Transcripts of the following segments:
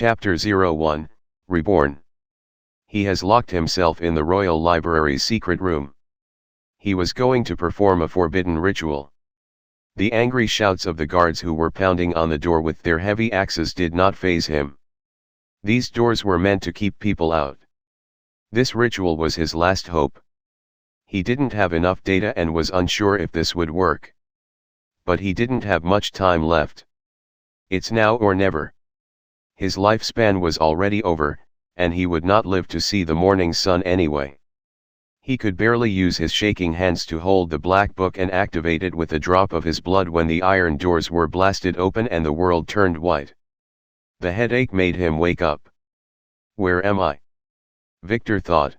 Chapter 01, Reborn. He has locked himself in the Royal Library's secret room. He was going to perform a forbidden ritual. The angry shouts of the guards who were pounding on the door with their heavy axes did not faze him. These doors were meant to keep people out. This ritual was his last hope. He didn't have enough data and was unsure if this would work. But he didn't have much time left. It's now or never. His lifespan was already over, and he would not live to see the morning sun anyway. He could barely use his shaking hands to hold the black book and activate it with a drop of his blood when the iron doors were blasted open and the world turned white. The headache made him wake up. Where am I? Victor thought.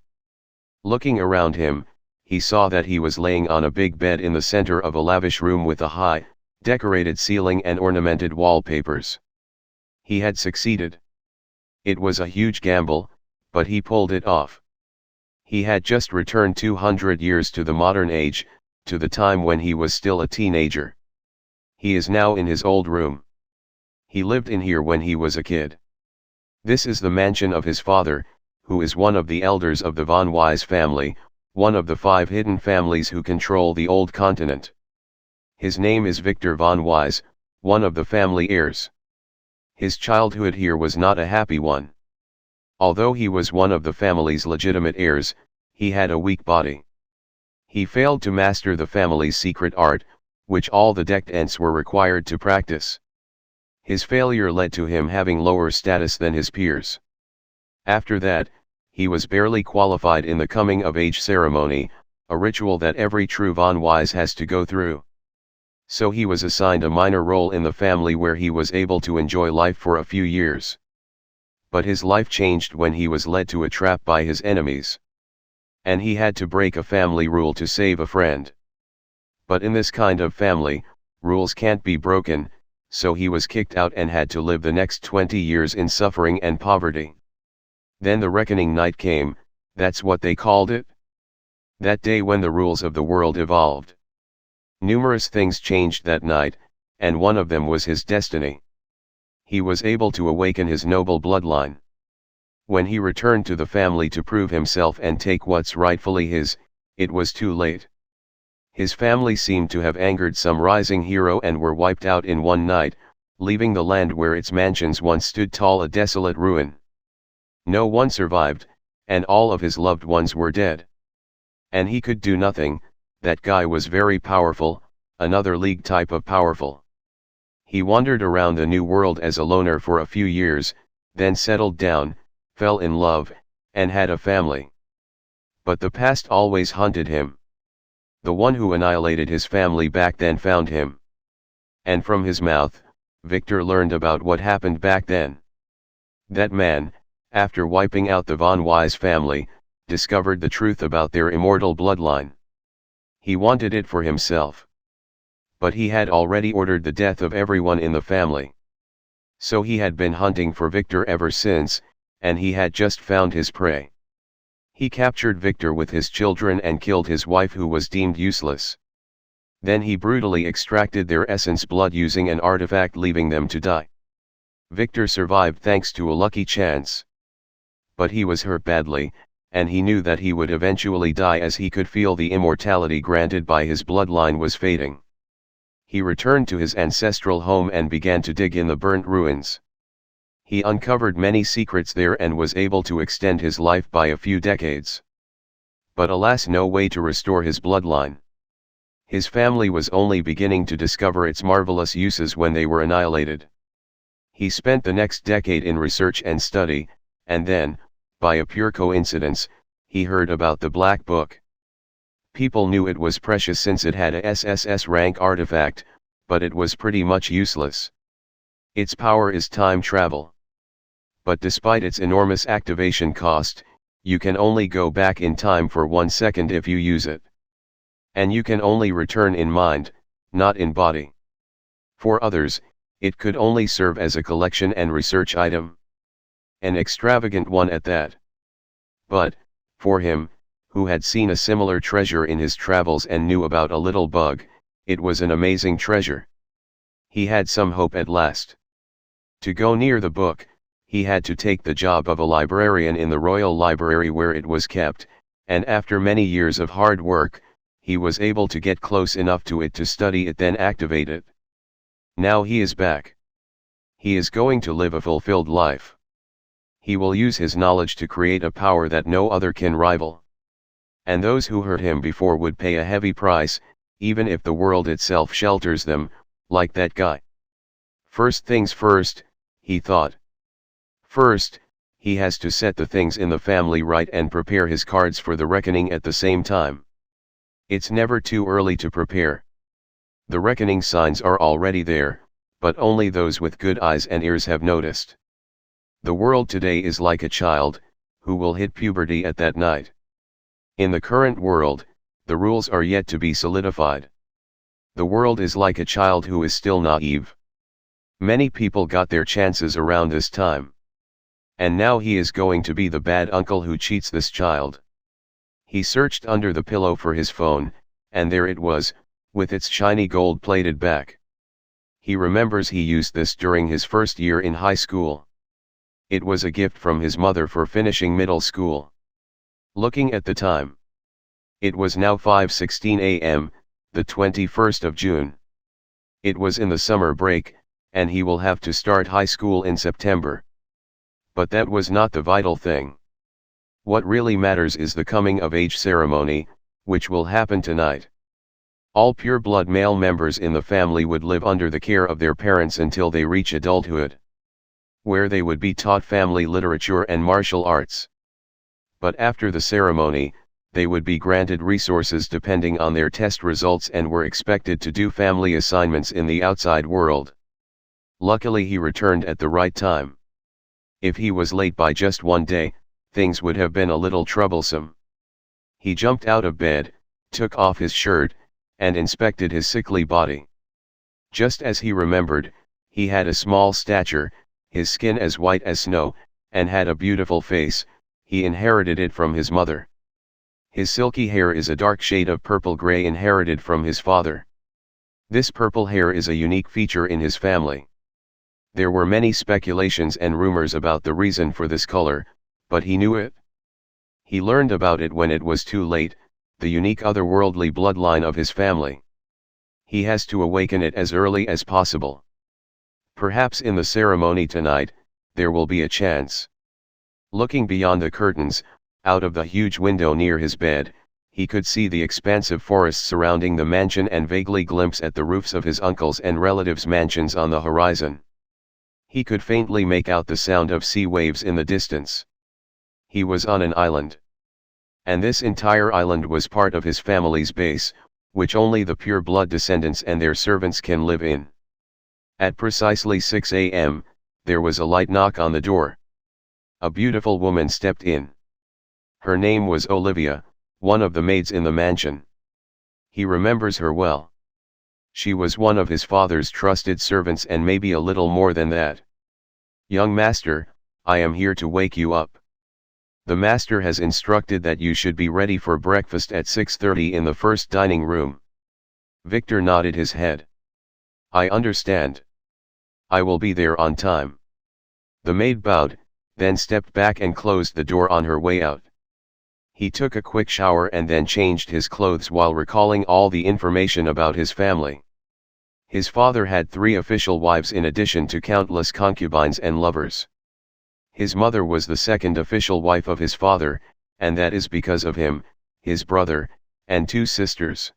Looking around him, he saw that he was laying on a big bed in the center of a lavish room with a high, decorated ceiling and ornamented wallpapers. He had succeeded. It was a huge gamble, but he pulled it off. He had just returned 200 years to the modern age, to the time when he was still a teenager. He is now in his old room. He lived in here when he was a kid. This is the mansion of his father, who is one of the elders of the Von Wise family, one of the 5 hidden families who control the old continent. His name is Victor Von Wise, one of the family heirs. His childhood here was not a happy one. Although he was one of the family's legitimate heirs, he had a weak body. He failed to master the family's secret art, which all the decadents were required to practice. His failure led to him having lower status than his peers. After that, he was barely qualified in the coming-of-age ceremony, a ritual that every true Von Wise has to go through. So he was assigned a minor role in the family where he was able to enjoy life for a few years. But his life changed when he was led to a trap by his enemies. And he had to break a family rule to save a friend. But in this kind of family, rules can't be broken, so he was kicked out and had to live the next 20 years in suffering and poverty. Then the reckoning night came, that's what they called it. That day when the rules of the world evolved. Numerous things changed that night, and one of them was his destiny. He was able to awaken his noble bloodline. When he returned to the family to prove himself and take what's rightfully his, it was too late. His family seemed to have angered some rising hero and were wiped out in one night, leaving the land where its mansions once stood tall a desolate ruin. No one survived, and all of his loved ones were dead. And he could do nothing. That guy was very powerful, another league type of powerful. He wandered around the new world as a loner for a few years, then settled down, fell in love, and had a family. But the past always hunted him. The one who annihilated his family back then found him. And from his mouth, Victor learned about what happened back then. That man, after wiping out the Von Wise family, discovered the truth about their immortal bloodline. He wanted it for himself. But he had already ordered the death of everyone in the family. So he had been hunting for Victor ever since, and he had just found his prey. He captured Victor with his children and killed his wife who was deemed useless. Then he brutally extracted their essence blood using an artifact leaving them to die. Victor survived thanks to a lucky chance. But he was hurt badly, and he knew that he would eventually die as he could feel the immortality granted by his bloodline was fading. He returned to his ancestral home and began to dig in the burnt ruins. He uncovered many secrets there and was able to extend his life by a few decades. But alas, no way to restore his bloodline. His family was only beginning to discover its marvelous uses when they were annihilated. He spent the next decade in research and study, and then, by a pure coincidence, he heard about the Black Book. People knew it was precious since it had a SSS rank artifact, but it was pretty much useless. Its power is time travel. But despite its enormous activation cost, you can only go back in time for 1 second if you use it. And you can only return in mind, not in body. For others, it could only serve as a collection and research item. An extravagant one at that. But, for him, who had seen a similar treasure in his travels and knew about a little bug, it was an amazing treasure. He had some hope at last. To go near the book, he had to take the job of a librarian in the royal library where it was kept, and after many years of hard work, he was able to get close enough to it to study it then activate it. Now he is back. He is going to live a fulfilled life. He will use his knowledge to create a power that no other can rival. And those who hurt him before would pay a heavy price, even if the world itself shelters them, like that guy. First things first, he thought. First, he has to set the things in the family right and prepare his cards for the reckoning at the same time. It's never too early to prepare. The reckoning signs are already there, but only those with good eyes and ears have noticed. The world today is like a child, who will hit puberty at that night. In the current world, the rules are yet to be solidified. The world is like a child who is still naive. Many people got their chances around this time. And now he is going to be the bad uncle who cheats this child. He searched under the pillow for his phone, and there it was, with its shiny gold-plated back. He remembers he used this during his first year in high school. It was a gift from his mother for finishing middle school. Looking at the time. It was now 5:16 a.m., the 21st of June. It was in the summer break, and he will have to start high school in September. But that was not the vital thing. What really matters is the coming of age ceremony, which will happen tonight. All pure-blood male members in the family would live under the care of their parents until they reach adulthood, where they would be taught family literature and martial arts. But after the ceremony, they would be granted resources depending on their test results and were expected to do family assignments in the outside world. Luckily he returned at the right time. If he was late by just one day, things would have been a little troublesome. He jumped out of bed, took off his shirt, and inspected his sickly body. Just as he remembered, he had a small stature, his skin as white as snow, and had a beautiful face. He inherited it from his mother. His silky hair is a dark shade of purple-gray inherited from his father. This purple hair is a unique feature in his family. There were many speculations and rumors about the reason for this color, but he knew it. He learned about it when it was too late, the unique otherworldly bloodline of his family. He has to awaken it as early as possible. Perhaps in the ceremony tonight, there will be a chance. Looking beyond the curtains, out of the huge window near his bed, he could see the expansive forest surrounding the mansion and vaguely glimpse at the roofs of his uncles' and relatives' mansions on the horizon. He could faintly make out the sound of sea waves in the distance. He was on an island. And this entire island was part of his family's base, which only the pure-blood descendants and their servants can live in. At precisely 6 a.m., there was a light knock on the door. A beautiful woman stepped in. Her name was Olivia, one of the maids in the mansion. He remembers her well. She was one of his father's trusted servants and maybe a little more than that. "Young master, I am here to wake you up. The master has instructed that you should be ready for breakfast at 6:30 in the first dining room." Victor nodded his head. "I understand. I will be there on time." The maid bowed, then stepped back and closed the door on her way out. He took a quick shower and then changed his clothes while recalling all the information about his family. His father had 3 official wives in addition to countless concubines and lovers. His mother was the second official wife of his father, and that is because of him, his brother, and 2 sisters.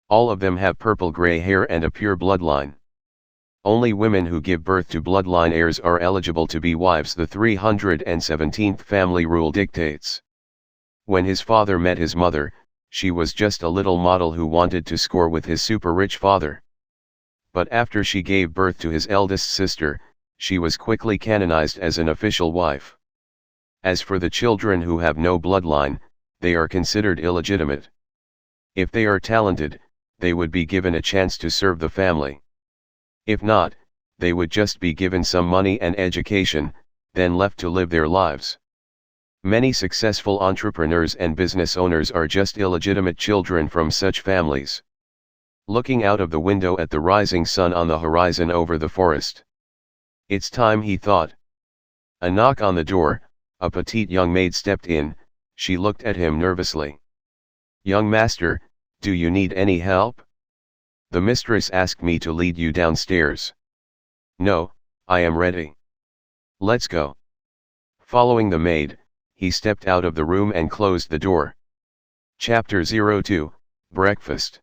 All of them have purple-gray hair and a pure bloodline. Only women who give birth to bloodline heirs are eligible to be wives, the 317th family rule dictates. When his father met his mother, she was just a little model who wanted to score with his super-rich father. But after she gave birth to his eldest sister, she was quickly canonized as an official wife. As for the children who have no bloodline, they are considered illegitimate. If they are talented, they would be given a chance to serve the family. If not, they would just be given some money and education, then left to live their lives. Many successful entrepreneurs and business owners are just illegitimate children from such families. Looking out of the window at the rising sun on the horizon over the forest. "It's time," he thought. A knock on the door, a petite young maid stepped in. She looked at him nervously. "Young master, do you need any help?" "The mistress asked me to lead you downstairs." "No, I am ready." "Let's go." Following the maid, he stepped out of the room and closed the door. Chapter 02, Breakfast.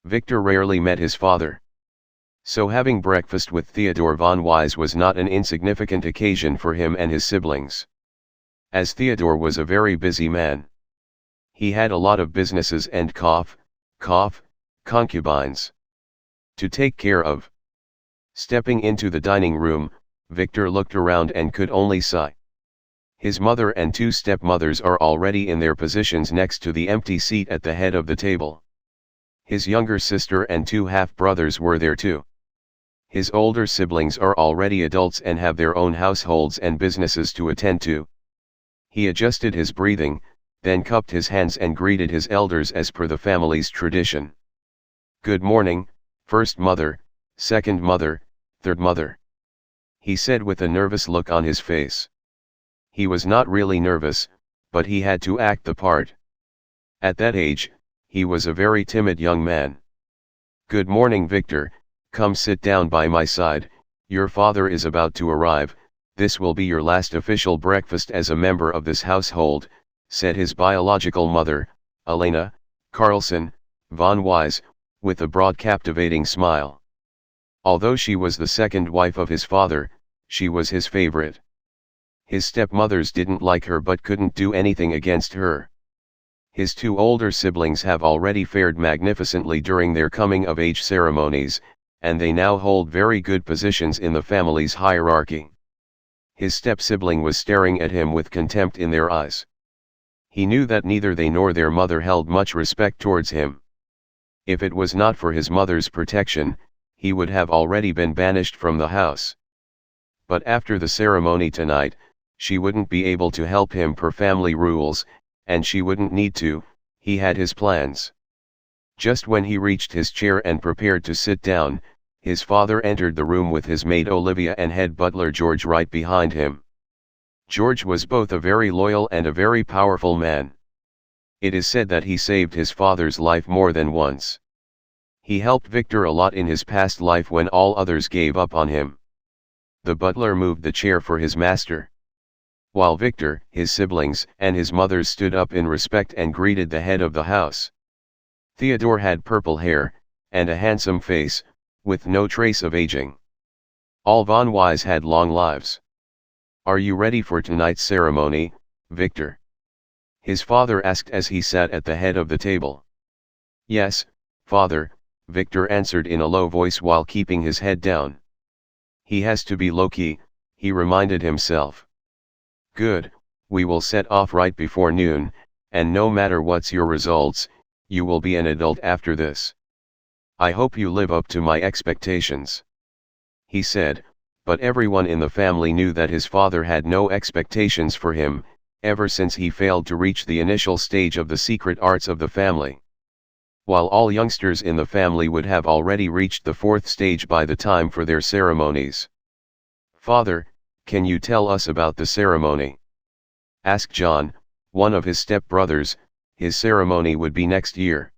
Victor rarely met his father. So having breakfast with Theodore von Wise was not an insignificant occasion for him and his siblings. As Theodore was a very busy man. He had a lot of businesses and concubines to take care of. Stepping into the dining room, Victor looked around and could only sigh. His mother and two stepmothers are already in their positions next to the empty seat at the head of the table. His younger sister and two half-brothers were there too. His older siblings are already adults and have their own households and businesses to attend to. He adjusted his breathing, then cupped his hands and greeted his elders as per the family's tradition. "Good morning, first mother, second mother, third mother," he said with a nervous look on his face. He was not really nervous, but he had to act the part. At that age, he was a very timid young man. "Good morning, Victor, come sit down by my side, your father is about to arrive, this will be your last official breakfast as a member of this household," said his biological mother, Elena Carlson von Wise, with a broad captivating smile. Although she was the second wife of his father, she was his favorite. His stepmothers didn't like her but couldn't do anything against her. His two older siblings have already fared magnificently during their coming-of-age ceremonies, and they now hold very good positions in the family's hierarchy. His step-sibling was staring at him with contempt in their eyes. He knew that neither they nor their mother held much respect towards him. If it was not for his mother's protection, he would have already been banished from the house. But after the ceremony tonight, she wouldn't be able to help him per family rules, and she wouldn't need to, he had his plans. Just when he reached his chair and prepared to sit down, his father entered the room with his maid Olivia and head butler George right behind him. George was both a very loyal and a very powerful man. It is said that he saved his father's life more than once. He helped Victor a lot in his past life when all others gave up on him. The butler moved the chair for his master. While Victor, his siblings, and his mother stood up in respect and greeted the head of the house. Theodore had purple hair, and a handsome face, with no trace of aging. All von Wise had long lives. "Are you ready for tonight's ceremony, Victor?" his father asked as he sat at the head of the table. "Yes, father," Victor answered in a low voice while keeping his head down. He has to be low-key, he reminded himself. "Good, we will set off right before noon, and no matter what's your results, you will be an adult after this. I hope you live up to my expectations," he said, but everyone in the family knew that his father had no expectations for him, ever since he failed to reach the initial stage of the secret arts of the family. While all youngsters in the family would have already reached the fourth stage by the time for their ceremonies. "Father, can you tell us about the ceremony?" asked John, one of his step-brothers. His ceremony would be next year.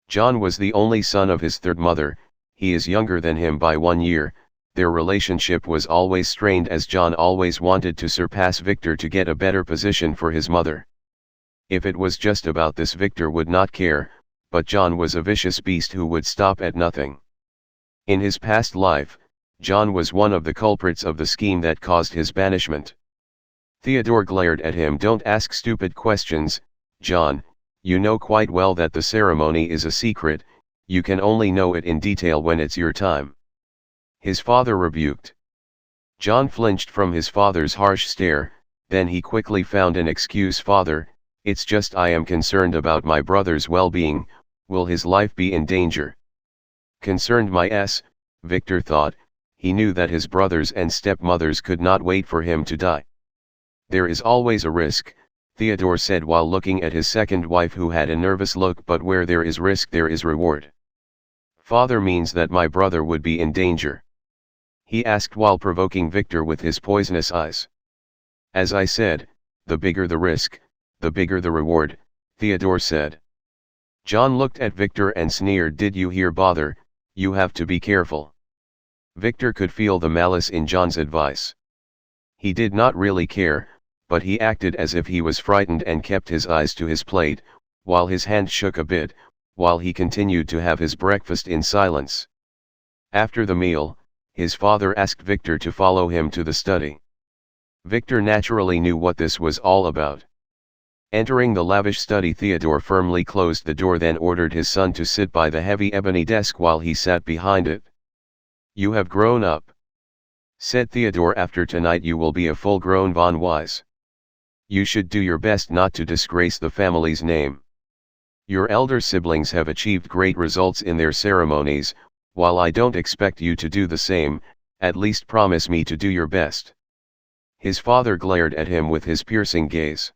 John was the only son of his third mother, he is younger than him by 1 year, their relationship was always strained as John always wanted to surpass Victor to get a better position for his mother. If it was just about this Victor would not care, but John was a vicious beast who would stop at nothing. In his past life, John was one of the culprits of the scheme that caused his banishment. Theodore glared at him. "Don't ask stupid questions, John, you know quite well that the ceremony is a secret, you can only know it in detail when it's your time," his father rebuked. John flinched from his father's harsh stare, then he quickly found an excuse. "Father, it's just I am concerned about my brother's well-being, will his life be in danger?" Concerned my s, Victor thought, he knew that his brothers and stepmothers could not wait for him to die. "There is always a risk," Theodore said while looking at his second wife who had a nervous look. "But where there is risk there is reward." "Father means that my brother would be in danger?" he asked while provoking Victor with his poisonous eyes. As I said, the bigger the risk, the bigger the reward, Theodore said. John looked at Victor and sneered. Did you hear? Bother, you have to be careful. Victor could feel the malice in John's advice. He did not really care, but he acted as if he was frightened and kept his eyes to his plate, while his hand shook a bit, while he continued to have his breakfast in silence. After the meal, his father asked Victor to follow him to the study. Victor naturally knew what this was all about. Entering the lavish study, Theodore firmly closed the door, then ordered his son to sit by the heavy ebony desk while he sat behind it. You have grown up, said Theodore. After tonight you will be a full-grown von Wise. You should do your best not to disgrace the family's name. Your elder siblings have achieved great results in their ceremonies, while I don't expect you to do the same. At least promise me to do your best. His father glared at him with his piercing gaze.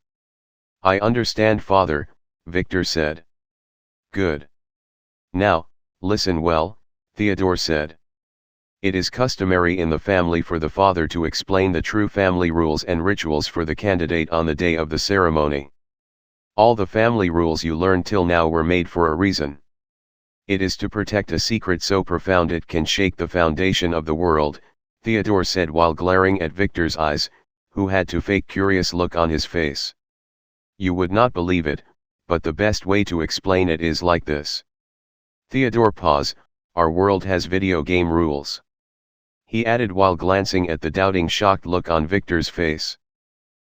I understand, father, Victor said. Good. Now, listen well, Theodore said. It is customary in the family for the father to explain the true family rules and rituals for the candidate on the day of the ceremony. All the family rules you learned till now were made for a reason. It is to protect a secret so profound it can shake the foundation of the world, Theodore said while glaring at Victor's eyes, who had to fake curious look on his face. You would not believe it, but the best way to explain it is like this. Theodore paused. Our world has video game rules. He added while glancing at the doubting, shocked look on Victor's face.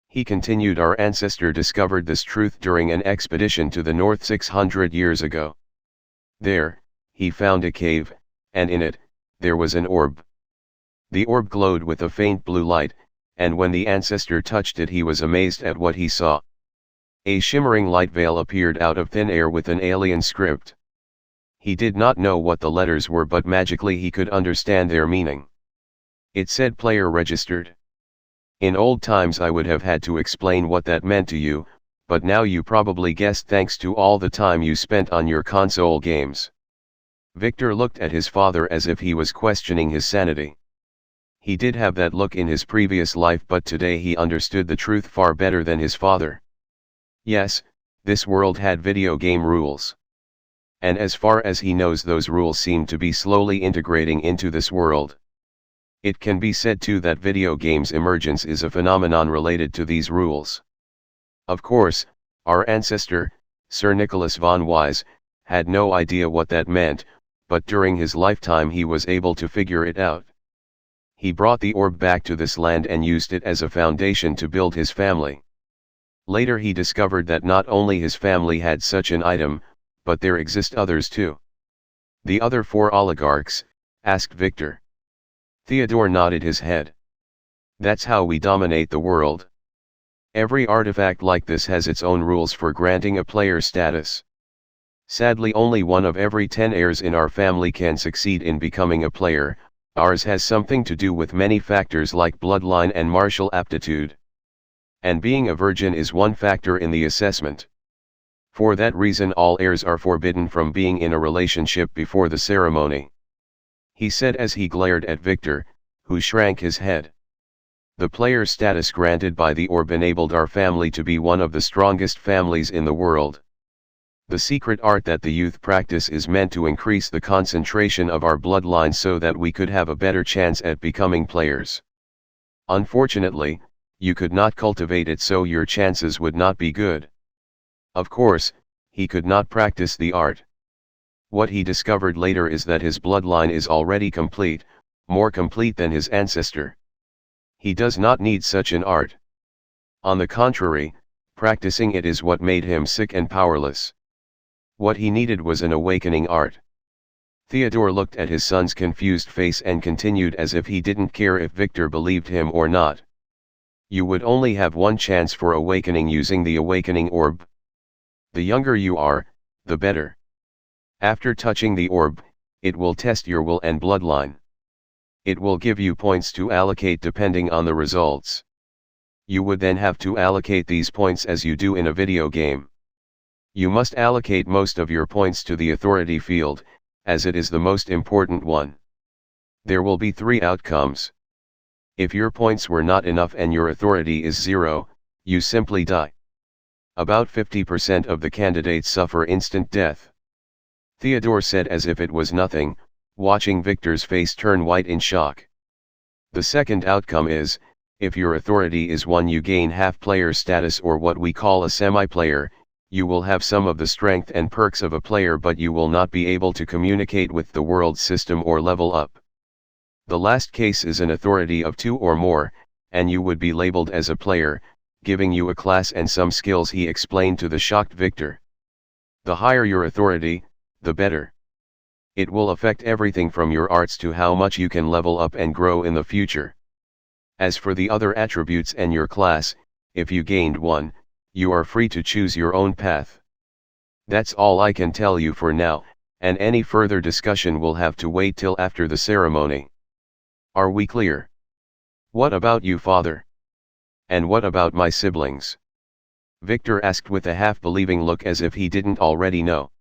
He continued, our ancestor discovered this truth during an expedition to the north 600 years ago. There, he found a cave, and in it, there was an orb. The orb glowed with a faint blue light, and when the ancestor touched it he was amazed at what he saw. A shimmering light veil appeared out of thin air with an alien script. He did not know what the letters were, but magically he could understand their meaning. It said player registered. In old times I would have had to explain what that meant to you, but now you probably guessed thanks to all the time you spent on your console games. Victor looked at his father as if he was questioning his sanity. He did have that look in his previous life, but today he understood the truth far better than his father. Yes, this world had video game rules. And as far as he knows, those rules seem to be slowly integrating into this world. It can be said too that video games' emergence is a phenomenon related to these rules. Of course, our ancestor, Sir Nicholas von Wise, had no idea what that meant, but during his lifetime he was able to figure it out. He brought the orb back to this land and used it as a foundation to build his family. Later he discovered that not only his family had such an item, but there exist others too. The other 4 oligarchs? Asked Victor. Theodore nodded his head. That's how we dominate the world. Every artifact like this has its own rules for granting a player status. Sadly, only 1 of every 10 heirs in our family can succeed in becoming a player. Ours has something to do with many factors like bloodline and martial aptitude. And being a virgin is one factor in the assessment. For that reason all heirs are forbidden from being in a relationship before the ceremony. He said as he glared at Victor, who shrank his head. The player status granted by the orb enabled our family to be one of the strongest families in the world. The secret art that the youth practice is meant to increase the concentration of our bloodline so that we could have a better chance at becoming players. Unfortunately, you could not cultivate it, so your chances would not be good. Of course, he could not practice the art. What he discovered later is that his bloodline is already complete, more complete than his ancestor. He does not need such an art. On the contrary, practicing it is what made him sick and powerless. What he needed was an awakening art. Theodore looked at his son's confused face and continued as if he didn't care if Victor believed him or not. You would only have 1 chance for awakening using the awakening orb. The younger you are, the better. After touching the orb, it will test your will and bloodline. It will give you points to allocate depending on the results. You would then have to allocate these points as you do in a video game. You must allocate most of your points to the authority field, as it is the most important one. There will be 3 outcomes. If your points were not enough and your authority is 0, you simply die. About 50% of the candidates suffer instant death. Theodore said as if it was nothing, watching Victor's face turn white in shock. The second outcome is, if your authority is 1, you gain half-player status, or what we call a semi-player. You will have some of the strength and perks of a player, but you will not be able to communicate with the world system or level up. The last case is an authority of 2 or more, and you would be labeled as a player, giving you a class and some skills, he explained to the shocked Victor. The higher your authority, the better. It will affect everything from your arts to how much you can level up and grow in the future. As for the other attributes and your class, if you gained 1, you are free to choose your own path. That's all I can tell you for now, and any further discussion will have to wait till after the ceremony. Are we clear? What about you, father? And what about my siblings? Victor asked with a half-believing look, as if he didn't already know.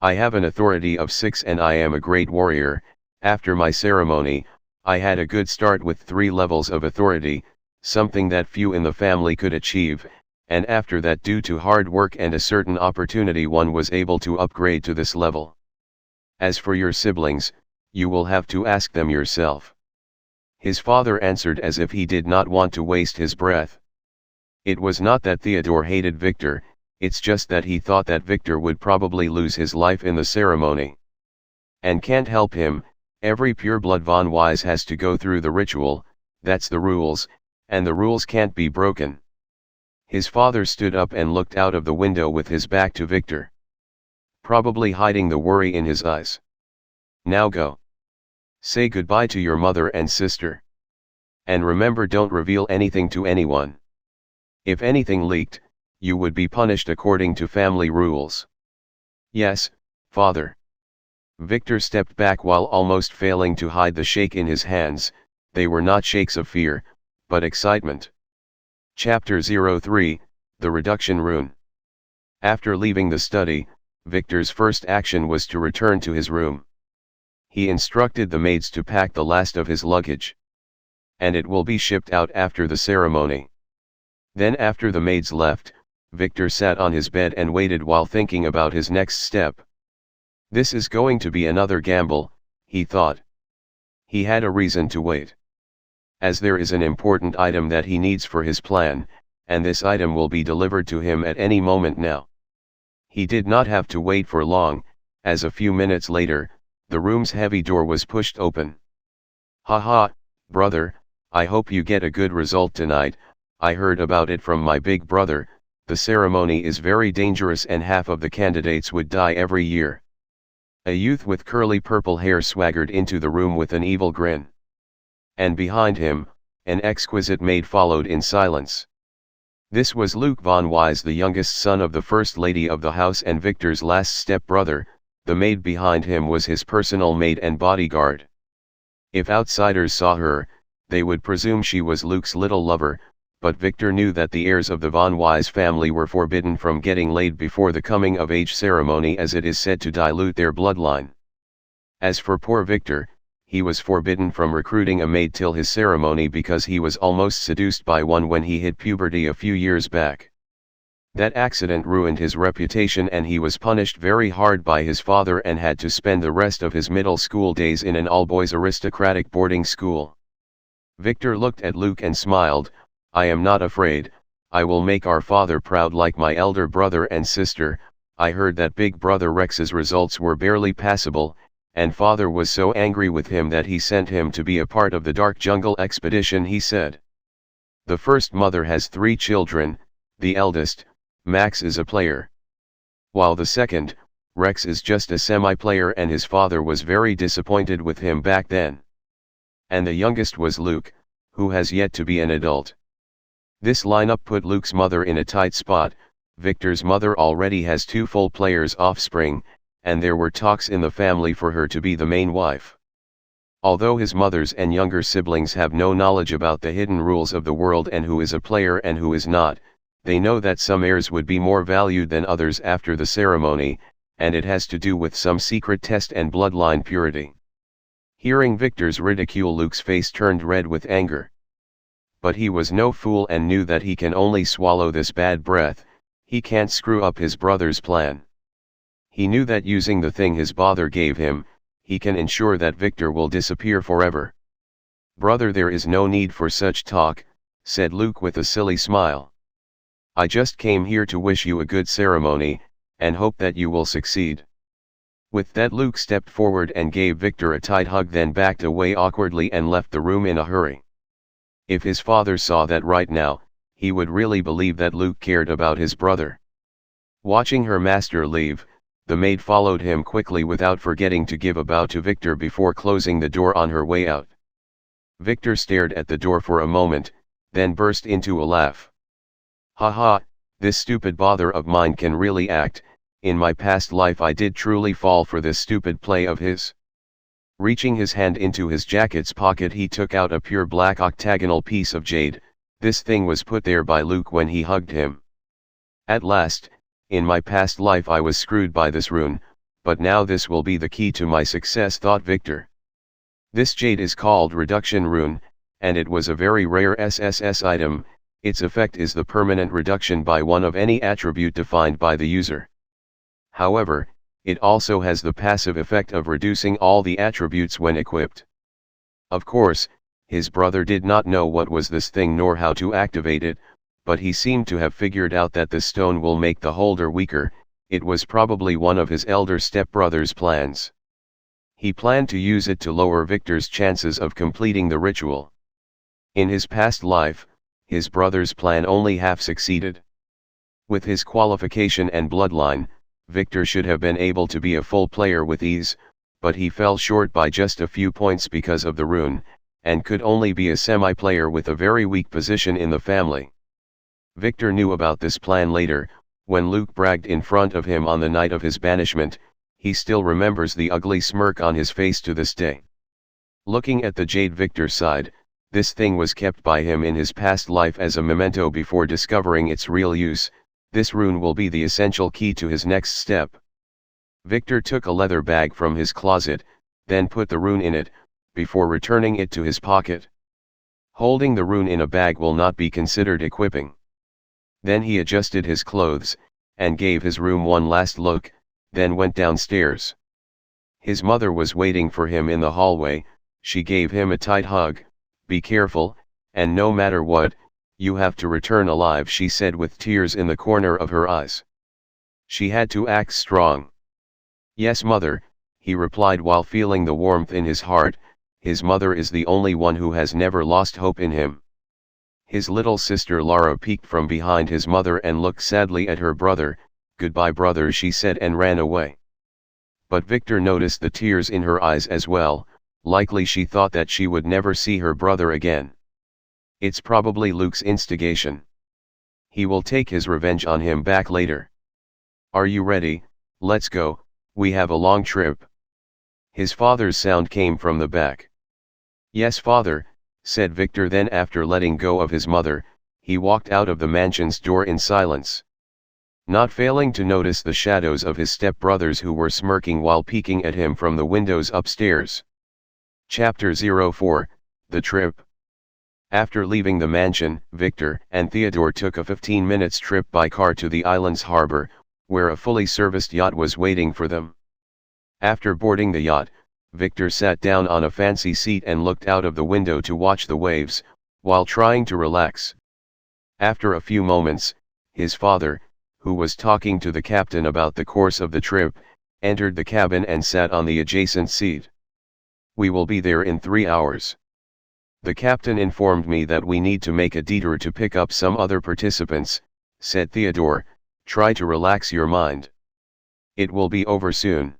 I have an authority of 6 and I am a great warrior. After my ceremony, I had a good start with 3 levels of authority, something that few in the family could achieve, and after that, due to hard work and a certain opportunity, one was able to upgrade to this level. As for your siblings, you will have to ask them yourself. His father answered as if he did not want to waste his breath. It was not that Theodore hated Victor, it's just that he thought that Victor would probably lose his life in the ceremony. And can't help him, every pureblood Von Wise has to go through the ritual, that's the rules, and the rules can't be broken. His father stood up and looked out of the window with his back to Victor, probably hiding the worry in his eyes. Now go. Say goodbye to your mother and sister. And remember, don't reveal anything to anyone. If anything leaked, you would be punished according to family rules. Yes, father. Victor stepped back while almost failing to hide the shake in his hands. They were not shakes of fear, but excitement. Chapter 03, The Reduction Rune. After leaving the study, Victor's first action was to return to his room. He instructed the maids to pack the last of his luggage, and it will be shipped out after the ceremony. Then after the maids left, Victor sat on his bed and waited while thinking about his next step. This is going to be another gamble, he thought. He had a reason to wait. As there is an important item that he needs for his plan, and this item will be delivered to him at any moment now. He did not have to wait for long, as a few minutes later, the room's heavy door was pushed open. "Haha, brother, I hope you get a good result tonight. I heard about it from my big brother. The ceremony is very dangerous and half of the candidates would die every year." A youth with curly purple hair swaggered into the room with an evil grin. And behind him, an exquisite maid followed in silence. This was Luke Von Wise, the youngest son of the first lady of the house and Victor's last step-brother. The maid behind him was his personal maid and bodyguard. If outsiders saw her, they would presume she was Luke's little lover, but Victor knew that the heirs of the Von Wise family were forbidden from getting laid before the coming-of-age ceremony, as it is said to dilute their bloodline. As for poor Victor, he was forbidden from recruiting a maid till his ceremony because he was almost seduced by one when he hit puberty a few years back. That accident ruined his reputation and he was punished very hard by his father and had to spend the rest of his middle school days in an all-boys aristocratic boarding school. Victor looked at Luke and smiled. "I am not afraid, I will make our father proud like my elder brother and sister. I heard that big brother Rex's results were barely passable, and father was so angry with him that he sent him to be a part of the Dark Jungle expedition," he said. The first mother has 3 children, the eldest, Max, is a player. While the second, Rex, is just a semi-player and his father was very disappointed with him back then. And the youngest was Luke, who has yet to be an adult. This lineup put Luke's mother in a tight spot. Victor's mother already has 2 full players' offspring, and there were talks in the family for her to be the main wife. Although his mothers and younger siblings have no knowledge about the hidden rules of the world and who is a player and who is not, they know that some heirs would be more valued than others after the ceremony, and it has to do with some secret test and bloodline purity. Hearing Victor's ridicule, Luke's face turned red with anger. But he was no fool and knew that he can only swallow this bad breath, he can't screw up his brother's plan. He knew that using the thing his father gave him, he can ensure that Victor will disappear forever. "Brother, there is no need for such talk," said Luke with a silly smile. "I just came here to wish you a good ceremony, and hope that you will succeed." With that, Luke stepped forward and gave Victor a tight hug, then backed away awkwardly and left the room in a hurry. If his father saw that right now, he would really believe that Luke cared about his brother. Watching her master leave, the maid followed him quickly without forgetting to give a bow to Victor before closing the door on her way out. Victor stared at the door for a moment, then burst into a laugh. "Ha ha, this stupid bother of mine can really act. In my past life I did truly fall for this stupid play of his." Reaching his hand into his jacket's pocket, he took out a pure black octagonal piece of jade. This thing was put there by Luke when he hugged him. "At last, in my past life I was screwed by this rune, but now this will be the key to my success," thought Victor. This jade is called Reduction Rune, and it was a very rare SSS item. Its effect is the permanent reduction by 1 of any attribute defined by the user. However, it also has the passive effect of reducing all the attributes when equipped. Of course, his brother did not know what was this thing nor how to activate it, but he seemed to have figured out that this stone will make the holder weaker. It was probably one of his elder stepbrother's plans. He planned to use it to lower Victor's chances of completing the ritual. In his past life, his brother's plan only half succeeded. With his qualification and bloodline, Victor should have been able to be a full player with ease, but he fell short by just a few points because of the rune, and could only be a semi-player with a very weak position in the family. Victor knew about this plan later, when Luke bragged in front of him on the night of his banishment. He still remembers the ugly smirk on his face to this day. Looking at the jade, Victor sighed. This thing was kept by him in his past life as a memento before discovering its real use. This rune will be the essential key to his next step. Victor took a leather bag from his closet, then put the rune in it, before returning it to his pocket. Holding the rune in a bag will not be considered equipping. Then he adjusted his clothes, and gave his room one last look, then went downstairs. His mother was waiting for him in the hallway. She gave him a tight hug. "Be careful, and no matter what, you have to return alive," she said with tears in the corner of her eyes. She had to act strong. "Yes, mother," he replied while feeling the warmth in his heart. His mother is the only one who has never lost hope in him. His little sister Lara peeked from behind his mother and looked sadly at her brother. "Goodbye, brother," she said, and ran away. But Victor noticed the tears in her eyes as well. Likely she thought that she would never see her brother again. It's probably Luke's instigation. He will take his revenge on him back later. "Are you ready? Let's go, we have a long trip." His father's sound came from the back. "Yes, father," said Victor. Then, after letting go of his mother, he walked out of the mansion's door in silence, not failing to notice the shadows of his stepbrothers who were smirking while peeking at him from the windows upstairs. Chapter 04, The Trip. After leaving the mansion, Victor and Theodore took a 15 minutes trip by car to the island's harbor, where a fully serviced yacht was waiting for them. After boarding the yacht, Victor sat down on a fancy seat and looked out of the window to watch the waves, while trying to relax. After a few moments, his father, who was talking to the captain about the course of the trip, entered the cabin and sat on the adjacent seat. "We will be there in 3 hours. The captain informed me that we need to make a detour to pick up some other participants," said Theodore. "Try to relax your mind. It will be over soon,"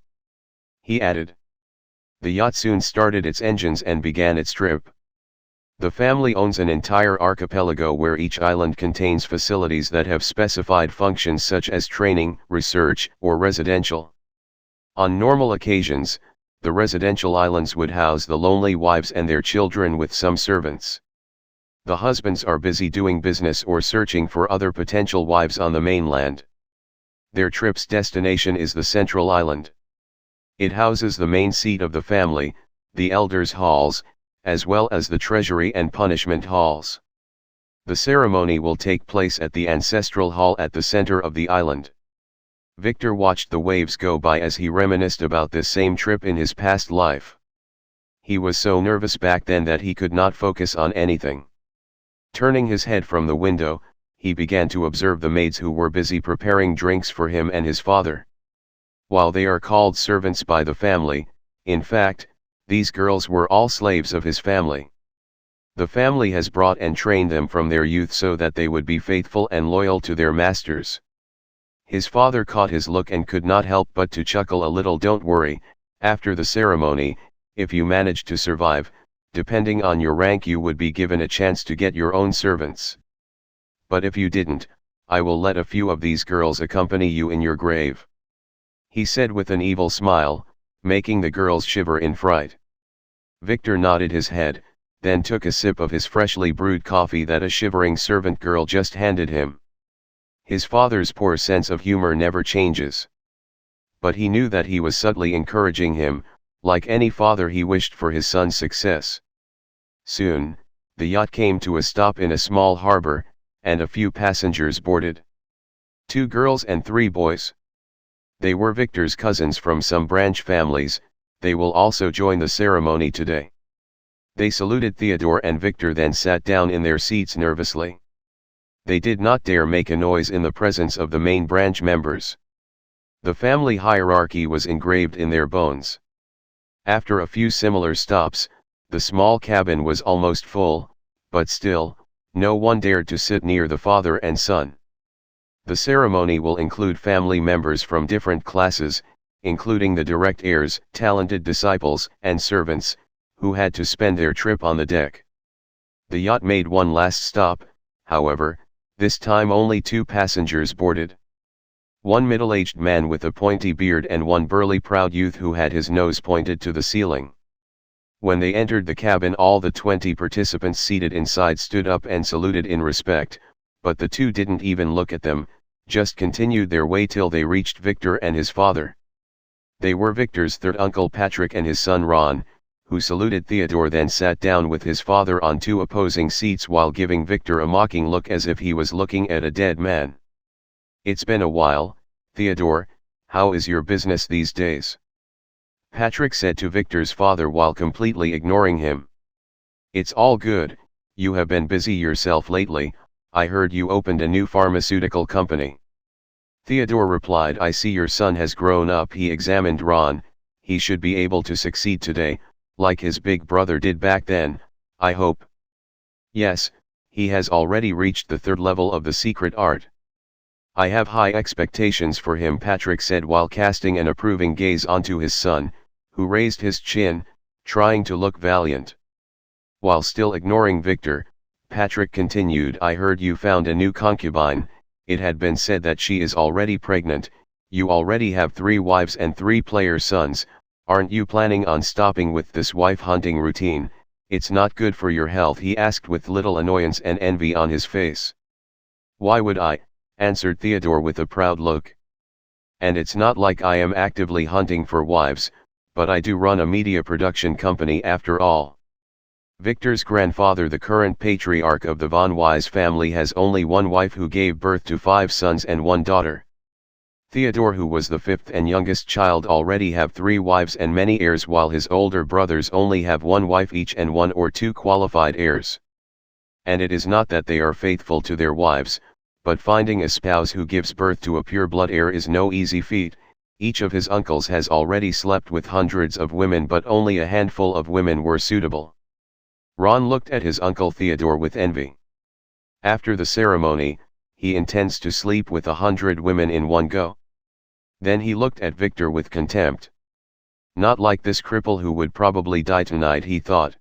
he added. The yacht soon started its engines and began its trip. The family owns an entire archipelago where each island contains facilities that have specified functions such as training, research, or residential. On normal occasions, the residential islands would house the lonely wives and their children with some servants. The husbands are busy doing business or searching for other potential wives on the mainland. Their trip's destination is the central island. It houses the main seat of the family, the elders' halls, as well as the treasury and punishment halls. The ceremony will take place at the ancestral hall at the center of the island. Victor watched the waves go by as he reminisced about this same trip in his past life. He was so nervous back then that he could not focus on anything. Turning his head from the window, he began to observe the maids who were busy preparing drinks for him and his father. While they are called servants by the family, in fact, these girls were all slaves of his family. The family has brought and trained them from their youth so that they would be faithful and loyal to their masters. His father caught his look and could not help but to chuckle a little. Don't worry, after the ceremony, if you manage to survive, depending on your rank you would be given a chance to get your own servants. But if you didn't, I will let a few of these girls accompany you in your grave," he said with an evil smile, making the girls shiver in fright. Victor nodded his head, then took a sip of his freshly brewed coffee that a shivering servant girl just handed him. His father's poor sense of humor never changes. But he knew that he was subtly encouraging him. Like any father, he wished for his son's success. Soon, the yacht came to a stop in a small harbor, and a few passengers boarded. 2 girls and 3 boys. They were Victor's cousins from some branch families. They will also join the ceremony today. They saluted Theodore and Victor, then sat down in their seats nervously. They did not dare make a noise in the presence of the main branch members. The family hierarchy was engraved in their bones. After a few similar stops, the small cabin was almost full, but still, no one dared to sit near the father and son. The ceremony will include family members from different classes, including the direct heirs, talented disciples, and servants, who had to spend their trip on the deck. The yacht made one last stop, however, this time only 2 passengers boarded. One middle-aged man with a pointy beard and one burly proud youth who had his nose pointed to the ceiling. When they entered the cabin, all the 20 participants seated inside stood up and saluted in respect, but the 2 didn't even look at them, just continued their way till they reached Victor and his father. They were Victor's third uncle Patrick and his son Ron, who saluted Theodore, then sat down with his father on 2 opposing seats while giving Victor a mocking look as if he was looking at a dead man. "It's been a while, Theodore, how is your business these days?" Patrick said to Victor's father while completely ignoring him. "It's all good. You have been busy yourself lately. I heard you opened a new pharmaceutical company." Theodore replied, "I see your son has grown up." He examined Ron. "He should be able to succeed today, like his big brother did back then, I hope." "Yes, he has already reached the 3rd level of the secret art. I have high expectations for him," Patrick said while casting an approving gaze onto his son, who raised his chin, trying to look valiant. While still ignoring Victor, Patrick continued, "I heard you found a new concubine. It had been said that she is already pregnant. You already have 3 wives and 3 player sons. Aren't you planning on stopping with this wife hunting routine? It's not good for your health," he asked with little annoyance and envy on his face. "Why would I?" answered Theodore with a proud look. "And it's not like I am actively hunting for wives, but I do run a media production company after all." Victor's grandfather, the current patriarch of the Von Wise family, has only one wife who gave birth to 5 sons and 1 daughter. Theodore, who was the 5th and youngest child, already have 3 wives and many heirs, while his older brothers only have 1 wife each and 1 or 2 qualified heirs. And it is not that they are faithful to their wives, but finding a spouse who gives birth to a pure-blood heir is no easy feat. Each of his uncles has already slept with hundreds of women, but only a handful of women were suitable. Ron looked at his uncle Theodore with envy. After the ceremony, he intends to sleep with 100 women in one go. Then he looked at Victor with contempt. "Not like this cripple who would probably die tonight," he thought.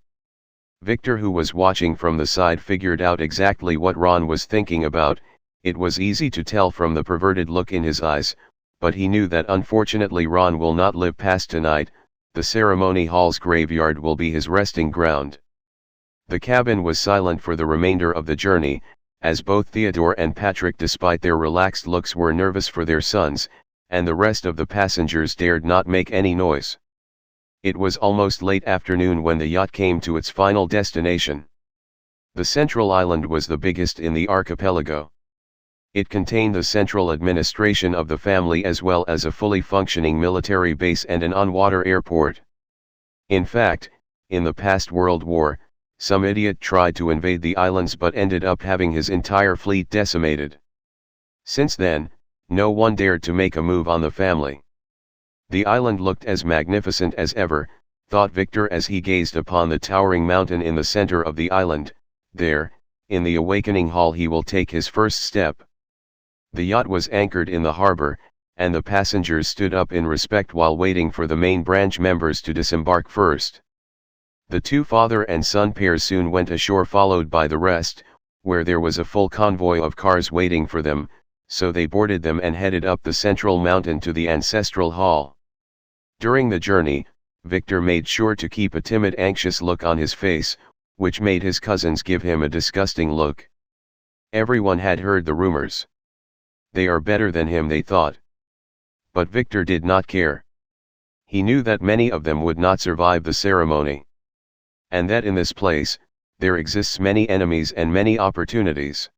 Victor, who was watching from the side, figured out exactly what Ron was thinking about. It was easy to tell from the perverted look in his eyes, but he knew that unfortunately Ron will not live past tonight. The ceremony hall's graveyard will be his resting ground. The cabin was silent for the remainder of the journey, as both Theodore and Patrick, despite their relaxed looks, were nervous for their sons, and the rest of the passengers dared not make any noise. It was almost late afternoon when the yacht came to its final destination. The central island was the biggest in the archipelago. It contained the central administration of the family as well as a fully functioning military base and an on-water airport. In fact, in the past World War, some idiot tried to invade the islands but ended up having his entire fleet decimated. Since then, no one dared to make a move on the family. The island looked as magnificent as ever, thought Victor as he gazed upon the towering mountain in the center of the island. There, in the awakening hall he will take his first step. The yacht was anchored in the harbor, and the passengers stood up in respect while waiting for the main branch members to disembark first. The two father and son pairs soon went ashore followed by the rest, where there was a full convoy of cars waiting for them, so they boarded them and headed up the central mountain to the ancestral hall. During the journey, Victor made sure to keep a timid anxious look on his face, which made his cousins give him a disgusting look. Everyone had heard the rumors. They are better than him, they thought. But Victor did not care. He knew that many of them would not survive the ceremony. And that in this place, there exists many enemies and many opportunities.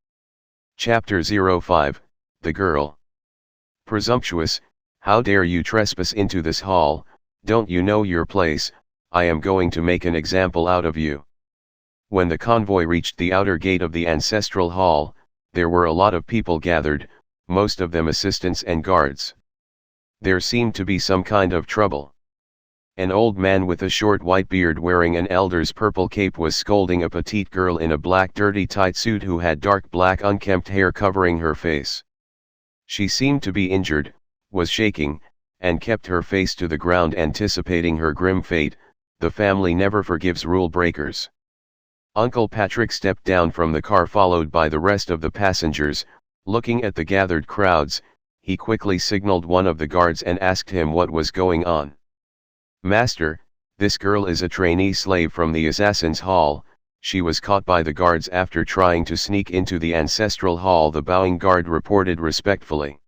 Chapter 05, The Girl. Presumptuous, how dare you trespass into this hall, don't you know your place, I am going to make an example out of you. When the convoy reached the outer gate of the ancestral hall, there were a lot of people gathered, most of them assistants and guards. There seemed to be some kind of trouble. An old man with a short white beard wearing an elder's purple cape was scolding a petite girl in a black dirty tight suit who had dark black unkempt hair covering her face. She seemed to be injured, was shaking, and kept her face to the ground anticipating her grim fate. The family never forgives rule breakers. Uncle Patrick stepped down from the car followed by the rest of the passengers. Looking at the gathered crowds, he quickly signaled one of the guards and asked him what was going on. Master, this girl is a trainee slave from the Assassin's Hall. She was caught by the guards after trying to sneak into the ancestral hall, the bowing guard reported respectfully.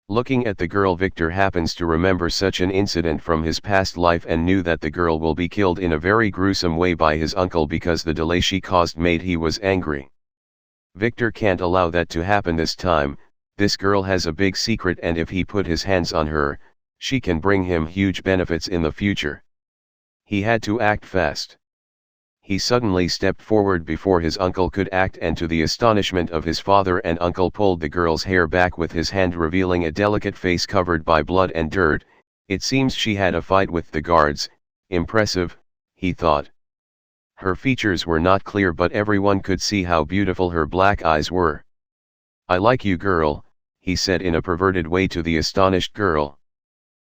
Looking at the girl, Victor happens to remember such an incident from his past life and knew that the girl will be killed in a very gruesome way by his uncle because the delay she caused made he was angry. Victor can't allow that to happen this time. This girl has a big secret and if he put his hands on her, she can bring him huge benefits in the future. He had to act fast. He suddenly stepped forward before his uncle could act, and to the astonishment of his father and uncle pulled the girl's hair back with his hand, revealing a delicate face covered by blood and dirt. It seems she had a fight with the guards. Impressive, he thought. Her features were not clear but everyone could see how beautiful her black eyes were. I like you, girl, he said in a perverted way to the astonished girl.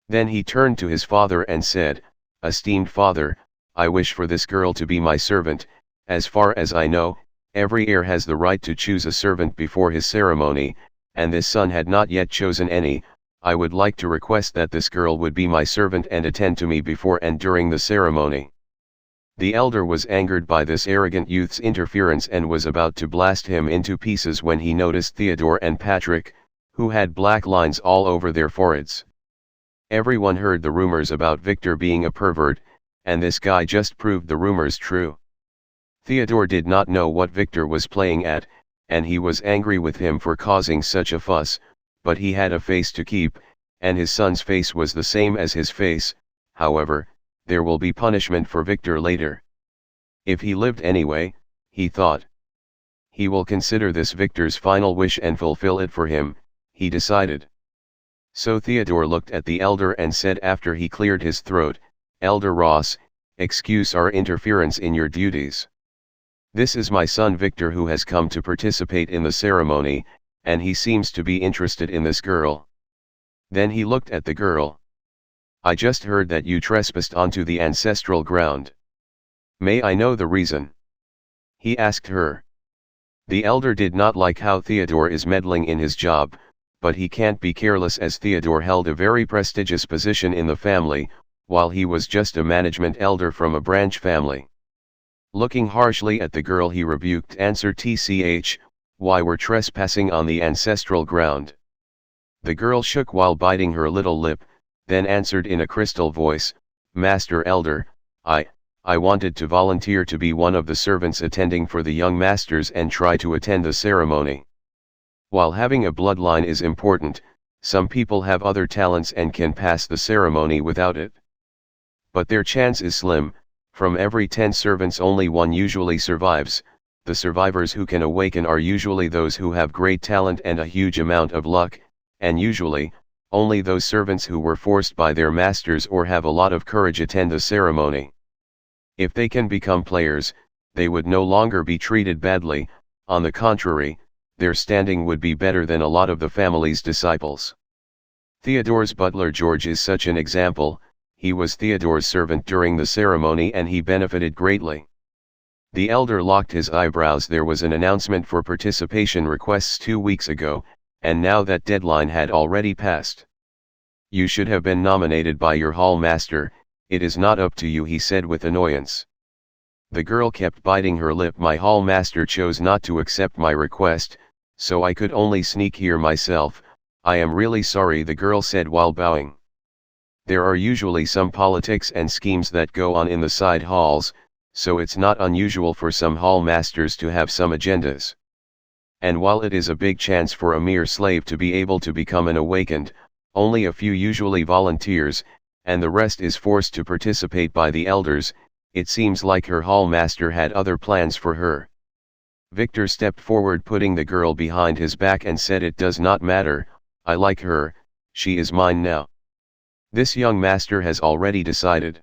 Then he turned to his father and said, Esteemed father, I wish for this girl to be my servant. As far as I know, every heir has the right to choose a servant before his ceremony, and this son had not yet chosen any. I would like to request that this girl would be my servant and attend to me before and during the ceremony. The elder was angered by this arrogant youth's interference and was about to blast him into pieces when he noticed Theodore and Patrick, who had black lines all over their foreheads. Everyone heard the rumors about Victor being a pervert, and this guy just proved the rumors true. Theodore did not know what Victor was playing at, and he was angry with him for causing such a fuss, but he had a face to keep, and his son's face was the same as his face. However, there will be punishment for Victor later. If he lived anyway, he thought. He will consider this Victor's final wish and fulfill it for him, he decided. So Theodore looked at the elder and said after he cleared his throat, Elder Ross, excuse our interference in your duties. This is my son Victor who has come to participate in the ceremony, and he seems to be interested in this girl. Then he looked at the girl. I just heard that you trespassed onto the ancestral ground. May I know the reason? He asked her. The elder did not like how Theodore is meddling in his job, but he can't be careless as Theodore held a very prestigious position in the family, while he was just a management elder from a branch family. Looking harshly at the girl he rebuked, answer tch, why we're trespassing on the ancestral ground. The girl shook while biting her little lip, then answered in a crystal voice, Master Elder, I wanted to volunteer to be one of the servants attending for the young masters and try to attend the ceremony. While having a bloodline is important, some people have other talents and can pass the ceremony without it. But their chance is slim. From every 10 servants only one usually survives. The survivors who can awaken are usually those who have great talent and a huge amount of luck, and usually, only those servants who were forced by their masters or have a lot of courage attend the ceremony. If they can become players, they would no longer be treated badly. On the contrary, their standing would be better than a lot of the family's disciples. Theodore's butler George is such an example. He was Theodore's servant during the ceremony and he benefited greatly. The elder locked his eyebrows. There was an announcement for participation requests 2 weeks ago, and now that deadline had already passed. You should have been nominated by your hall master. It is not up to you, he said with annoyance. The girl kept biting her lip. My hall master chose not to accept my request, so I could only sneak here myself. I am really sorry, the girl said while bowing. There are usually some politics and schemes that go on in the side halls, so it's not unusual for some hall masters to have some agendas. And while it is a big chance for a mere slave to be able to become an awakened, only a few usually volunteers, and the rest is forced to participate by the elders. It seems like her hall master had other plans for her. Victor stepped forward, putting the girl behind his back, and said, "It does not matter, I like her, she is mine now. This young master has already decided."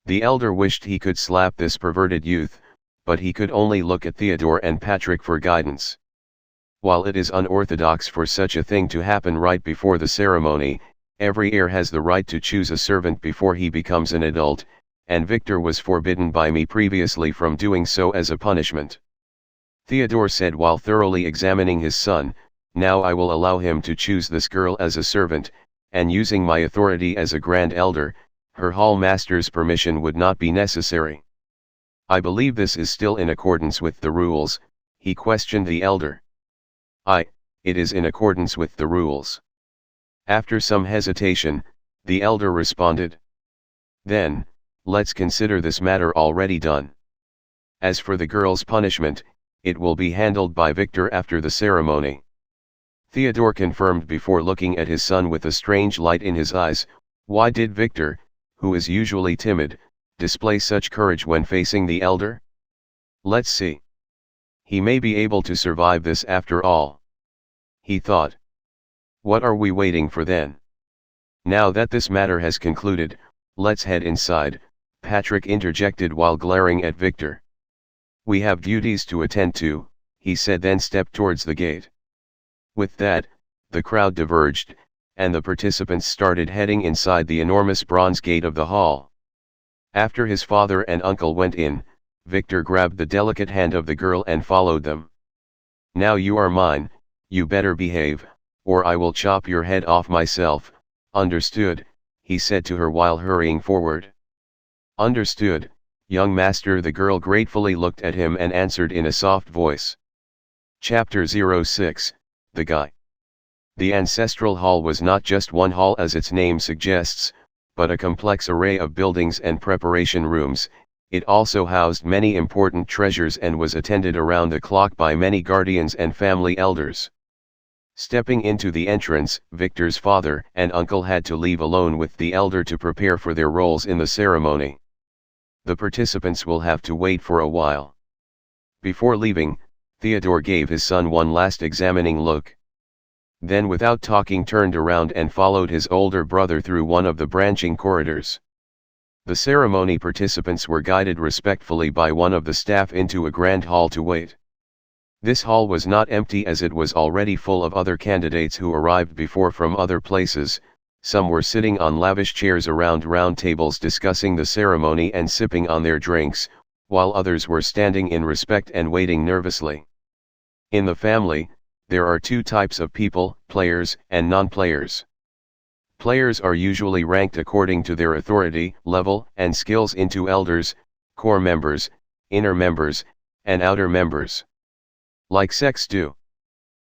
The elder wished he could slap this perverted youth, but he could only look at Theodore and Patrick for guidance. While it is unorthodox for such a thing to happen right before the ceremony, every heir has the right to choose a servant before he becomes an adult, and Victor was forbidden by me previously from doing so as a punishment. Theodore said while thoroughly examining his son, "Now I will allow him to choose this girl as a servant, and using my authority as a grand elder, her hall master's permission would not be necessary." "I believe this is still in accordance with the rules," he questioned the elder. It is in accordance with the rules." After some hesitation, the elder responded. "Then, let's consider this matter already done. As for the girl's punishment, it will be handled by Victor after the ceremony." Theodore confirmed before looking at his son with a strange light in his eyes. Why did Victor, who is usually timid, display such courage when facing the elder? Let's see. He may be able to survive this after all, he thought. What are we waiting for then? Now that this matter has concluded, let's head inside, Patrick interjected while glaring at Victor. "We have duties to attend to," he said, then stepped towards the gate. With that, the crowd diverged, and the participants started heading inside the enormous bronze gate of the hall. After his father and uncle went in, Victor grabbed the delicate hand of the girl and followed them. "Now you are mine, you better behave, or I will chop your head off myself, understood?" he said to her while hurrying forward. "Understood, young master." The girl gratefully looked at him and answered in a soft voice. Chapter 06, The Guy. The ancestral hall was not just one hall as its name suggests, but a complex array of buildings and preparation rooms. It also housed many important treasures and was attended around the clock by many guardians and family elders. Stepping into the entrance, Victor's father and uncle had to leave alone with the elder to prepare for their roles in the ceremony. The participants will have to wait for a while. Before leaving, Theodore gave his son one last examining look. Then without talking turned around and followed his older brother through one of the branching corridors. The ceremony participants were guided respectfully by one of the staff into a grand hall to wait. This hall was not empty as it was already full of other candidates who arrived before from other places. Some were sitting on lavish chairs around round tables discussing the ceremony and sipping on their drinks, while others were standing in respect and waiting nervously. In the family, there are two types of people, players and non-players. Players are usually ranked according to their authority, level, and skills into elders, core members, inner members, and outer members. Like sects do.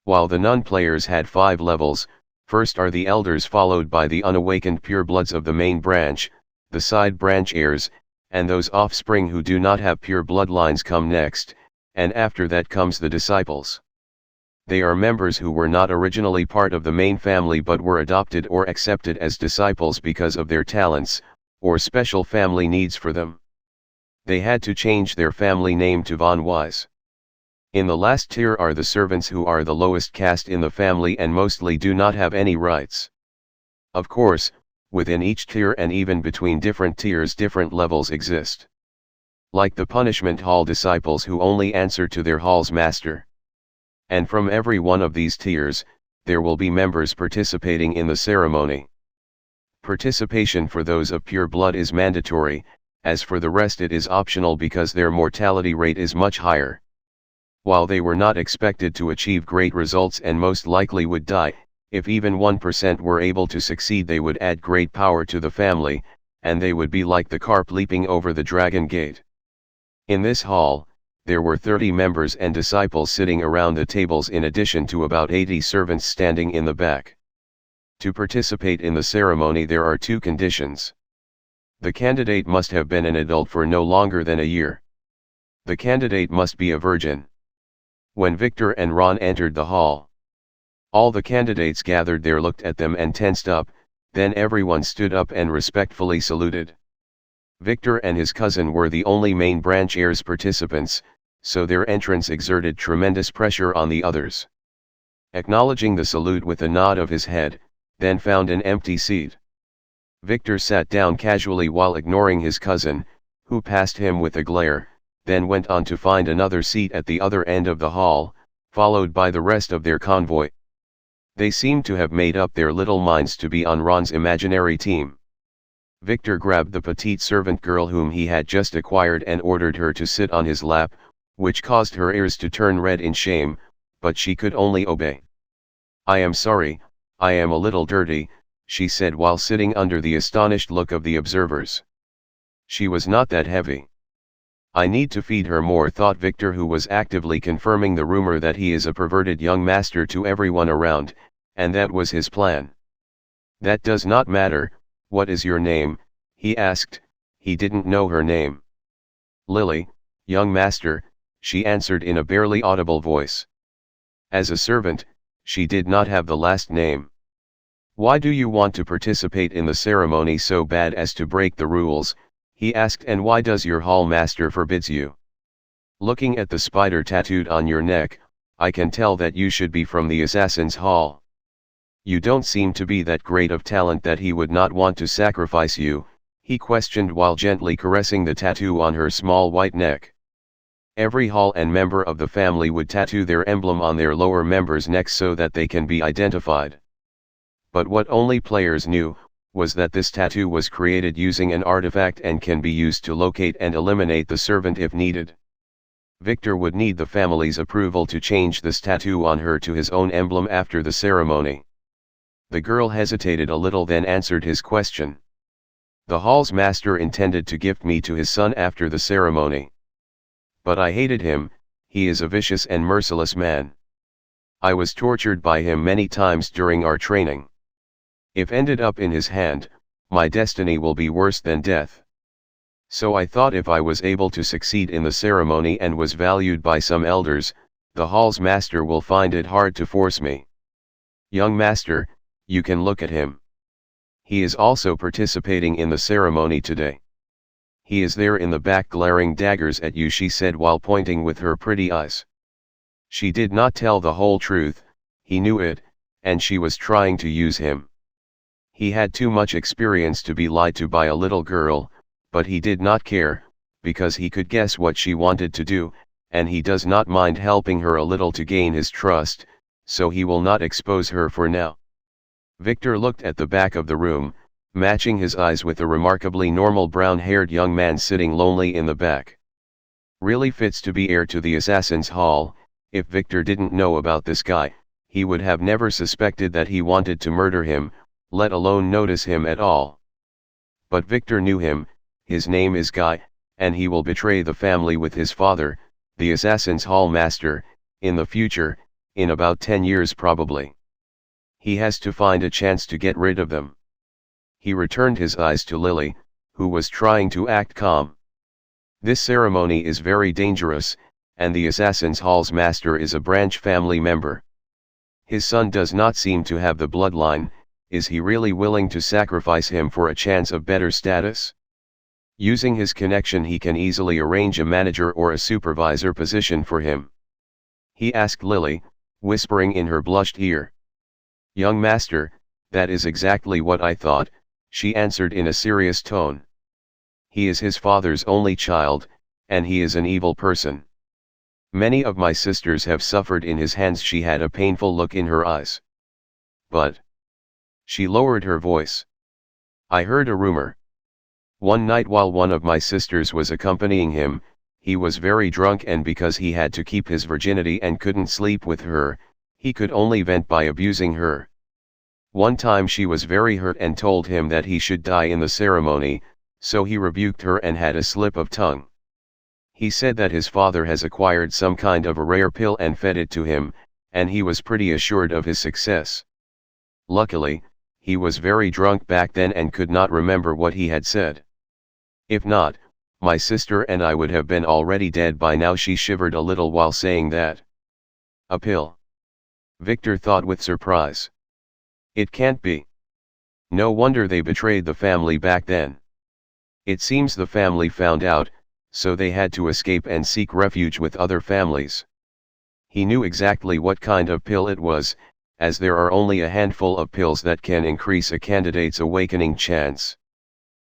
While the non-players had 5 levels, first are the elders followed by the unawakened purebloods of the main branch, the side branch heirs, and those offspring who do not have pure bloodlines come next, and after that comes the disciples. They are members who were not originally part of the main family but were adopted or accepted as disciples because of their talents, or special family needs for them. They had to change their family name to von Wise. In the last tier are the servants, who are the lowest caste in the family and mostly do not have any rights. Of course, within each tier and even between different tiers different levels exist. Like the punishment hall disciples who only answer to their hall's master. And from every one of these tiers, there will be members participating in the ceremony. Participation for those of pure blood is mandatory, as for the rest it is optional because their mortality rate is much higher. While they were not expected to achieve great results and most likely would die, if even 1% were able to succeed they would add great power to the family, and they would be like the carp leaping over the dragon gate. In this hall, there were 30 members and disciples sitting around the tables in addition to about 80 servants standing in the back. To participate in the ceremony there are 2 conditions. The candidate must have been an adult for no longer than a year. The candidate must be a virgin. When Victor and Ron entered the hall, all the candidates gathered there, looked at them and tensed up, then everyone stood up and respectfully saluted. Victor and his cousin were the only main branch heirs participants, so their entrance exerted tremendous pressure on the others. Acknowledging the salute with a nod of his head, then found an empty seat. Victor sat down casually while ignoring his cousin, who passed him with a glare, then went on to find another seat at the other end of the hall, followed by the rest of their convoy. They seemed to have made up their little minds to be on Ron's imaginary team. Victor grabbed the petite servant girl whom he had just acquired and ordered her to sit on his lap, which caused her ears to turn red in shame, but she could only obey. "I am sorry, I am a little dirty," she said while sitting under the astonished look of the observers. She was not that heavy. "I need to feed her more," thought Victor, who was actively confirming the rumor that he is a perverted young master to everyone around, and that was his plan. "That does not matter, what is your name?" he asked. He didn't know her name. "Lily, young master," she answered in a barely audible voice. As a servant, she did not have the last name. "Why do you want to participate in the ceremony so bad as to break the rules?" he asked. "And why does your hall master forbids you? Looking at the spider tattooed on your neck, I can tell that you should be from the Assassin's Hall. You don't seem to be that great of talent that he would not want to sacrifice you," he questioned while gently caressing the tattoo on her small white neck. Every hall and member of the family would tattoo their emblem on their lower members' necks so that they can be identified. But what only players knew was that this tattoo was created using an artifact and can be used to locate and eliminate the servant if needed. Victor would need the family's approval to change this tattoo on her to his own emblem after the ceremony. The girl hesitated a little, then answered his question. "The hall's master intended to gift me to his son after the ceremony. But I hated him, he is a vicious and merciless man. I was tortured by him many times during our training. If ended up in his hand, my destiny will be worse than death. So I thought if I was able to succeed in the ceremony and was valued by some elders, the hall's master will find it hard to force me. Young master, you can look at him. He is also participating in the ceremony today. He is there in the back glaring daggers at you," she said while pointing with her pretty eyes. She did not tell the whole truth, he knew it, and she was trying to use him. He had too much experience to be lied to by a little girl, but he did not care, because he could guess what she wanted to do, and he does not mind helping her a little to gain his trust, so he will not expose her for now. Victor looked at the back of the room, matching his eyes with a remarkably normal brown-haired young man sitting lonely in the back. Really fits to be heir to the Assassin's Hall. If Victor didn't know about this guy, he would have never suspected that he wanted to murder him, let alone notice him at all. But Victor knew him, his name is Guy, and he will betray the family with his father, the Assassin's Hall master, in the future, in about 10 years probably. He has to find a chance to get rid of them. He returned his eyes to Lily, who was trying to act calm. This ceremony is very dangerous, and the Assassin's Hall's master is a branch family member. His son does not seem to have the bloodline. Is he really willing to sacrifice him for a chance of better status? Using his connection, he can easily arrange a manager or a supervisor position for him. He asked Lily, whispering in her blushed ear. "Young master, that is exactly what I thought," she answered in a serious tone. "He is his father's only child, and he is an evil person. Many of my sisters have suffered in his hands." She had a painful look in her eyes. "But," she lowered her voice, "I heard a rumor. One night while one of my sisters was accompanying him, he was very drunk, and because he had to keep his virginity and couldn't sleep with her, he could only vent by abusing her. One time she was very hurt and told him that he should die in the ceremony, so he rebuked her and had a slip of tongue. He said that his father has acquired some kind of a rare pill and fed it to him, and he was pretty assured of his success. Luckily, he was very drunk back then and could not remember what he had said. If not, my sister and I would have been already dead by now." She shivered a little while saying that. "A pill?" Victor thought with surprise. "It can't be. No wonder they betrayed the family back then. It seems the family found out, so they had to escape and seek refuge with other families." He knew exactly what kind of pill it was, as there are only a handful of pills that can increase a candidate's awakening chance.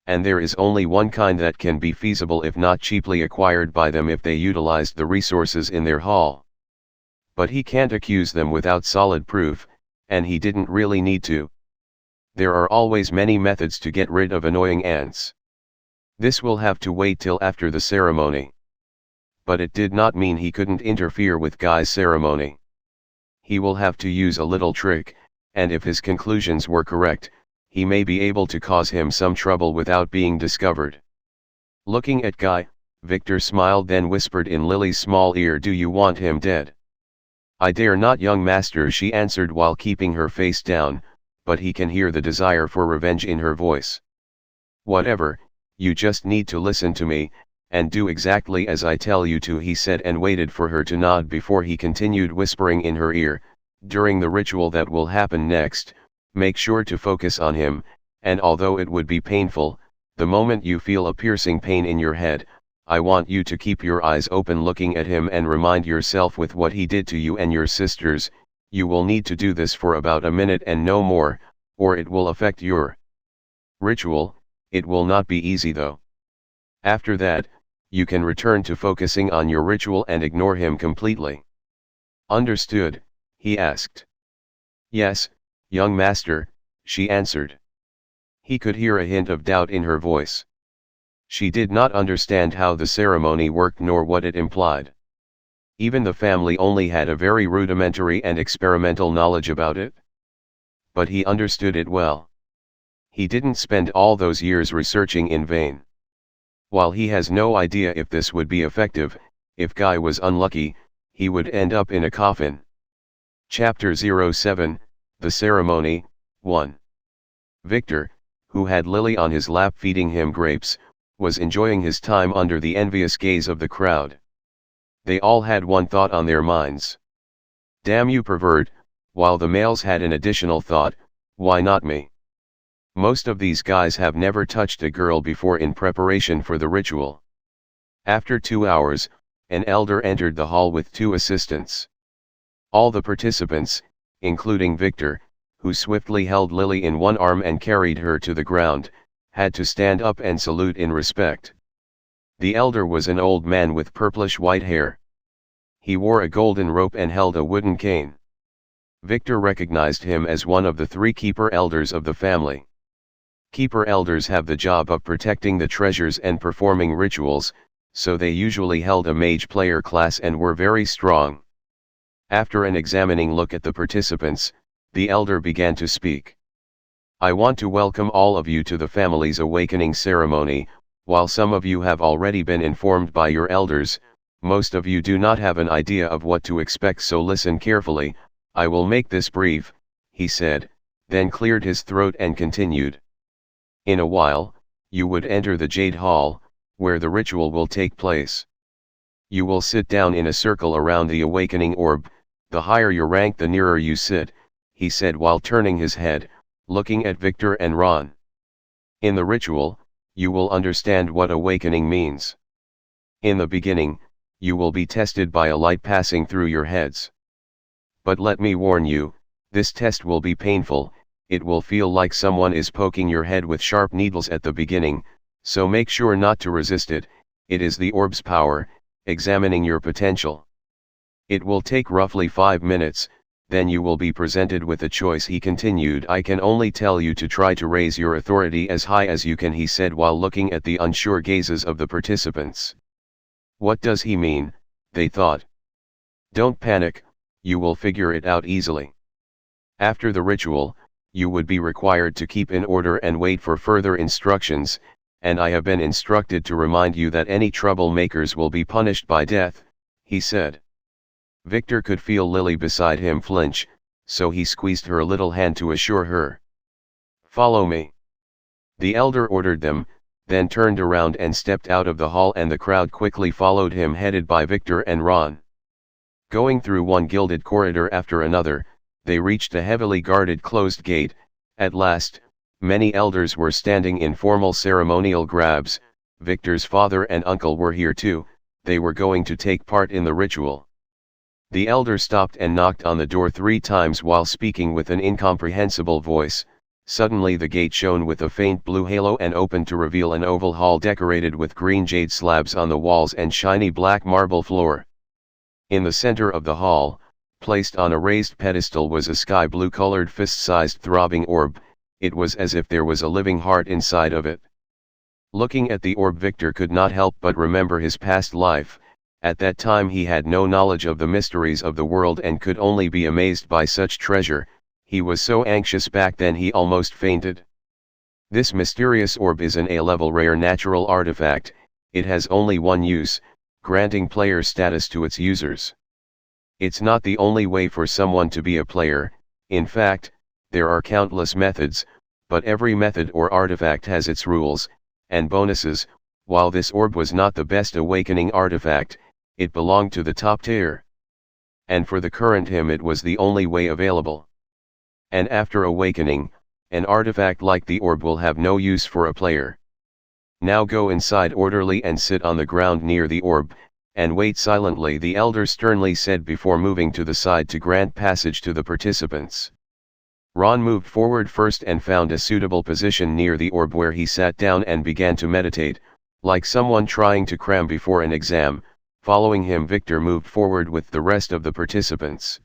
And there is only one kind that can be feasible if not cheaply acquired by them if they utilized the resources in their hall. But he can't accuse them without solid proof, and he didn't really need to. There are always many methods to get rid of annoying ants. This will have to wait till after the ceremony. But it did not mean he couldn't interfere with Guy's ceremony. He will have to use a little trick, and if his conclusions were correct, he may be able to cause him some trouble without being discovered. Looking at Guy, Victor smiled, then whispered in Lily's small ear, "Do you want him dead?" "I dare not, young master," she answered while keeping her face down, but he can hear the desire for revenge in her voice. "Whatever, you just need to listen to me, and do exactly as I tell you to," he said, and waited for her to nod before he continued whispering in her ear, "During the ritual that will happen next, make sure to focus on him, and although it would be painful, the moment you feel a piercing pain in your head, I want you to keep your eyes open looking at him and remind yourself with what he did to you and your sisters. You will need to do this for about a minute and no more, or it will affect your ritual. It will not be easy though. After that, you can return to focusing on your ritual and ignore him completely." "Understood?" he asked. "Yes, young master," she answered. He could hear a hint of doubt in her voice. She did not understand how the ceremony worked nor what it implied. Even the family only had a very rudimentary and experimental knowledge about it. But he understood it well. He didn't spend all those years researching in vain. While he has no idea if this would be effective, if Guy was unlucky, he would end up in a coffin. Chapter 07, The Ceremony, 1. Victor, who had Lily on his lap feeding him grapes, was enjoying his time under the envious gaze of the crowd. They all had one thought on their minds. "Damn you, pervert," while the males had an additional thought, "Why not me?" Most of these guys have never touched a girl before in preparation for the ritual. After 2 hours, an elder entered the hall with 2 assistants. All the participants, including Victor, who swiftly held Lily in one arm and carried her to the ground, had to stand up and salute in respect. The elder was an old man with purplish-white hair. He wore a golden rope and held a wooden cane. Victor recognized him as one of the 3 keeper elders of the family. Keeper elders have the job of protecting the treasures and performing rituals, so they usually held a mage player class and were very strong. After an examining look at the participants, the elder began to speak. "I want to welcome all of you to the family's awakening ceremony. While some of you have already been informed by your elders, most of you do not have an idea of what to expect, so listen carefully. I will make this brief," he said, then cleared his throat and continued. "In a while, you would enter the Jade Hall, where the ritual will take place. You will sit down in a circle around the awakening orb. The higher your rank, the nearer you sit, he said while turning his head, looking at Victor and Ron. In the ritual, you will understand what awakening means. In the beginning, you will be tested by a light passing through your heads. But let me warn you, this test will be painful. It will feel like someone is poking your head with sharp needles at the beginning, so make sure not to resist it. It is the orb's power, examining your potential. It will take roughly 5 minutes, then you will be presented with a choice, he continued. I can only tell you to try to raise your authority as high as you can, he said while looking at the unsure gazes of the participants. What does he mean, they thought. Don't panic, you will figure it out easily. After the ritual, you would be required to keep in order and wait for further instructions, and I have been instructed to remind you that any troublemakers will be punished by death, he said. Victor could feel Lily beside him flinch, so he squeezed her little hand to assure her. Follow me. The elder ordered them, then turned around and stepped out of the hall, and the crowd quickly followed him, headed by Victor and Ron. Going through one gilded corridor after another, they reached a heavily guarded closed gate. At last, many elders were standing in formal ceremonial grabs. Victor's father and uncle were here too. They were going to take part in the ritual. The elder stopped and knocked on the door 3 times while speaking with an incomprehensible voice. Suddenly the gate shone with a faint blue halo and opened to reveal an oval hall decorated with green jade slabs on the walls and shiny black marble floor. In the center of the hall, placed on a raised pedestal, was a sky blue colored fist-sized throbbing orb. It was as if there was a living heart inside of it. Looking at the orb, Victor could not help but remember his past life. At that time he had no knowledge of the mysteries of the world and could only be amazed by such treasure. He was so anxious back then he almost fainted. This mysterious orb is an A-level rare natural artifact. It has only one use, granting player status to its users. It's not the only way for someone to be a player. In fact, there are countless methods, but every method or artifact has its rules and bonuses. While this orb was not the best awakening artifact, it belonged to the top tier. And for the current him it was the only way available. And after awakening, an artifact like the orb will have no use for a player. Now go inside orderly and sit on the ground near the orb, and wait silently, the elder sternly said before moving to the side to grant passage to the participants. Ron moved forward first and found a suitable position near the orb where he sat down and began to meditate, like someone trying to cram before an exam. Following him, Victor moved forward with the rest of the participants.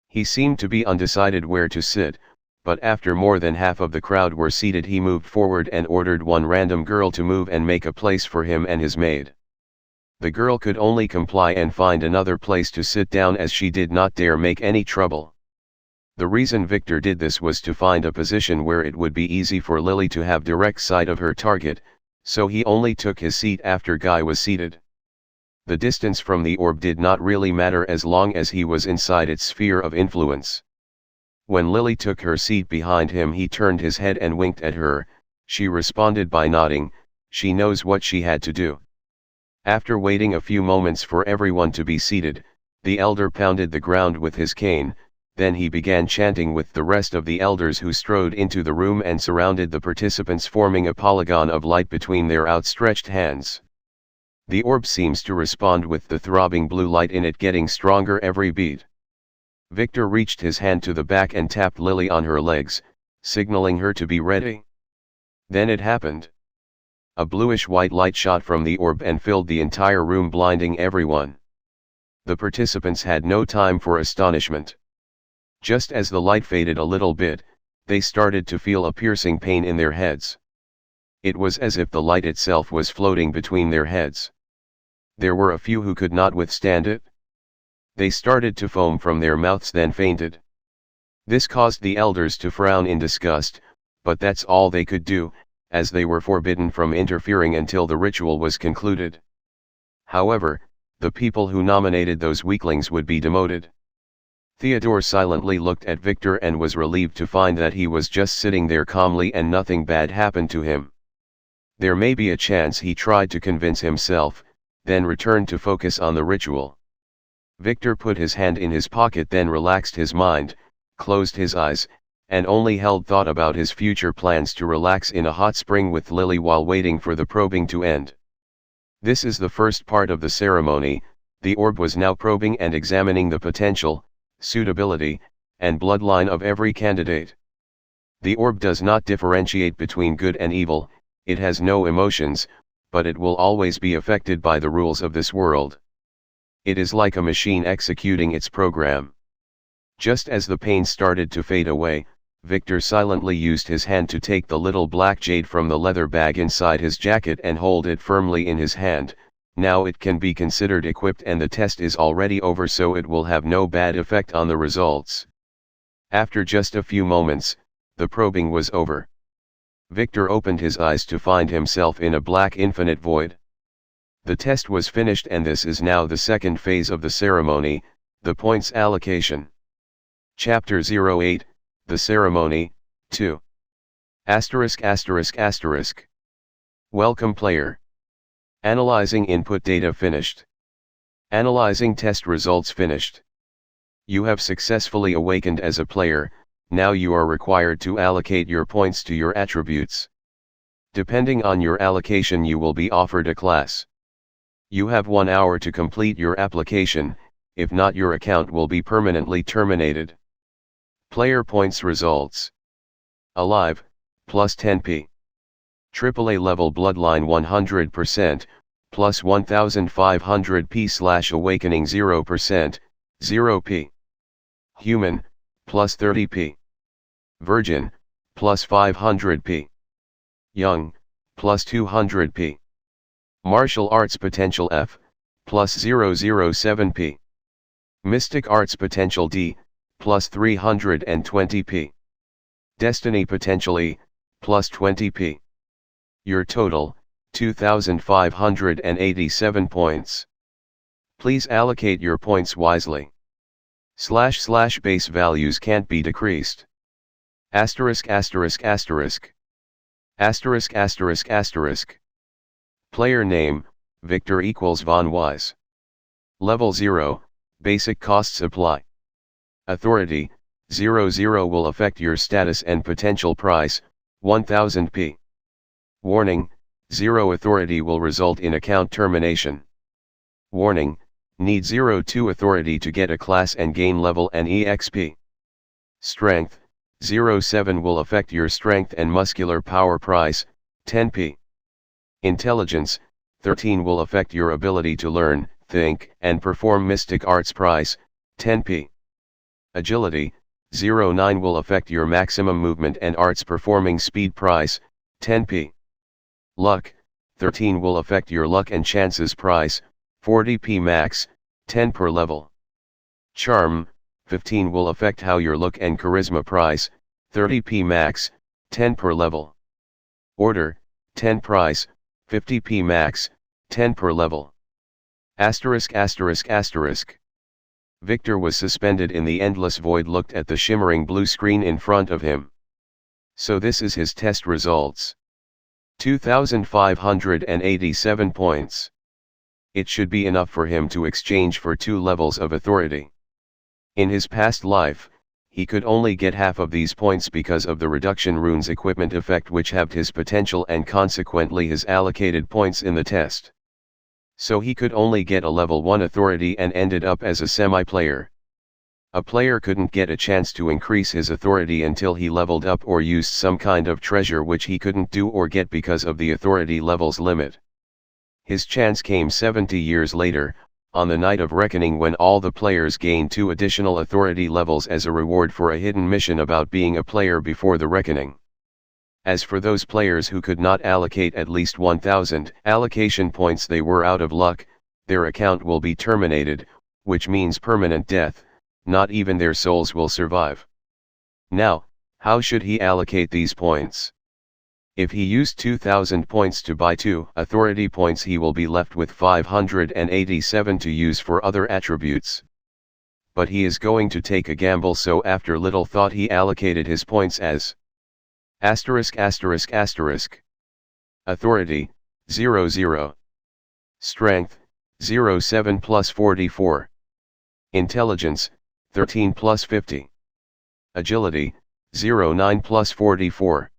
He seemed to be undecided where to sit, but after more than half of the crowd were seated he moved forward and ordered one random girl to move and make a place for him and his maid. The girl could only comply and find another place to sit down, as she did not dare make any trouble. The reason Victor did this was to find a position where it would be easy for Lily to have direct sight of her target, so he only took his seat after Guy was seated. The distance from the orb did not really matter as long as he was inside its sphere of influence. When Lily took her seat behind him, he turned his head and winked at her. She responded by nodding. She knows what she had to do. After waiting a few moments for everyone to be seated, the elder pounded the ground with his cane. Then he began chanting with the rest of the elders who strode into the room and surrounded the participants, forming a polygon of light between their outstretched hands. The orb seems to respond with the throbbing blue light in it getting stronger every beat. Victor reached his hand to the back and tapped Lily on her legs, signaling her to be ready. Then it happened. A bluish-white light shot from the orb and filled the entire room, blinding everyone. The participants had no time for astonishment. Just as the light faded a little bit, they started to feel a piercing pain in their heads. It was as if the light itself was floating between their heads. There were a few who could not withstand it. They started to foam from their mouths, then fainted. This caused the elders to frown in disgust, but that's all they could do, as they were forbidden from interfering until the ritual was concluded. However, the people who nominated those weaklings would be demoted. Theodore silently looked at Victor and was relieved to find that he was just sitting there calmly and nothing bad happened to him. There may be a chance he tried to convince himself, then returned to focus on the ritual. Victor put his hand in his pocket, then relaxed his mind, closed his eyes, and only held thought about his future plans to relax in a hot spring with Lily while waiting for the probing to end. This is the first part of the ceremony. The orb was now probing and examining the potential, suitability, and bloodline of every candidate. The orb does not differentiate between good and evil, it has no emotions, but it will always be affected by the rules of this world. It is like a machine executing its program. Just as the pain started to fade away, Victor silently used his hand to take the little black jade from the leather bag inside his jacket and hold it firmly in his hand. Now it can be considered equipped and the test is already over, so it will have no bad effect on the results. After just a few moments, the probing was over. Victor opened his eyes to find himself in a black infinite void. The test was finished and this is now the second phase of the ceremony, the points allocation. Chapter 08, The Ceremony, 2. ******. Welcome player. Analyzing input data finished. Analyzing test results finished. You have successfully awakened as a player. Now you are required to allocate your points to your attributes. Depending on your allocation you will be offered a class. You have 1 hour to complete your application, if not your account will be permanently terminated. Player points results. Alive, plus 10p. AAA level bloodline 100%, plus 1500p/awakening 0%, 0p. Human, plus 30p. Virgin, plus 500p. Young, plus 200p. Martial Arts Potential F, plus 007p. Mystic Arts Potential D, plus 320p. Destiny Potential E, plus 20p. Your total, 2,587 points. Please allocate your points wisely. / base values can't be decreased. Asterisk asterisk asterisk. Asterisk asterisk asterisk. Player name, Victor equals Von Wise. Level 0, basic costs apply. Authority, 00 will affect your status and potential price, 1000p. Warning, 0 authority will result in account termination. Warning, need 02 authority to get a class and gain level and EXP. Strength, 07 will affect your strength and muscular power price, 10p. Intelligence, 13 will affect your ability to learn, think, and perform mystic arts price, 10p. Agility, 09 will affect your maximum movement and arts performing speed price, 10p. Luck, 13 will affect your luck and chances price, 40p max, 10 per level. Charm, 15 will affect how your look and charisma price, 30p max, 10 per level. Order, 10 price, 50p max, 10 per level. Asterisk asterisk asterisk. Victor was suspended in the endless void, looked at the shimmering blue screen in front of him. So this is his test results. 2,587 points. It should be enough for him to exchange for 2 levels of authority. In his past life, he could only get half of these points because of the reduction runes equipment effect, which halved his potential and consequently his allocated points in the test. So he could only get a level 1 authority and ended up as a semi-player. A player couldn't get a chance to increase his authority until he leveled up or used some kind of treasure, which he couldn't do or get because of the authority levels limit. His chance came 70 years later, on the Night of Reckoning, when all the players gained 2 additional authority levels as a reward for a hidden mission about being a player before the reckoning. As for those players who could not allocate at least 1,000 allocation points, they were out of luck. Their account will be terminated, which means permanent death. Not even their souls will survive. Now, how should he allocate these points? If he used 2,000 points to buy 2 authority points, he will be left with 587 to use for other attributes. But he is going to take a gamble, so after little thought he allocated his points as ******. Authority, 00. Strength, 07 plus 44. Intelligence, 13 plus 50. Agility, 09 plus 44.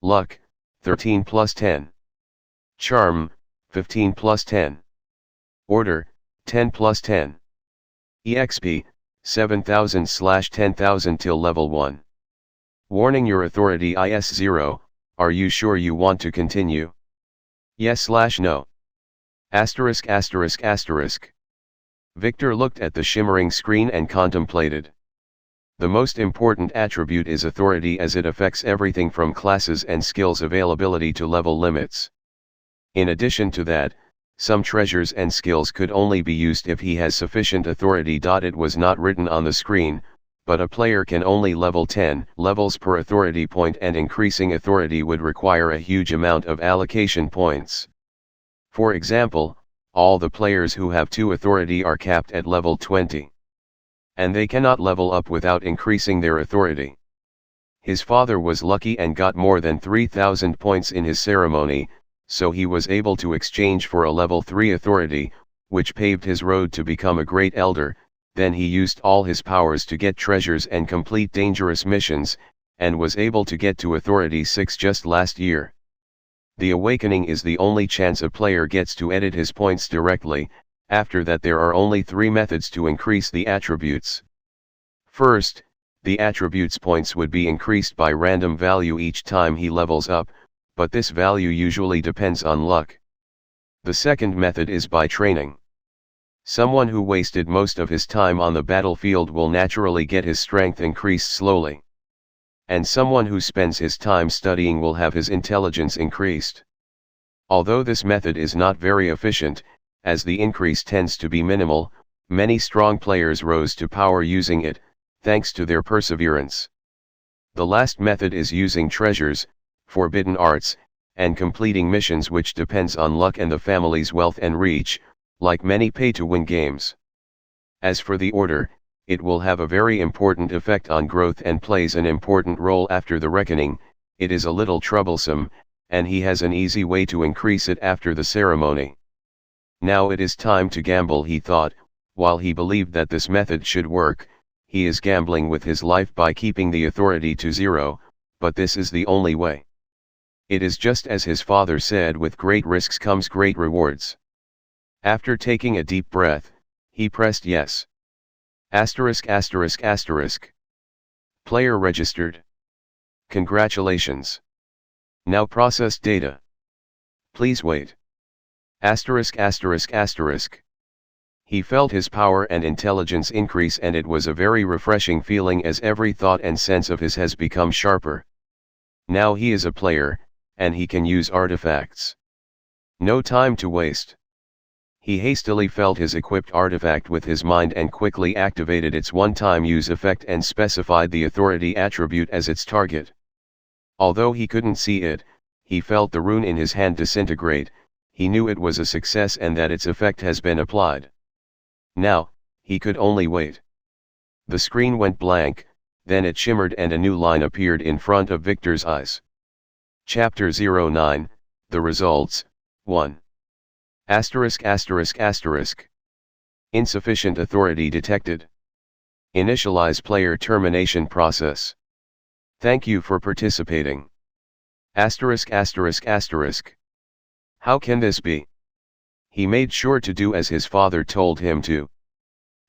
Luck, 13 plus 10. Charm, 15 plus 10. Order, 10 plus 10. EXP, 7000/10,000 till level 1. Warning: your authority is 0, are you sure you want to continue? Yes/no. Asterisk asterisk asterisk. Victor looked at the shimmering screen and contemplated. The most important attribute is authority, as it affects everything from classes and skills availability to level limits. In addition to that, some treasures and skills could only be used if he has sufficient authority. It was not written on the screen, but a player can only level 10 levels per authority point, and increasing authority would require a huge amount of allocation points. For example, all the players who have 2 authority are capped at level 20. And they cannot level up without increasing their authority. His father was lucky and got more than 3,000 points in his ceremony, so he was able to exchange for a level 3 authority, which paved his road to become a great elder. Then he used all his powers to get treasures and complete dangerous missions, and was able to get to authority 6 just last year. The awakening is the only chance a player gets to edit his points directly. After that, there are only 3 methods to increase the attributes. First, the attributes points would be increased by random value each time he levels up, but this value usually depends on luck. The second method is by training. Someone who wasted most of his time on the battlefield will naturally get his strength increased slowly. And someone who spends his time studying will have his intelligence increased. Although this method is not very efficient, as the increase tends to be minimal, many strong players rose to power using it, thanks to their perseverance. The last method is using treasures, forbidden arts, and completing missions, which depends on luck and the family's wealth and reach, like many pay-to-win games. As for the order, it will have a very important effect on growth and plays an important role after the reckoning. It is a little troublesome, and he has an easy way to increase it after the ceremony. Now it is time to gamble, he thought. While he believed that this method should work, he is gambling with his life by keeping the authority to 0, but this is the only way. It is just as his father said, with great risks comes great rewards. After taking a deep breath, he pressed yes. Asterisk asterisk asterisk. Player registered. Congratulations. Now process data. Please wait. Asterisk asterisk asterisk. He felt his power and intelligence increase, and it was a very refreshing feeling, as every thought and sense of his has become sharper. Now he is a player, and he can use artifacts. No time to waste. He hastily felt his equipped artifact with his mind and quickly activated its one-time use effect and specified the authority attribute as its target. Although he couldn't see it, he felt the rune in his hand disintegrate. He knew it was a success and that its effect has been applied. Now, he could only wait. The screen went blank, then it shimmered and a new line appeared in front of Victor's eyes. Chapter 09, The Results, 1. Asterisk asterisk asterisk. Insufficient authority detected. Initialize player termination process. Thank you for participating. Asterisk asterisk asterisk. How can this be? He made sure to do as his father told him to.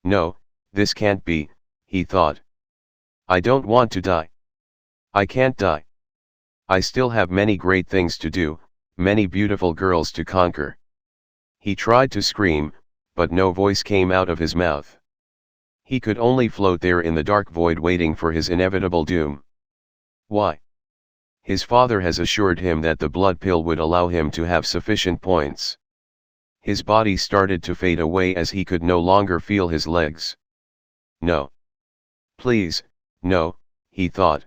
No, this can't be, he thought. I don't want to die. I can't die. I still have many great things to do, many beautiful girls to conquer. He tried to scream, but no voice came out of his mouth. He could only float there in the dark void, waiting for his inevitable doom. Why? His father has assured him that the blood pill would allow him to have sufficient points. His body started to fade away as he could no longer feel his legs. No. Please, no, he thought.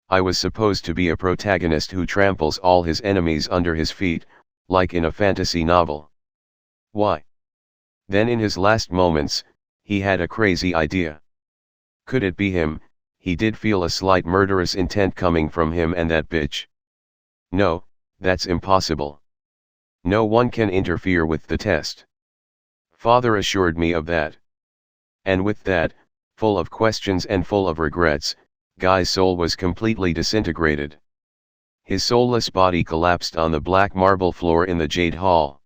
I was supposed to be a protagonist who tramples all his enemies under his feet, like in a fantasy novel. Why? Then in his last moments, he had a crazy idea. Could it be him? He did feel a slight murderous intent coming from him and that bitch. No, That's impossible. No one can interfere with the test. Father assured me of that. And with that, full of questions and full of regrets, Guy's soul was completely disintegrated. His soulless body collapsed on the black marble floor in the Jade Hall.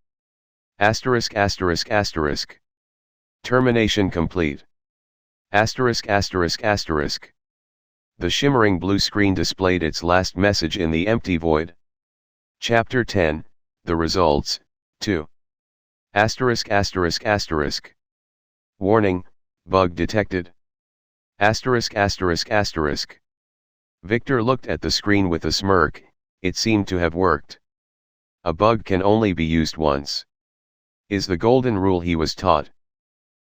Asterisk asterisk asterisk. Termination complete. Asterisk asterisk asterisk. The shimmering blue screen displayed its last message in the empty void. Chapter 10, The Results, 2. Asterisk asterisk asterisk. Warning, bug detected. Asterisk asterisk asterisk. Victor looked at the screen with a smirk. It seemed to have worked. A bug can only be used once. Is the golden rule he was taught.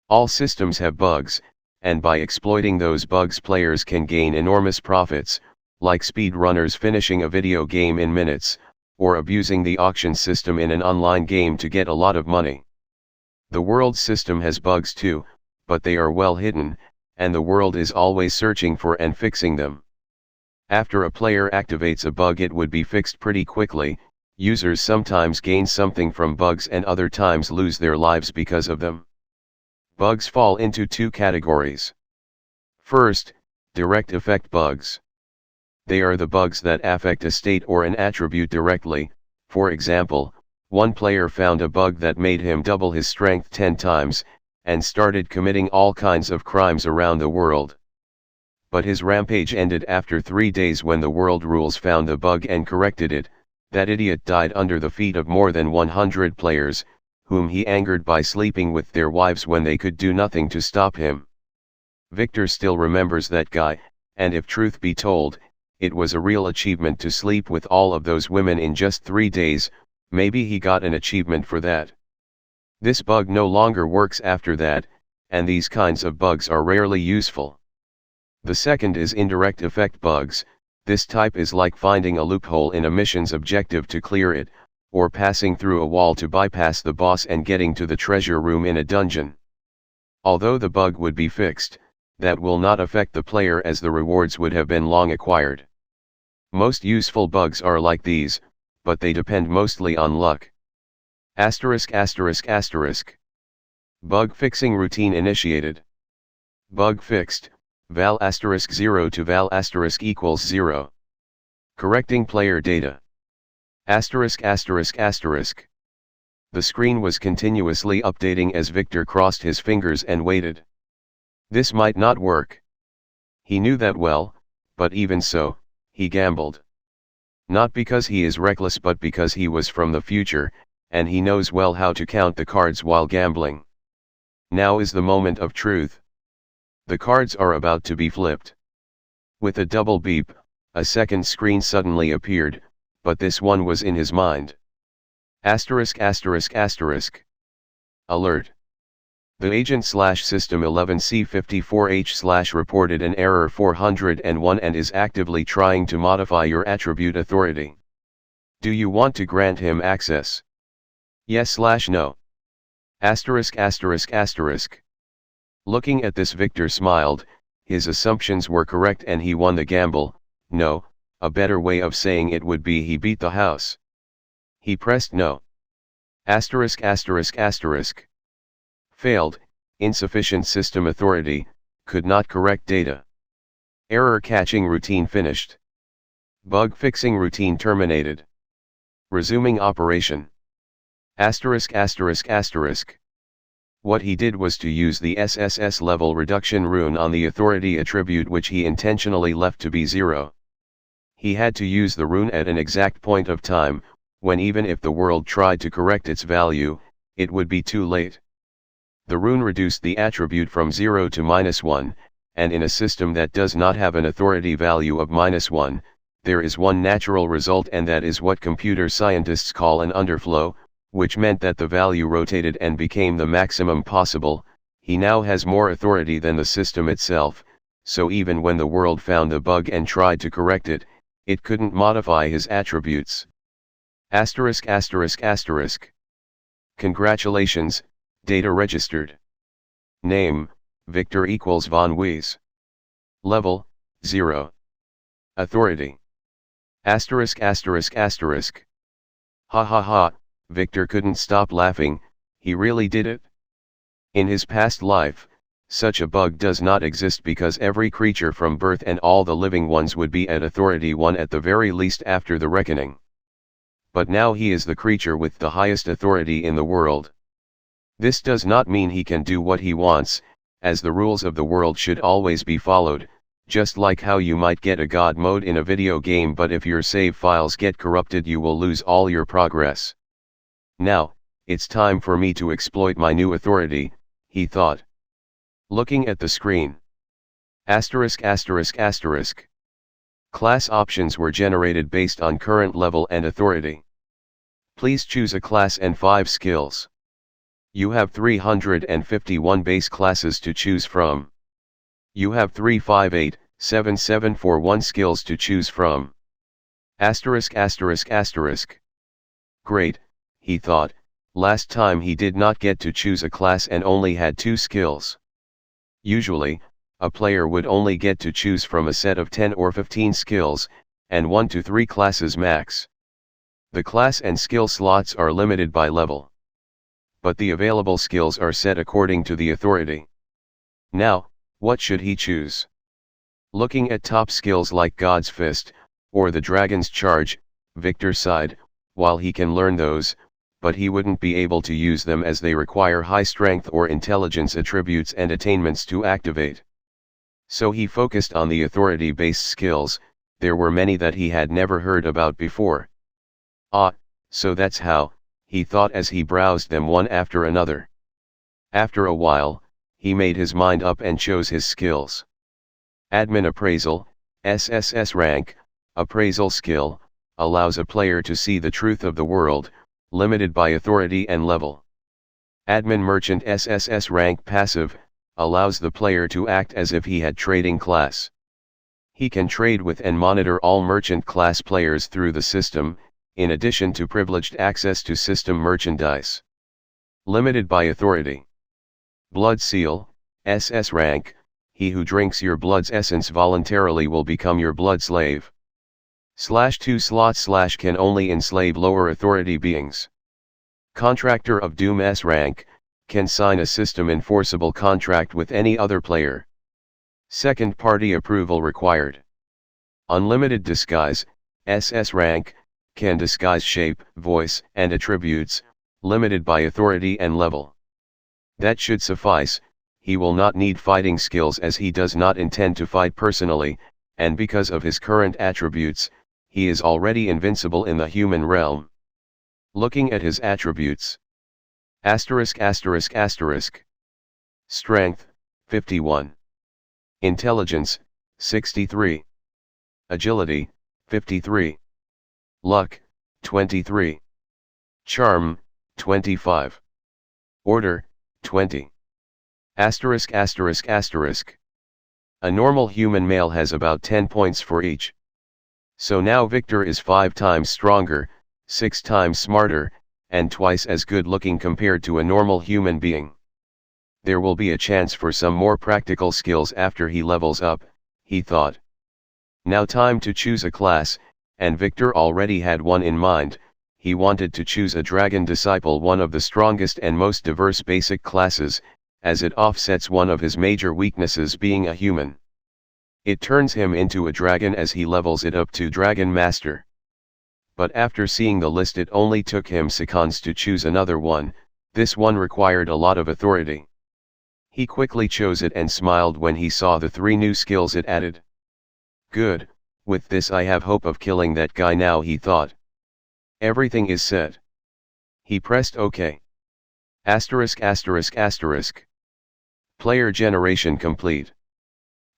All systems have bugs, and by exploiting those bugs players can gain enormous profits, like speedrunners finishing a video game in minutes, or abusing the auction system in an online game to get a lot of money. The world system has bugs too, but they are well hidden, and the world is always searching for and fixing them. After a player activates a bug, it would be fixed pretty quickly. Users sometimes gain something from bugs and other times lose their lives because of them. Bugs fall into two categories. First, direct effect bugs. They are the bugs that affect a state or an attribute directly. For example, one player found a bug that made him double his strength 10 times, and started committing all kinds of crimes around the world. But his rampage ended after 3 days when the world rules found the bug and corrected it. That idiot died under the feet of more than 100 players, whom he angered by sleeping with their wives when they could do nothing to stop him. Victor still remembers that guy, and if truth be told, it was a real achievement to sleep with all of those women in just 3 days. Maybe he got an achievement for that. This bug no longer works after that, and these kinds of bugs are rarely useful. The second is indirect effect bugs. This type is like finding a loophole in a mission's objective to clear it, or passing through a wall to bypass the boss and getting to the treasure room in a dungeon. Although the bug would be fixed, that will not affect the player as the rewards would have been long acquired. Most useful bugs are like these, but they depend mostly on luck. Asterisk asterisk asterisk. Bug fixing routine initiated. Bug fixed. Val asterisk 0 to val asterisk equals 0. Correcting player data. Asterisk asterisk asterisk. The screen was continuously updating as Victor crossed his fingers and waited. This might not work. He knew that well, but even so, he gambled. Not because he is reckless but because he was from the future, and he knows well how to count the cards while gambling. Now is the moment of truth. The cards are about to be flipped. With a double beep, a second screen suddenly appeared, but this one was in his mind. Asterisk asterisk asterisk. Alert. The agent/system 11C54H/ reported an error 401 and is actively trying to modify your attribute authority. Do you want to grant him access? Yes/no. Asterisk asterisk asterisk. Looking at this, Victor smiled. His assumptions were correct and he won the gamble. No, a better way of saying it would be he beat the house. He pressed no. Asterisk asterisk asterisk. Failed. Insufficient system authority, could not correct data. Error catching routine finished. Bug fixing routine terminated. Resuming operation. Asterisk asterisk asterisk. What he did was to use the SSS level reduction rune on the authority attribute, which he intentionally left to be 0. He had to use the rune at an exact point of time, when even if the world tried to correct its value, it would be too late. The rune reduced the attribute from 0 to -1, and in a system that does not have an authority value of -1, there is one natural result, and that is what computer scientists call an underflow, which meant that the value rotated and became the maximum possible. He now has more authority than the system itself, so even when the world found the bug and tried to correct it, it couldn't modify his attributes. Asterisk asterisk asterisk. Congratulations, data registered. Name, Victor equals Von Weiss. Level, 0. Authority. Asterisk asterisk asterisk. Ha ha ha, Victor couldn't stop laughing. He really did it? In his past life, such a bug does not exist because every creature from birth and all the living ones would be at authority 1 at the very least after the reckoning. But now he is the creature with the highest authority in the world. This does not mean he can do what he wants, as the rules of the world should always be followed, just like how you might get a god mode in a video game, but if your save files get corrupted you will lose all your progress. Now, it's time for me to exploit my new authority, he thought. Looking at the screen. Asterisk asterisk asterisk. Class options were generated based on current level and authority. Please choose a class and 5 skills. You have 351 base classes to choose from. You have 358,741 skills to choose from. Asterisk asterisk asterisk. Great, he thought, last time he did not get to choose a class and only had 2 skills. Usually, a player would only get to choose from a set of 10 or 15 skills, and 1 to 3 classes max. The class and skill slots are limited by level. But the available skills are set according to the authority. Now, what should he choose? Looking at top skills like God's Fist, or the Dragon's Charge, Victor sighed. While he can learn those, but he wouldn't be able to use them as they require high strength or intelligence attributes and attainments to activate. So he focused on the authority-based skills. There were many that he had never heard about before. Ah, so that's how, he thought as he browsed them one after another. After a while, he made his mind up and chose his skills. Admin Appraisal, SSS rank, appraisal skill, allows a player to see the truth of the world, limited by authority and level. Admin Merchant SSS rank passive, allows the player to act as if he had trading class. He can trade with and monitor all merchant class players through the system, in addition to privileged access to system merchandise. Limited by authority. Blood Seal, SS rank, he who drinks your blood's essence voluntarily will become your blood slave. /2 slot / can only enslave lower authority beings. Contractor of Doom S rank, can sign a system enforceable contract with any other player. Second party approval required. Unlimited Disguise, SS rank, can disguise shape, voice, and attributes, limited by authority and level. That should suffice. He will not need fighting skills as he does not intend to fight personally, and because of his current attributes, he is already invincible in the human realm. Looking at his attributes. Asterisk asterisk asterisk. Strength, 51. Intelligence, 63. Agility, 53. Luck, 23. Charm, 25. Order, 20. Asterisk asterisk asterisk. A normal human male has about 10 points for each. So now Victor is 5 times stronger, 6 times smarter, and twice as good looking compared to a normal human being. There will be a chance for some more practical skills after he levels up, he thought. Now time to choose a class, and Victor already had one in mind. He wanted to choose a Dragon Disciple, one of the strongest and most diverse basic classes, as it offsets one of his major weaknesses, being a human. It turns him into a dragon as he levels it up to Dragon Master. But after seeing the list it only took him seconds to choose another one. This one required a lot of authority. He quickly chose it and smiled when he saw the 3 new skills it added. Good, with this I have hope of killing that guy now, he thought. Everything is set. He pressed OK. Asterisk asterisk asterisk. Player generation complete.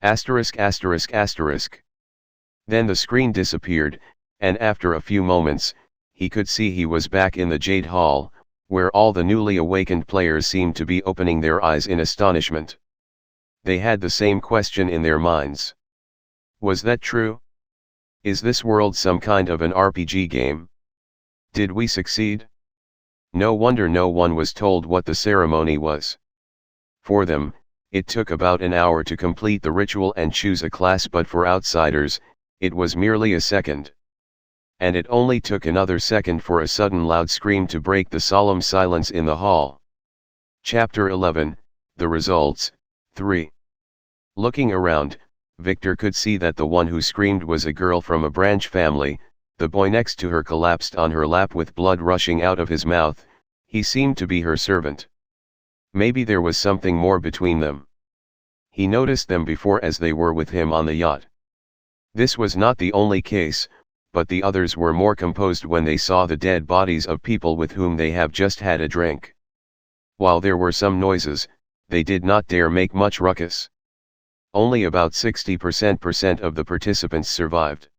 Asterisk asterisk asterisk. Then the screen disappeared, and after a few moments, he could see he was back in the Jade Hall, where all the newly awakened players seemed to be opening their eyes in astonishment. They had the same question in their minds. Was that true? Is this world some kind of an RPG game? Did we succeed? No wonder no one was told what the ceremony was. For them, it took about an hour to complete the ritual and choose a class, but for outsiders, it was merely a second. And it only took another second for a sudden loud scream to break the solemn silence in the hall. Chapter 11, The Results, 3. Looking around, Victor could see that the one who screamed was a girl from a branch family. The boy next to her collapsed on her lap with blood rushing out of his mouth. He seemed to be her servant. Maybe there was something more between them. He noticed them before as they were with him on the yacht. This was not the only case, but the others were more composed when they saw the dead bodies of people with whom they have just had a drink. While there were some noises, they did not dare make much ruckus. Only about 60% of the participants survived.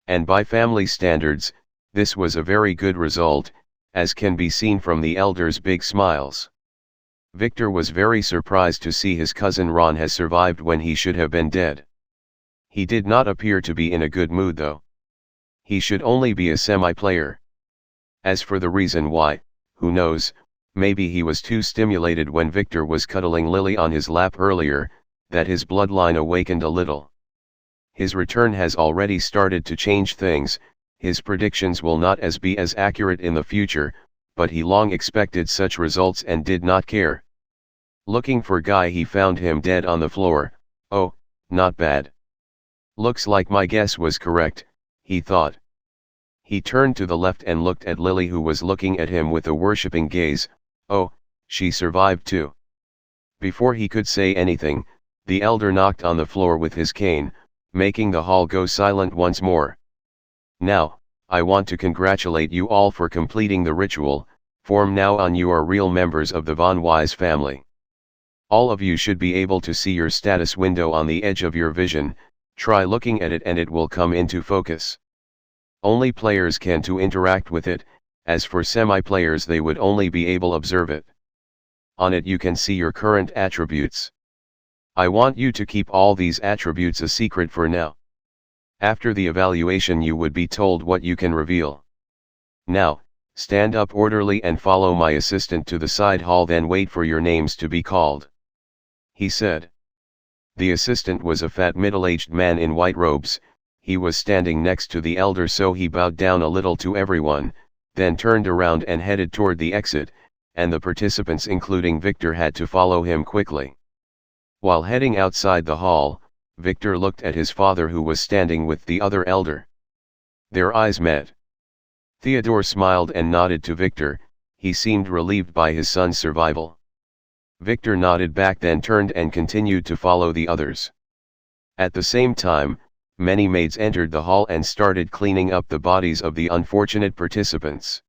And by family standards, this was a very good result, as can be seen from the elders' big smiles. Victor was very surprised to see his cousin Ron has survived when he should have been dead. He did not appear to be in a good mood though. He should only be a semi-player. As for the reason why, who knows, maybe he was too stimulated when Victor was cuddling Lily on his lap earlier, that his bloodline awakened a little. His return has already started to change things. His predictions will not be as accurate in the future, but he long expected such results and did not care. Looking for Guy, he found him dead on the floor. Oh, not bad. Looks like my guess was correct, he thought. He turned to the left and looked at Lily, who was looking at him with a worshipping gaze. Oh, she survived too. Before he could say anything, the elder knocked on the floor with his cane, making the hall go silent once more. Now, I want to congratulate you all for completing the ritual. From now on you are real members of the Von Wise family. All of you should be able to see your status window on the edge of your vision. Try looking at it and it will come into focus. Only players can to interact with it, as for semi-players they would only be able to observe it. On it you can see your current attributes. I want you to keep all these attributes a secret for now. After the evaluation you would be told what you can reveal. Now, stand up orderly and follow my assistant to the side hall, then wait for your names to be called," he said. The assistant was a fat middle-aged man in white robes. He was standing next to the elder, so he bowed down a little to everyone, then turned around and headed toward the exit, and the participants including Victor had to follow him quickly. While heading outside the hall, Victor looked at his father, who was standing with the other elder. Their eyes met. Theodore smiled and nodded to Victor. He seemed relieved by his son's survival. Victor nodded back, then turned and continued to follow the others. At the same time, many maids entered the hall and started cleaning up the bodies of the unfortunate participants.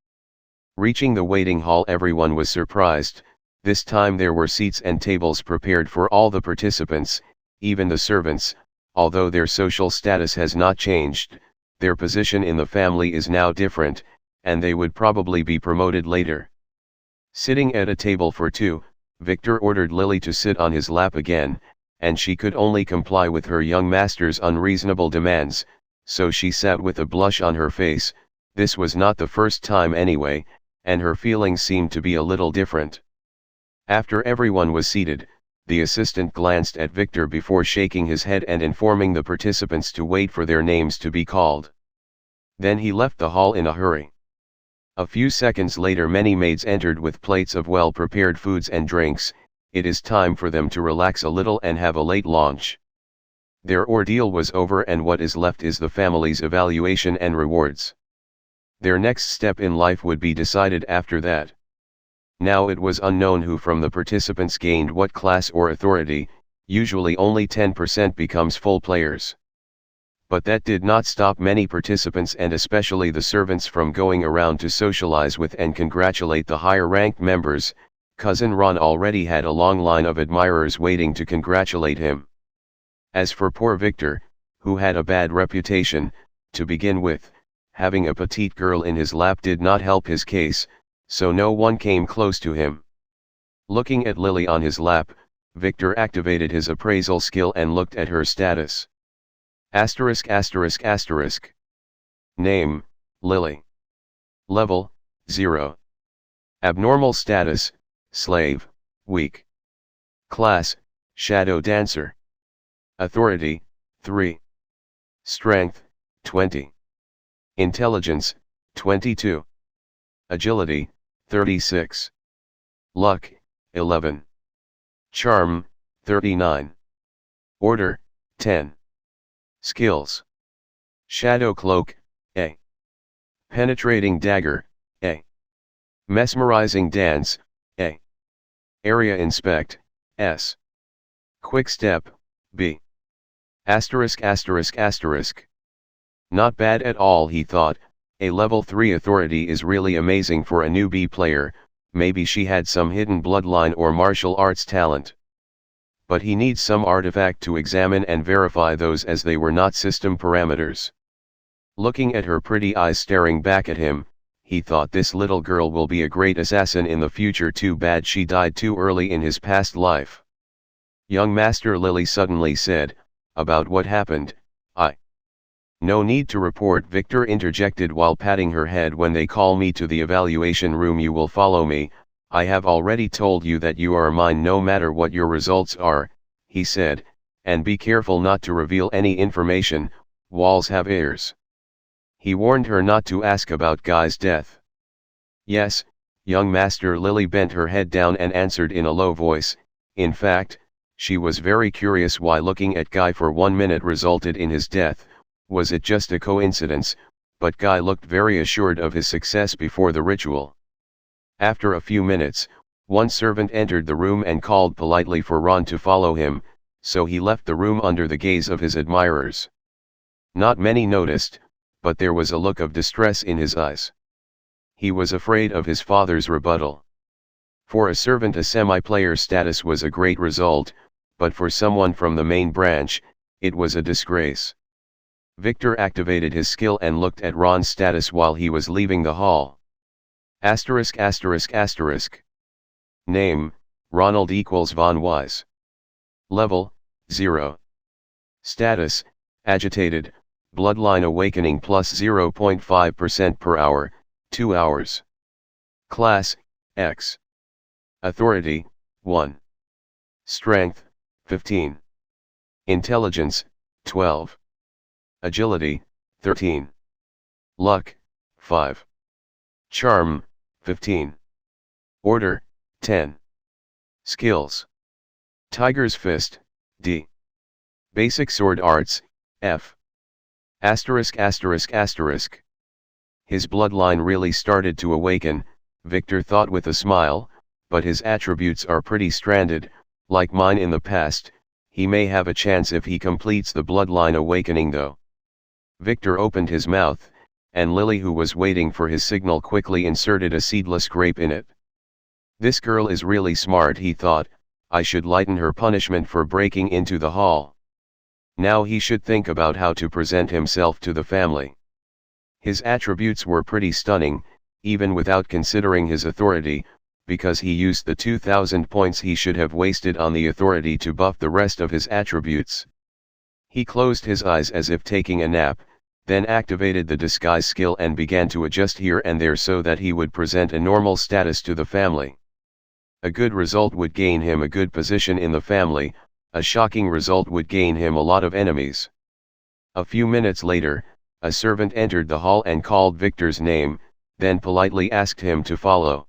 Reaching the waiting hall, everyone was surprised. This time there were seats and tables prepared for all the participants, even the servants. Although their social status has not changed, their position in the family is now different, and they would probably be promoted later. Sitting at a table for two, Victor ordered Lily to sit on his lap again, and she could only comply with her young master's unreasonable demands, so she sat with a blush on her face. This was not the first time anyway, and her feelings seemed to be a little different. After everyone was seated, the assistant glanced at Victor before shaking his head and informing the participants to wait for their names to be called. Then he left the hall in a hurry. A few seconds later many maids entered with plates of well-prepared foods and drinks. It is time for them to relax a little and have a late lunch. Their ordeal was over, and what is left is the family's evaluation and rewards. Their next step in life would be decided after that. Now it was unknown who from the participants gained what class or authority. Usually only 10% becomes full players. But that did not stop many participants, and especially the servants, from going around to socialize with and congratulate the higher-ranked members. Cousin Ron already had a long line of admirers waiting to congratulate him. As for poor Victor, who had a bad reputation, to begin with, having a petite girl in his lap did not help his case, so no one came close to him. Looking at Lily on his lap, Victor activated his appraisal skill and looked at her status. ******. Name, Lily. Level, 0. Abnormal status, slave, weak. Class, shadow dancer. Authority, 3. Strength, 20. Intelligence, 22. Agility, 36. Luck, 11. Charm, 39. Order, 10. Skills. Shadow Cloak, A. Penetrating Dagger, A. Mesmerizing Dance, A. Area Inspect, S. Quick Step, B. Asterisk asterisk asterisk. Not bad at all, he thought. A level 3 authority is really amazing for a newbie player. Maybe she had some hidden bloodline or martial arts talent. But he needs some artifact to examine and verify those, as they were not system parameters. Looking at her pretty eyes staring back at him, he thought this little girl will be a great assassin in the future. Too bad she died too early in his past life. Young Master Lily suddenly said, "About what happened, I..." "No need to report," Victor interjected while patting her head. "When they call me to the evaluation room you will follow me. I have already told you that you are mine no matter what your results are," he said, "and be careful not to reveal any information, walls have ears." He warned her not to ask about Guy's death. "Yes," young Master Lily bent her head down and answered in a low voice. In fact, she was very curious why looking at Guy for 1 minute resulted in his death. Was it just a coincidence? But Guy looked very assured of his success before the ritual. After a few minutes, one servant entered the room and called politely for Ron to follow him, so he left the room under the gaze of his admirers. Not many noticed, but there was a look of distress in his eyes. He was afraid of his father's rebuttal. For a servant, a semi-player status was a great result, but for someone from the main branch, it was a disgrace. Victor activated his skill and looked at Ron's status while he was leaving the hall. Asterisk asterisk asterisk. Name, Ronald equals Von Wise. Level, 0. Status, agitated, bloodline awakening plus 0.5% per hour, 2 hours. Class, X. Authority, 1. Strength, 15. Intelligence, 12. Agility, 13. Luck, 5. Charm, 15. Order, 10. Skills. Tiger's Fist, D. Basic Sword Arts, F. Asterisk asterisk asterisk. His bloodline really started to awaken, Victor thought with a smile, but his attributes are pretty stranded, like mine in the past. He may have a chance if he completes the bloodline awakening though. Victor opened his mouth, and Lily, who was waiting for his signal, quickly inserted a seedless grape in it. This girl is really smart, he thought. I should lighten her punishment for breaking into the hall. Now he should think about how to present himself to the family. His attributes were pretty stunning, even without considering his authority, because he used the 2,000 points he should have wasted on the authority to buff the rest of his attributes. He closed his eyes as if taking a nap, then activated the disguise skill and began to adjust here and there so that he would present a normal status to the family. A good result would gain him a good position in the family, a shocking result would gain him a lot of enemies. A few minutes later, a servant entered the hall and called Victor's name, then politely asked him to follow.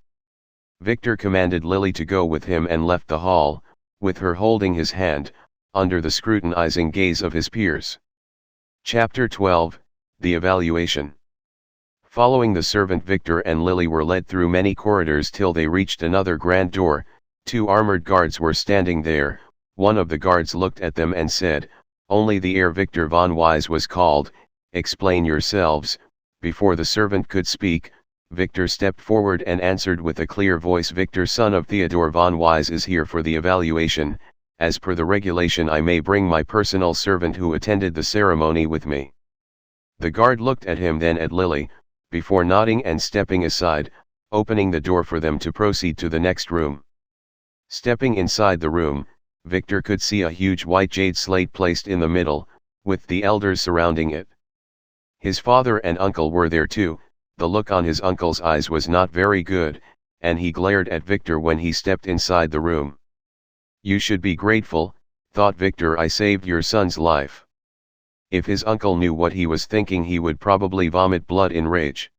Victor commanded Lily to go with him and left the hall, with her holding his hand, under the scrutinizing gaze of his peers. Chapter 12, The Evaluation. Following the servant, Victor and Lily were led through many corridors till they reached another grand door. 2 armored guards were standing there. One of the guards looked at them and said, "Only the heir Victor Von Wise was called, explain yourselves." Before the servant could speak, Victor stepped forward and answered with a clear voice, "Victor, son of Theodore Von Wise, is here for the evaluation. As per the regulation, I may bring my personal servant who attended the ceremony with me." The guard looked at him, then at Lily, before nodding and stepping aside, opening the door for them to proceed to the next room. Stepping inside the room, Victor could see a huge white jade slate placed in the middle, with the elders surrounding it. His father and uncle were there too. The look on his uncle's eyes was not very good, and he glared at Victor when he stepped inside the room. "You should be grateful," thought Victor, "I saved your son's life." If his uncle knew what he was thinking, he would probably vomit blood in rage.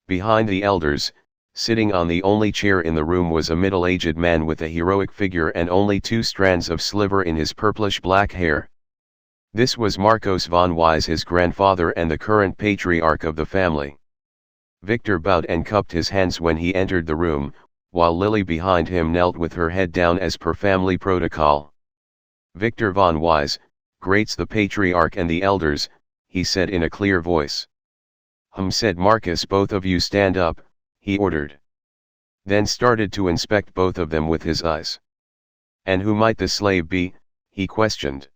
Behind the elders, sitting on the only chair in the room, was a middle-aged man with a heroic figure and only 2 strands of sliver in his purplish-black hair. This was Marcos von Wise, his grandfather and the current patriarch of the family. Victor bowed and cupped his hands when he entered the room, while Lily behind him knelt with her head down as per family protocol. "Victor von Wise, greets the patriarch and the elders," he said in a clear voice. Said Marcus. "Both of you stand up," he ordered. Then started to inspect both of them with his eyes. "And who might the slave be?" he questioned.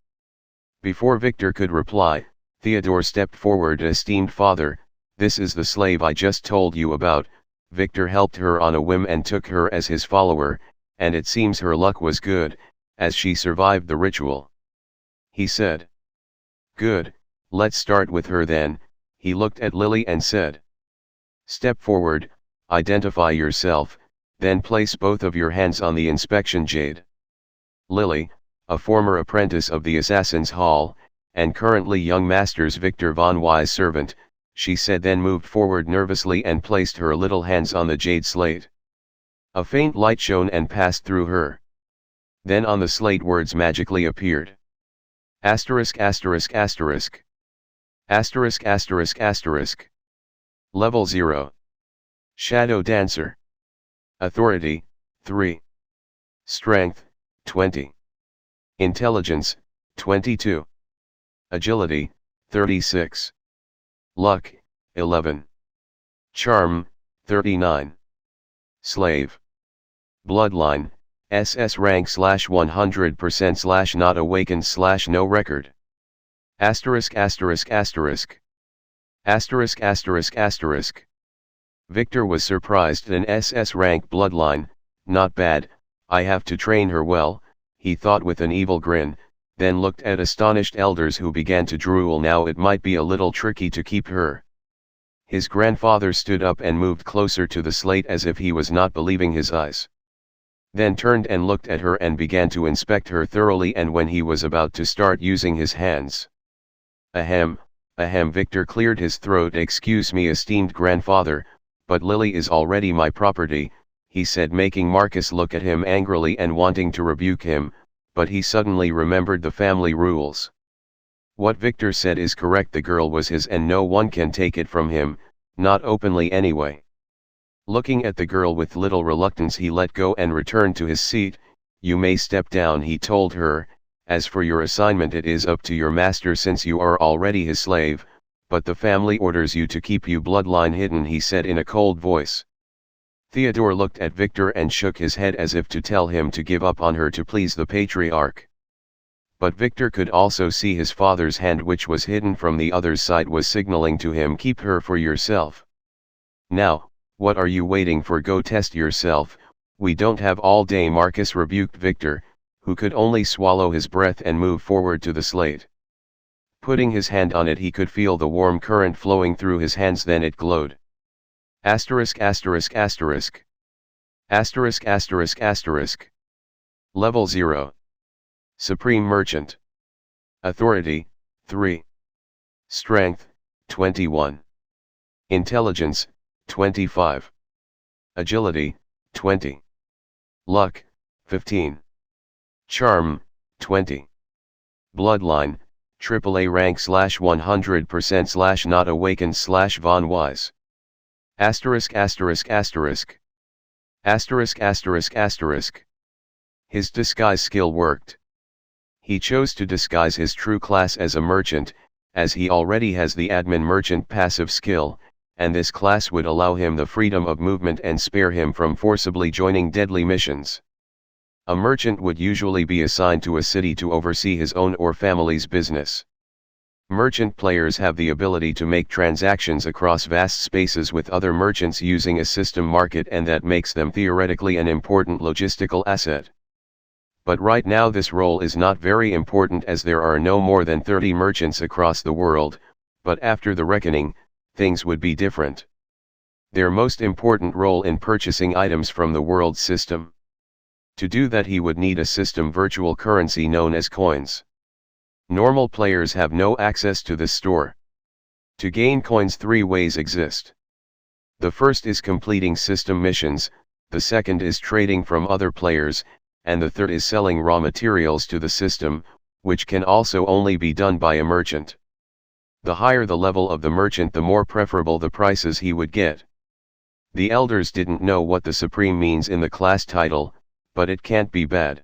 Before Victor could reply, Theodore stepped forward. "Esteemed father, this is the slave I just told you about." Victor helped her on a whim and took her as his follower, and it seems her luck was good, as she survived the ritual. He said. "Good, let's start with her then." He looked at Lily and said. "Step forward, identify yourself, then place both of your hands on the inspection jade." Lily, a former apprentice of the Assassin's Hall, and currently young master's Victor von Wise servant, she said, then moved forward nervously and placed her little hands on the jade slate. A faint light shone and passed through her. Then on the slate words magically appeared. Asterisk asterisk asterisk. Asterisk asterisk asterisk. Level 0. Shadow Dancer. Authority, 3. Strength, 20. Intelligence, 22. Agility, 36. Luck, 11. Charm, 39. Slave. Bloodline, SS rank /100% not awakened /no record. Asterisk asterisk asterisk. Asterisk asterisk asterisk. Victor was surprised. An SS rank bloodline, not bad, I have to train her well, he thought with an evil grin, then looked at astonished elders who began to drool. Now it might be a little tricky to keep her. His grandfather stood up and moved closer to the slate as if he was not believing his eyes. Then turned and looked at her and began to inspect her thoroughly, and when he was about to start using his hands. Ahem, Victor cleared his throat. "Excuse me, esteemed grandfather, but Lily is already my property," he said, making Marcus look at him angrily and wanting to rebuke him, but he suddenly remembered the family rules. What Victor said is correct. The girl was his and no one can take it from him, not openly anyway. Looking at the girl with little reluctance, he let go and returned to his seat. "You may step down," he told her. "As for your assignment, it is up to your master since you are already his slave, but the family orders you to keep your bloodline hidden," he said in a cold voice. Theodore looked at Victor and shook his head as if to tell him to give up on her to please the patriarch. But Victor could also see his father's hand, which was hidden from the other's side, was signaling to him, "Keep her for yourself. Now, what are you waiting for? Go test yourself, we don't have all day." Marcus rebuked Victor, who could only swallow his breath and move forward to the slate. Putting his hand on it, he could feel the warm current flowing through his hands, then it glowed. Asterisk asterisk asterisk. Asterisk asterisk asterisk. Level 0. Supreme Merchant. Authority, 3. Strength, 21. Intelligence, 25. Agility, 20. Luck, 15. Charm, 20. Bloodline, AAA rank /100% not awakened /von Wise. Asterisk asterisk asterisk. Asterisk asterisk asterisk. His disguise skill worked. He chose to disguise his true class as a merchant, as he already has the admin merchant passive skill, and this class would allow him the freedom of movement and spare him from forcibly joining deadly missions. A merchant would usually be assigned to a city to oversee his own or family's business. Merchant players have the ability to make transactions across vast spaces with other merchants using a system market, and that makes them theoretically an important logistical asset. But right now this role is not very important, as there are no more than 30 merchants across the world, but after the reckoning, things would be different. Their most important role in purchasing items from the world system. To do that, he would need a system virtual currency known as coins. Normal players have no access to this store. To gain coins, 3 ways exist. The first is completing system missions, the second is trading from other players, and the third is selling raw materials to the system, which can also only be done by a merchant. The higher the level of the merchant, the more preferable the prices he would get. The elders didn't know what the supreme means in the class title, but it can't be bad.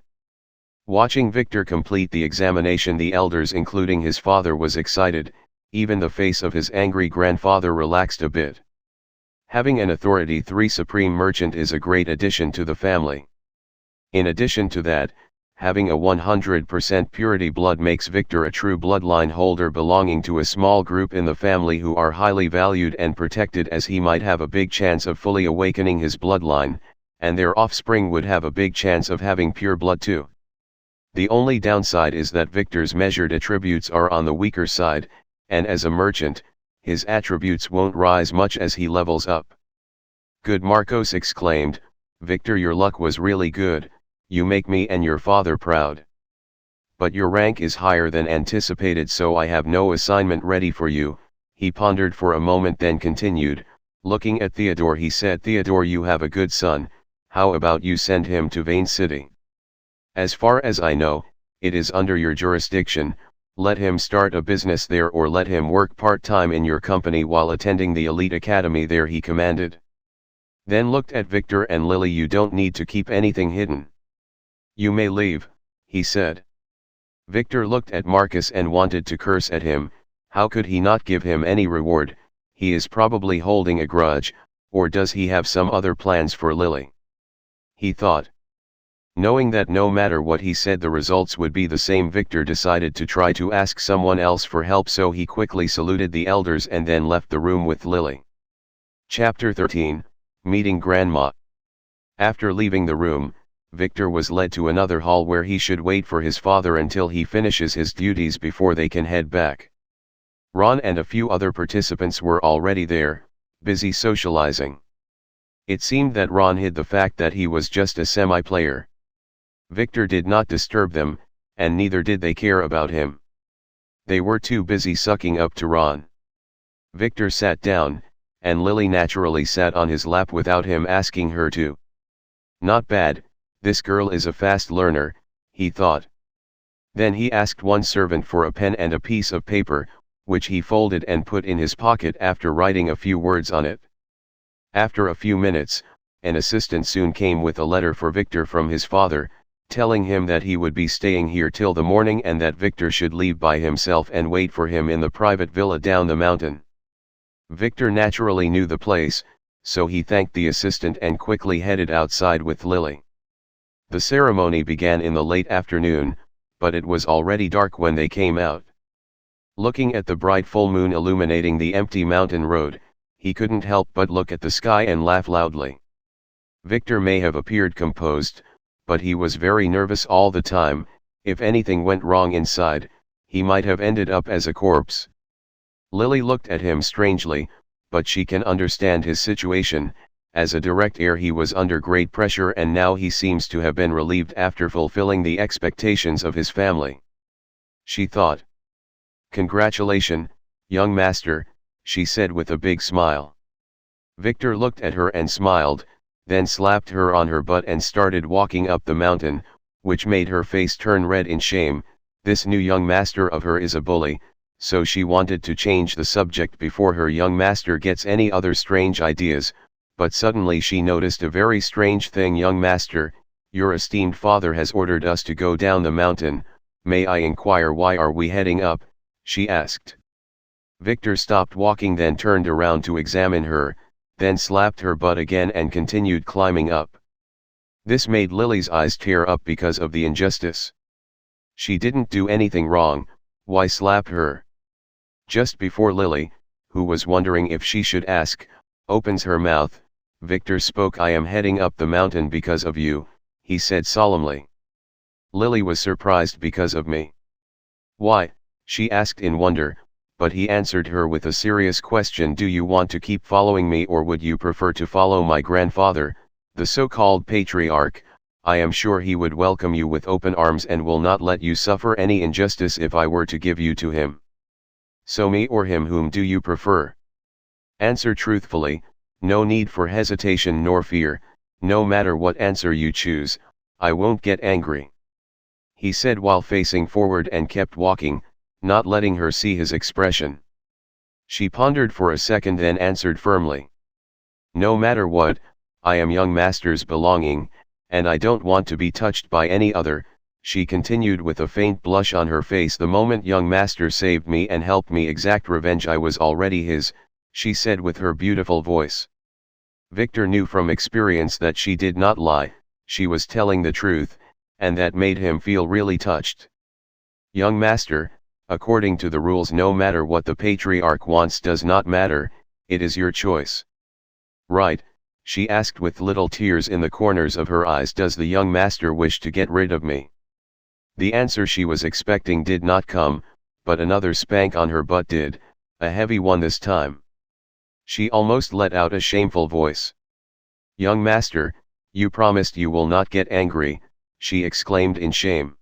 Watching Victor complete the examination, the elders, including his father, was excited. Even the face of his angry grandfather relaxed a bit. Having an Authority 3 Supreme Merchant is a great addition to the family. In addition to that, having a 100% purity blood makes Victor a true bloodline holder belonging to a small group in the family who are highly valued and protected, as he might have a big chance of fully awakening his bloodline, and their offspring would have a big chance of having pure blood too. The only downside is that Victor's measured attributes are on the weaker side, and as a merchant, his attributes won't rise much as he levels up. "Good," Marcos exclaimed. "Victor, your luck was really good, you make me and your father proud. But your rank is higher than anticipated, so I have no assignment ready for you." He pondered for a moment, then continued, looking at Theodore. He said, "Theodore, you have a good son, how about you send him to Vane City? As far as I know, it is under your jurisdiction. Let him start a business there, or let him work part-time in your company while attending the elite academy there," he commanded. Then looked at Victor and Lily. "You don't need to keep anything hidden. You may leave," he said. Victor looked at Marcus and wanted to curse at him. How could he not give him any reward? He is probably holding a grudge, or does he have some other plans for Lily? He thought. Knowing that no matter what he said the results would be the same, Victor decided to try to ask someone else for help, so he quickly saluted the elders and then left the room with Lily. Chapter 13, Meeting Grandma. After leaving the room, Victor was led to another hall where he should wait for his father until he finishes his duties before they can head back. Ron and a few other participants were already there, busy socializing. It seemed that Ron hid the fact that he was just a semi-player. Victor did not disturb them, and neither did they care about him. They were too busy sucking up to Ron. Victor sat down, and Lily naturally sat on his lap without him asking her to. Not bad, this girl is a fast learner, he thought. Then he asked one servant for a pen and a piece of paper, which he folded and put in his pocket after writing a few words on it. After a few minutes, an assistant soon came with a letter for Victor from his father, telling him that he would be staying here till the morning and that Victor should leave by himself and wait for him in the private villa down the mountain. Victor naturally knew the place, so he thanked the assistant and quickly headed outside with Lily. The ceremony began in the late afternoon, but it was already dark when they came out. Looking at the bright full moon illuminating the empty mountain road, he couldn't help but look at the sky and laugh loudly. Victor may have appeared composed, but he was very nervous all the time. If anything went wrong inside, he might have ended up as a corpse. Lily looked at him strangely, but she can understand his situation. As a direct heir he was under great pressure, and now he seems to have been relieved after fulfilling the expectations of his family. She thought. "Congratulations, young master," she said with a big smile. Victor looked at her and smiled, then slapped her on her butt and started walking up the mountain, which made her face turn red in shame. This new young master of her is a bully, so she wanted to change the subject before her young master gets any other strange ideas, but suddenly she noticed a very strange thing. "Young master, your esteemed father has ordered us to go down the mountain. May I inquire why are we heading up?" she asked. Victor stopped walking, then turned around to examine her, then slapped her butt again and continued climbing up. This made Lily's eyes tear up because of the injustice. She didn't do anything wrong, why slap her? Just before Lily, who was wondering if she should ask, opens her mouth, Victor spoke. "I am heading up the mountain because of you," he said solemnly. Lily was surprised. "Because of me? Why?" she asked in wonder, but he answered her with a serious question. "Do you want to keep following me, or would you prefer to follow my grandfather, the so-called patriarch? I am sure he would welcome you with open arms and will not let you suffer any injustice if I were to give you to him. So me or him, whom do you prefer? Answer truthfully, no need for hesitation nor fear, no matter what answer you choose, I won't get angry. He said while facing forward and kept walking, not letting her see his expression. She pondered for a second, then answered firmly. No matter what, I am young master's belonging, and I don't want to be touched by any other, she continued with a faint blush on her face. The moment young master saved me and helped me exact revenge, I was already his, she said with her beautiful voice. Victor knew from experience that she did not lie, she was telling the truth, and that made him feel really touched. Young master, according to the rules, no matter what the patriarch wants does not matter, it is your choice. Right, she asked with little tears in the corners of her eyes. Does the young master wish to get rid of me? The answer she was expecting did not come, but another spank on her butt did, a heavy one this time. She almost let out a shameful voice. Young master, you promised you will not get angry, she exclaimed in shame.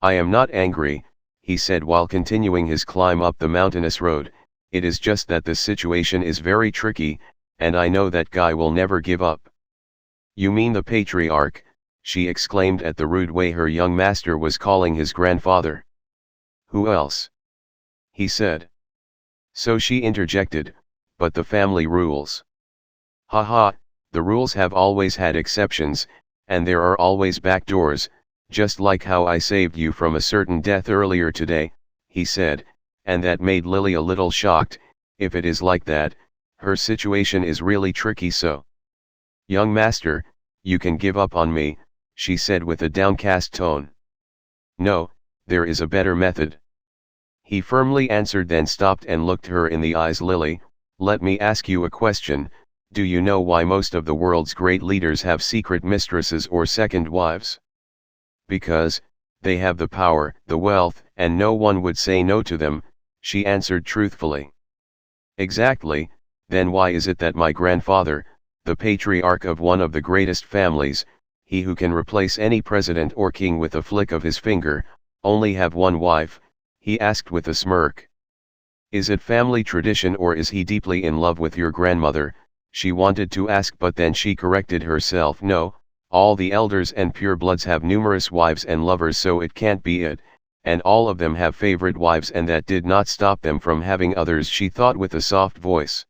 I am not angry, he said while continuing his climb up the mountainous road, it is just that the situation is very tricky, and I know that guy will never give up. You mean the patriarch? She exclaimed at the rude way her young master was calling his grandfather. Who else? He said. So she interjected, but the family rules. Haha, the rules have always had exceptions, and there are always back doors, just like how I saved you from a certain death earlier today, he said, and that made Lily a little shocked. If it is like that, her situation is really tricky. So, young master, you can give up on me, she said with a downcast tone. No, there is a better method. He firmly answered, then stopped and looked her in the eyes. Lily, let me ask you a question. Do you know why most of the world's great leaders have secret mistresses or second wives? Because they have the power, the wealth, and no one would say no to them, she answered truthfully. Exactly. Then why is it that my grandfather, the patriarch of one of the greatest families, he who can replace any president or king with a flick of his finger, only have one wife? He asked with a smirk. Is it family tradition, or is he deeply in love with your grandmother? She wanted to ask, but then she corrected herself. No, all the elders and purebloods have numerous wives and lovers, so it can't be it, and all of them have favorite wives, and that did not stop them from having others, she thought with a soft voice.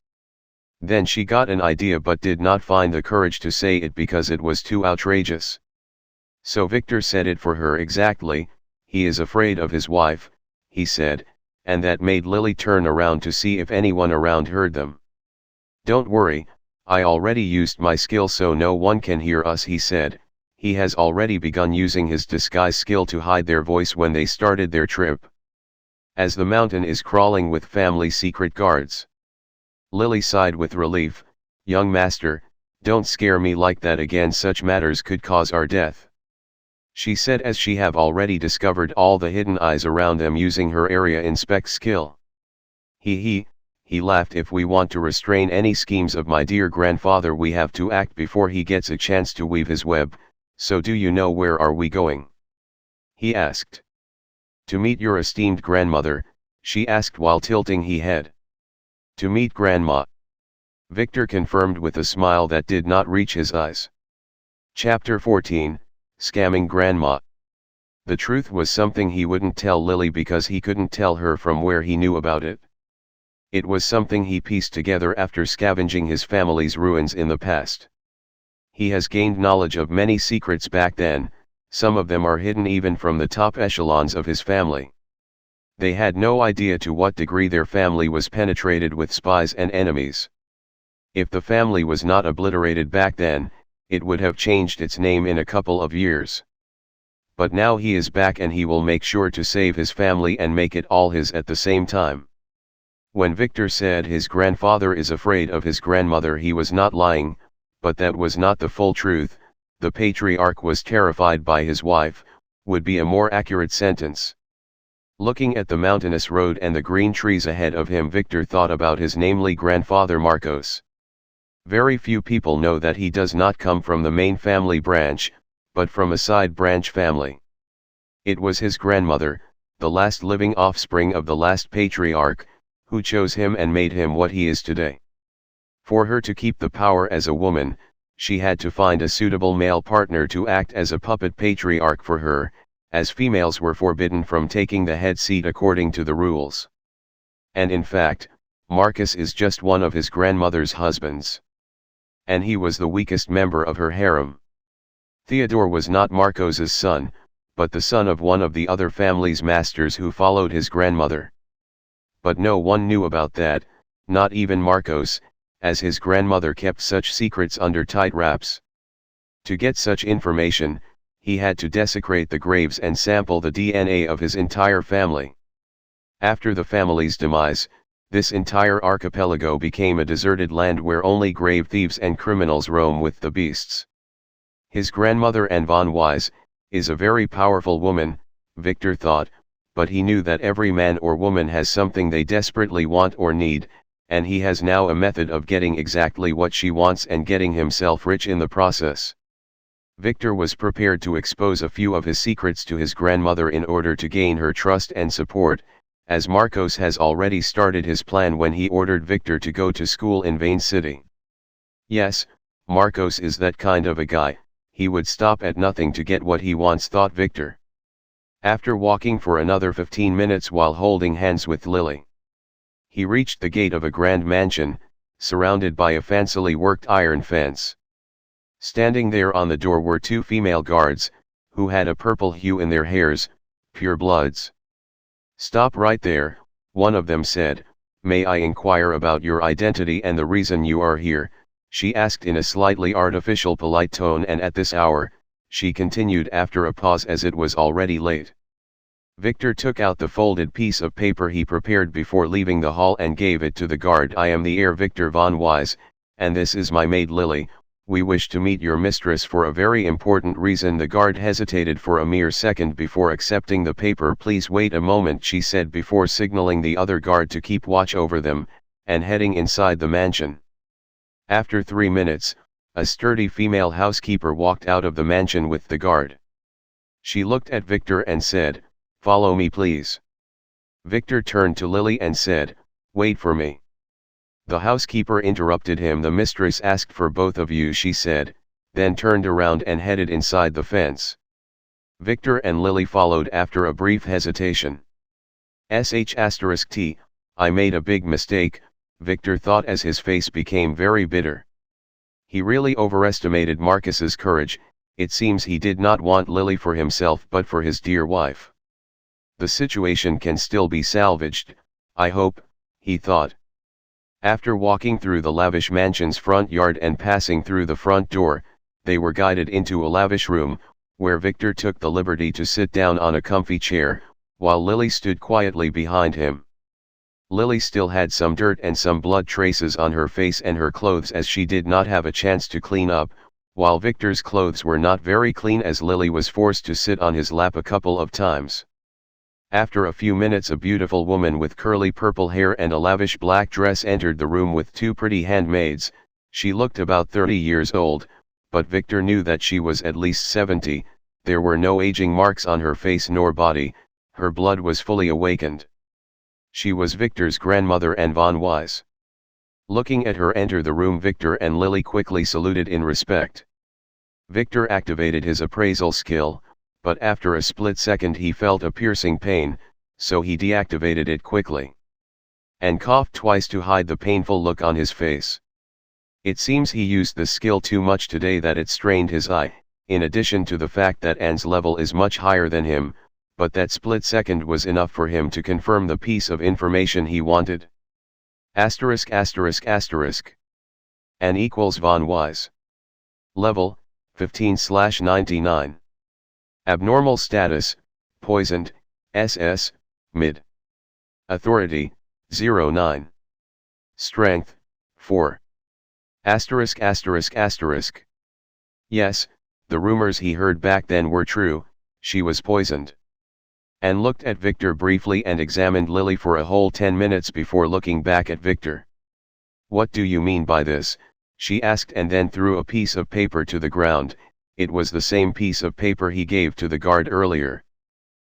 Then she got an idea but did not find the courage to say it because it was too outrageous. So Victor said it for her. Exactly, he is afraid of his wife, he said, and that made Lily turn around to see if anyone around heard them. Don't worry, I already used my skill so no one can hear us, he said. He has already begun using his disguise skill to hide their voice when they started their trip. As the mountain is crawling with family secret guards. Lily sighed with relief. Young master, don't scare me like that again, such matters could cause our death, she said as she have already discovered all the hidden eyes around them using her area inspect skill. He laughed. If we want to restrain any schemes of my dear grandfather, we have to act before he gets a chance to weave his web. So do you know where are we going? He asked. To meet your esteemed grandmother, she asked while tilting his head. To meet grandma, Victor confirmed with a smile that did not reach his eyes. Chapter 14, Scamming Grandma. The truth was something he wouldn't tell Lily because he couldn't tell her from where he knew about it. It was something he pieced together after scavenging his family's ruins in the past. He has gained knowledge of many secrets back then, some of them are hidden even from the top echelons of his family. They had no idea to what degree their family was penetrated with spies and enemies. If the family was not obliterated back then, it would have changed its name in a couple of years. But now he is back and he will make sure to save his family and make it all his at the same time. When Victor said his grandfather is afraid of his grandmother, he was not lying, but that was not the full truth. The patriarch was terrified by his wife, would be a more accurate sentence. Looking at the mountainous road and the green trees ahead of him, Victor thought about his namely grandfather Marcos. Very few people know that he does not come from the main family branch, but from a side branch family. It was his grandmother, the last living offspring of the last patriarch, who chose him and made him what he is today. For her to keep the power as a woman, she had to find a suitable male partner to act as a puppet patriarch for her, as females were forbidden from taking the head seat according to the rules. And in fact, Marcus is just one of his grandmother's husbands. And he was the weakest member of her harem. Theodore was not Marcos's son, but the son of one of the other family's masters who followed his grandmother. But no one knew about that, not even Marcos, as his grandmother kept such secrets under tight wraps. To get such information, he had to desecrate the graves and sample the DNA of his entire family. After the family's demise, this entire archipelago became a deserted land where only grave thieves and criminals roam with the beasts. His grandmother Anne von Wise is a very powerful woman, Victor thought, but he knew that every man or woman has something they desperately want or need, and he has now a method of getting exactly what she wants and getting himself rich in the process. Victor was prepared to expose a few of his secrets to his grandmother in order to gain her trust and support, as Marcos has already started his plan when he ordered Victor to go to school in Vane City. Yes, Marcos is that kind of a guy, he would stop at nothing to get what he wants, thought Victor. After walking for another 15 minutes while holding hands with Lily, he reached the gate of a grand mansion, surrounded by a fancily worked iron fence. Standing there on the door were two female guards, who had a purple hue in their hairs, pure bloods. "Stop right there," one of them said. "May I inquire about your identity and the reason you are here?" she asked in a slightly artificial polite tone. "And at this hour," she continued after a pause as it was already late. Victor took out the folded piece of paper he prepared before leaving the hall and gave it to the guard. "I am the heir Victor von Wise, and this is my maid Lily. We wish to meet your mistress for a very important reason." The guard hesitated for a mere second before accepting the paper. "Please wait a moment," she said before signaling the other guard to keep watch over them, and heading inside the mansion. After 3 minutes, a sturdy female housekeeper walked out of the mansion with the guard. She looked at Victor and said, "Follow me please." Victor turned to Lily and said, "Wait for me." The housekeeper interrupted him. "The mistress asked for both of you," she said, then turned around and headed inside the fence. Victor and Lily followed after a brief hesitation. **T, I made a big mistake," Victor thought as his face became very bitter. He really overestimated Marcus's courage. It seems he did not want Lily for himself but for his dear wife. The situation can still be salvaged, I hope, he thought. After walking through the lavish mansion's front yard and passing through the front door, they were guided into a lavish room, where Victor took the liberty to sit down on a comfy chair, while Lily stood quietly behind him. Lily still had some dirt and some blood traces on her face and her clothes as she did not have a chance to clean up, while Victor's clothes were not very clean as Lily was forced to sit on his lap a couple of times. After a few minutes a beautiful woman with curly purple hair and a lavish black dress entered the room with two pretty handmaids. She looked about 30 years old, but Victor knew that she was at least 70, there were no aging marks on her face nor body, her blood was fully awakened. She was Victor's grandmother Anne von Wise. Looking at her enter the room, Victor and Lily quickly saluted in respect. Victor activated his appraisal skill, but after a split second he felt a piercing pain, so he deactivated it quickly. And coughed twice to hide the painful look on his face. It seems he used the skill too much today that it strained his eye, in addition to the fact that Anne's level is much higher than him, but that split second was enough for him to confirm the piece of information he wanted. *******. Anne equals von Wise. Level, 15/99. Abnormal status, poisoned, SS, mid. Authority, 09. Strength, 4. ******. Yes, the rumors he heard back then were true, she was poisoned. Anne looked at Victor briefly and examined Lily for a whole 10 minutes before looking back at Victor. "What do you mean by this?" she asked, and then threw a piece of paper to the ground, it was the same piece of paper he gave to the guard earlier.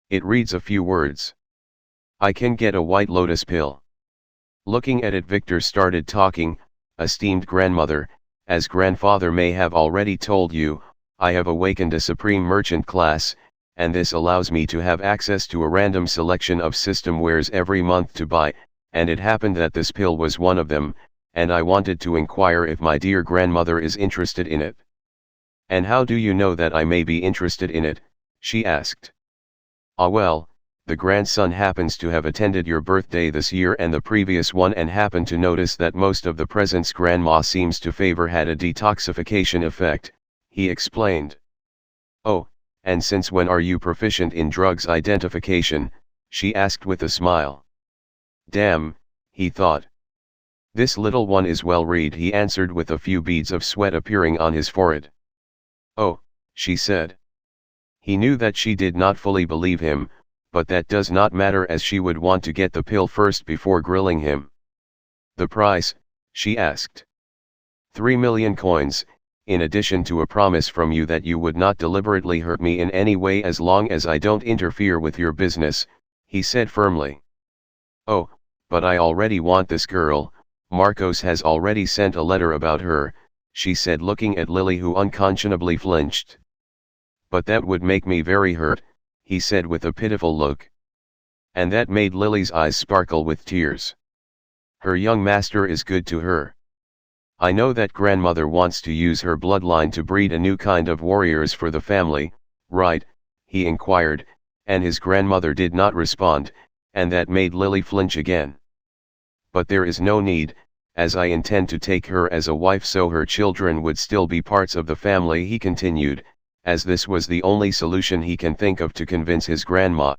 It reads a few words. I can get a white lotus pill. Looking at it, Victor started talking. Esteemed grandmother, as grandfather may have already told you, I have awakened a supreme merchant class, and this allows me to have access to a random selection of system wares every month to buy, and it happened that this pill was one of them, and I wanted to inquire if my dear grandmother is interested in it. And how do you know that I may be interested in it? She asked. Ah well, the grandson happens to have attended your birthday this year and the previous one, and happened to notice that most of the presents grandma seems to favor had a detoxification effect, he explained. Oh, and since when are you proficient in drugs identification? She asked with a smile. Damn, he thought. This little one is well read, he answered with a few beads of sweat appearing on his forehead. Oh, she said. He knew that she did not fully believe him, but that does not matter, as she would want to get the pill first before grilling him. The price? She asked. 3 million coins, in addition to a promise from you that you would not deliberately hurt me in any way as long as I don't interfere with your business, he said firmly. Oh, but I already want this girl, Marcos has already sent a letter about her, she said, looking at Lily, who unconscionably flinched. But that would make me very hurt, he said with a pitiful look. And that made Lily's eyes sparkle with tears. Her young master is good to her. I know that grandmother wants to use her bloodline to breed a new kind of warriors for the family, right? He inquired, and his grandmother did not respond, and that made Lily flinch again. But there is no need, as I intend to take her as a wife so her children would still be parts of the family, he continued, as this was the only solution he can think of to convince his grandma.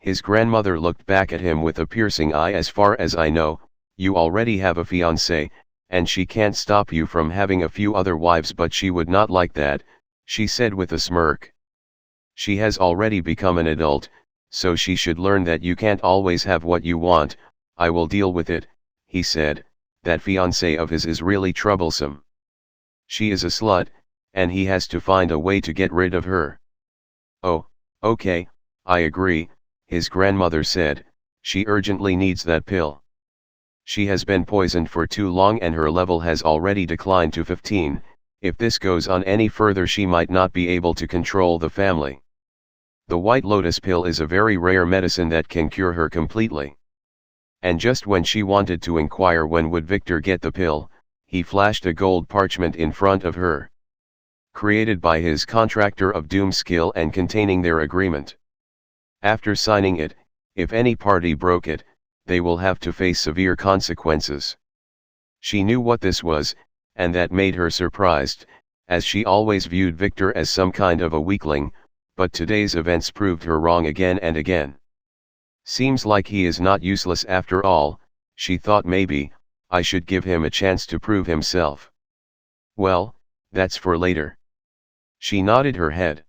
His grandmother looked back at him with a piercing eye. As far as I know, you already have a fiancé, and she can't stop you from having a few other wives, but she would not like that, she said with a smirk. She has already become an adult, so she should learn that you can't always have what you want. I will deal with it, he said. That fiancé of his is really troublesome. She is a slut, and he has to find a way to get rid of her. Oh, okay, I agree, his grandmother said. She urgently needs that pill. She has been poisoned for too long and her level has already declined to 15, if this goes on any further she might not be able to control the family. The white lotus pill is a very rare medicine that can cure her completely. And just when she wanted to inquire when would Victor get the pill, he flashed a gold parchment in front of her. Created by his contractor of doom skill and containing their agreement. After signing it, if any party broke it, they will have to face severe consequences. She knew what this was, and that made her surprised, as she always viewed Victor as some kind of a weakling, but today's events proved her wrong again and again. Seems like he is not useless after all, she thought. Maybe I should give him a chance to prove himself. Well, that's for later. She nodded her head.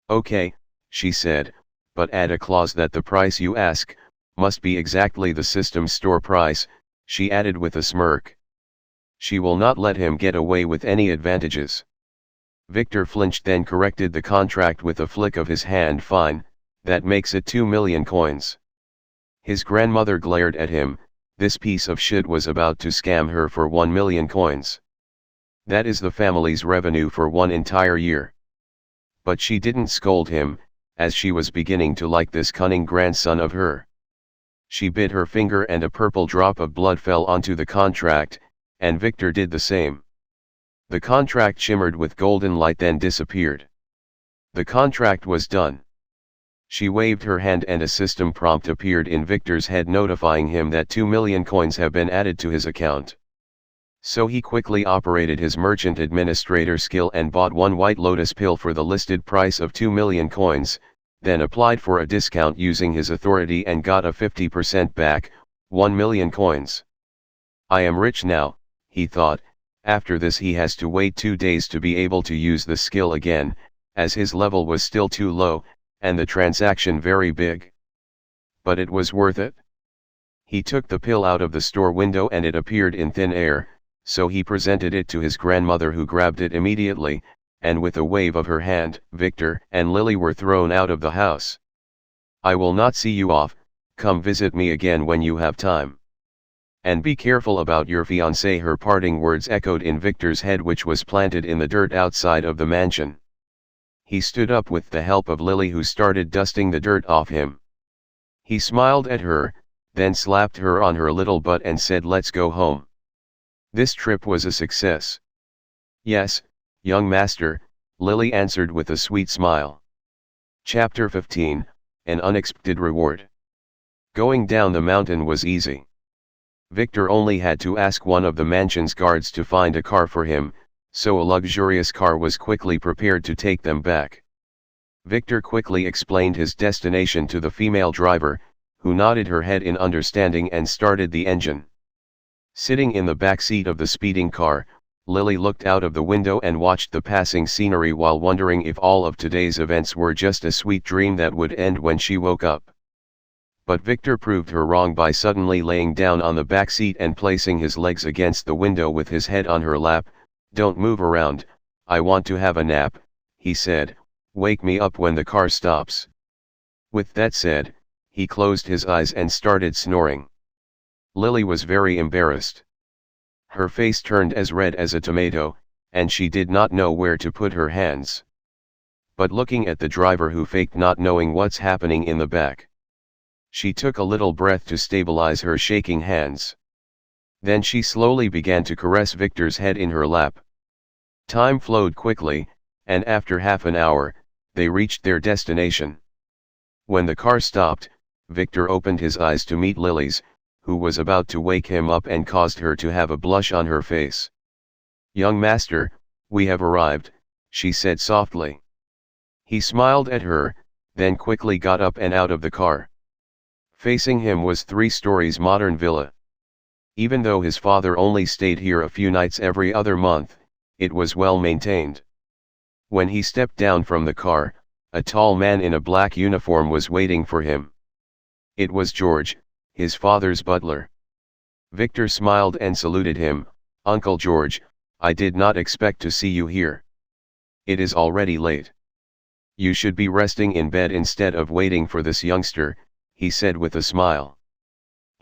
Okay, she said, but add a clause that the price you ask must be exactly the system store price, she added with a smirk. She will not let him get away with any advantages. Victor flinched, then corrected the contract with a flick of his hand. Fine, that makes it 2 million coins. His grandmother glared at him. This piece of shit was about to scam her for 1 million coins. That is the family's revenue for one entire year. But she didn't scold him, as she was beginning to like this cunning grandson of her. She bit her finger and a purple drop of blood fell onto the contract, and Victor did the same. The contract shimmered with golden light, then disappeared. The contract was done. She waved her hand and a system prompt appeared in Victor's head notifying him that 2 million coins have been added to his account. So he quickly operated his merchant administrator skill and bought one white lotus pill for the listed price of 2 million coins, then applied for a discount using his authority and got a 50% back, 1 million coins. I am rich now, he thought. After this he has to wait 2 days to be able to use the skill again, as his level was still too low, and the transaction very big. But it was worth it. He took the pill out of the store window and it appeared in thin air, so he presented it to his grandmother, who grabbed it immediately, and with a wave of her hand, Victor and Lily were thrown out of the house. "I will not see you off, come visit me again when you have time. And be careful about your fiancé." Her parting words echoed in Victor's head, which was planted in the dirt outside of the mansion. He stood up with the help of Lily, who started dusting the dirt off him. He smiled at her, then slapped her on her little butt and said, "Let's go home." This trip was a success. "Yes, young master," Lily answered with a sweet smile. Chapter 15, An Unexpected Reward. Going down the mountain was easy. Victor only had to ask one of the mansion's guards to find a car for him, so a luxurious car was quickly prepared to take them back. Victor quickly explained his destination to the female driver, who nodded her head in understanding and started the engine. Sitting in the back seat of the speeding car, Lily looked out of the window and watched the passing scenery while wondering if all of today's events were just a sweet dream that would end when she woke up. But Victor proved her wrong by suddenly laying down on the back seat and placing his legs against the window with his head on her lap. "Don't move around, I want to have a nap," he said. "Wake me up when the car stops." With that said, he closed his eyes and started snoring. Lily was very embarrassed. Her face turned as red as a tomato, and she did not know where to put her hands. But looking at the driver, who faked not knowing what's happening in the back, she took a little breath to stabilize her shaking hands. Then she slowly began to caress Victor's head in her lap. Time flowed quickly, and after half an hour, they reached their destination. When the car stopped, Victor opened his eyes to meet Lily's, who was about to wake him up and caused her to have a blush on her face. "Young master, we have arrived," she said softly. He smiled at her, then quickly got up and out of the car. Facing him was 3 stories modern villa. Even though his father only stayed here a few nights every other month, it was well maintained. When he stepped down from the car, a tall man in a black uniform was waiting for him. It was George, his father's butler. Victor smiled and saluted him. "Uncle George, I did not expect to see you here. It is already late. You should be resting in bed instead of waiting for this youngster," he said with a smile.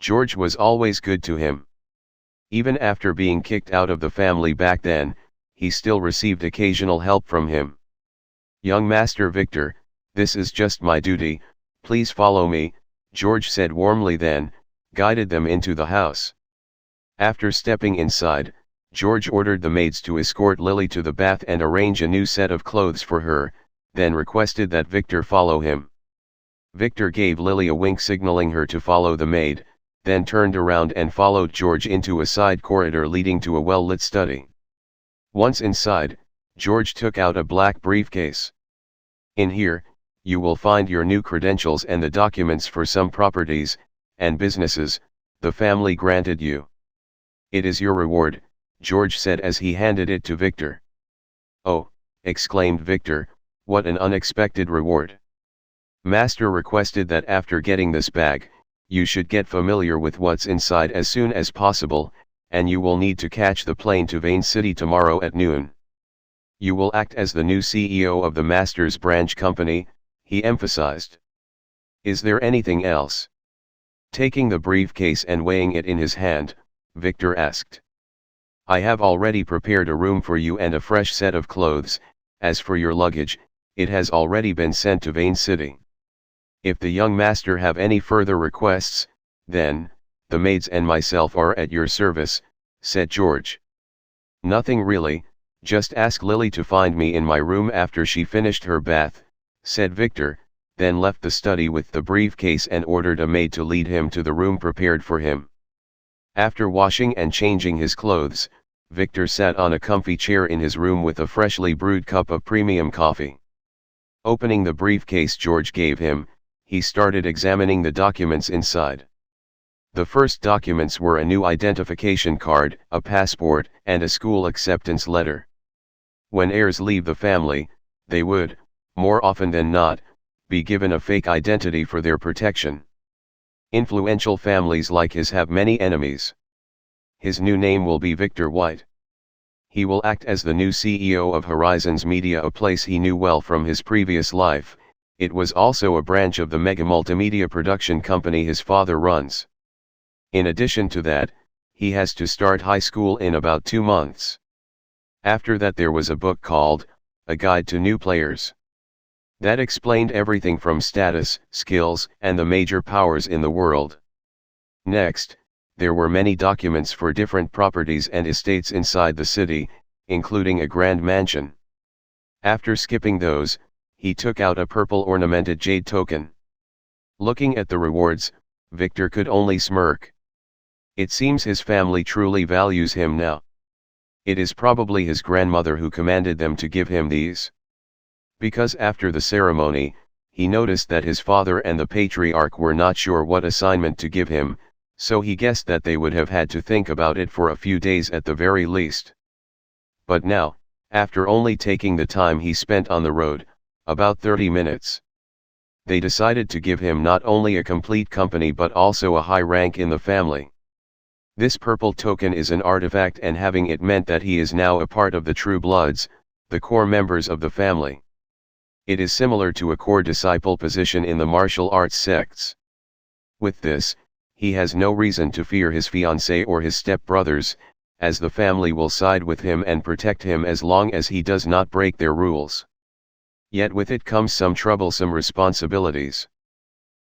George was always good to him. Even after being kicked out of the family back then, he still received occasional help from him. "Young Master Victor, this is just my duty, please follow me," George said warmly, then guided them into the house. After stepping inside, George ordered the maids to escort Lily to the bath and arrange a new set of clothes for her, then requested that Victor follow him. Victor gave Lily a wink signaling her to follow the maid, then turned around and followed George into a side corridor leading to a well-lit study. Once inside, George took out a black briefcase. "In here, you will find your new credentials and the documents for some properties and businesses the family granted you. It is your reward," George said as he handed it to Victor. "Oh," exclaimed Victor, "what an unexpected reward. Master requested that after getting this bag, you should get familiar with what's inside as soon as possible, and you will need to catch the plane to Vane City tomorrow at noon. You will act as the new CEO of the Master's branch company," he emphasized. "Is there anything else?" Taking the briefcase and weighing it in his hand, Victor asked. "I have already prepared a room for you and a fresh set of clothes. As for your luggage, it has already been sent to Vane City. If the young master have any further requests, then, the maids and myself are at your service," said George. "Nothing really, just ask Lily to find me in my room after she finished her bath," said Victor, then left the study with the briefcase and ordered a maid to lead him to the room prepared for him. After washing and changing his clothes, Victor sat on a comfy chair in his room with a freshly brewed cup of premium coffee. Opening the briefcase George gave him, he started examining the documents inside. The first documents were a new identification card, a passport, and a school acceptance letter. When heirs leave the family, they would, more often than not, be given a fake identity for their protection. Influential families like his have many enemies. His new name will be Victor White. He will act as the new CEO of Horizons Media, a place he knew well from his previous life. It was also a branch of the mega multimedia production company his father runs. In addition to that, he has to start high school in about 2 months. After that there was a book called, A Guide to New Players. That explained everything from status, skills, and the major powers in the world. Next, there were many documents for different properties and estates inside the city, including a grand mansion. After skipping those, he took out a purple ornamented jade token. Looking at the rewards, Victor could only smirk. It seems his family truly values him now. It is probably his grandmother who commanded them to give him these. Because after the ceremony, he noticed that his father and the patriarch were not sure what assignment to give him, so he guessed that they would have had to think about it for a few days at the very least. But now, after only taking the time he spent on the road, about 30 minutes, they decided to give him not only a complete company but also a high rank in the family. This purple token is an artifact, and having it meant that he is now a part of the True Bloods, the core members of the family. It is similar to a core disciple position in the martial arts sects. With this, he has no reason to fear his fiancée or his stepbrothers, as the family will side with him and protect him as long as he does not break their rules. Yet with it comes some troublesome responsibilities.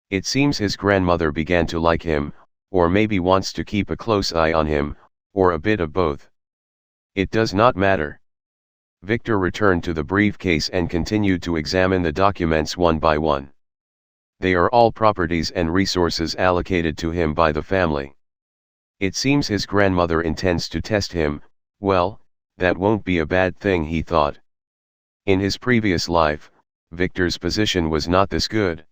It seems his grandmother began to like him, or maybe wants to keep a close eye on him, or a bit of both. It does not matter. Victor returned to the briefcase and continued to examine the documents one by one. They are all properties and resources allocated to him by the family. It seems his grandmother intends to test him. Well, that won't be a bad thing, he thought. In his previous life, Victor's position was not this good.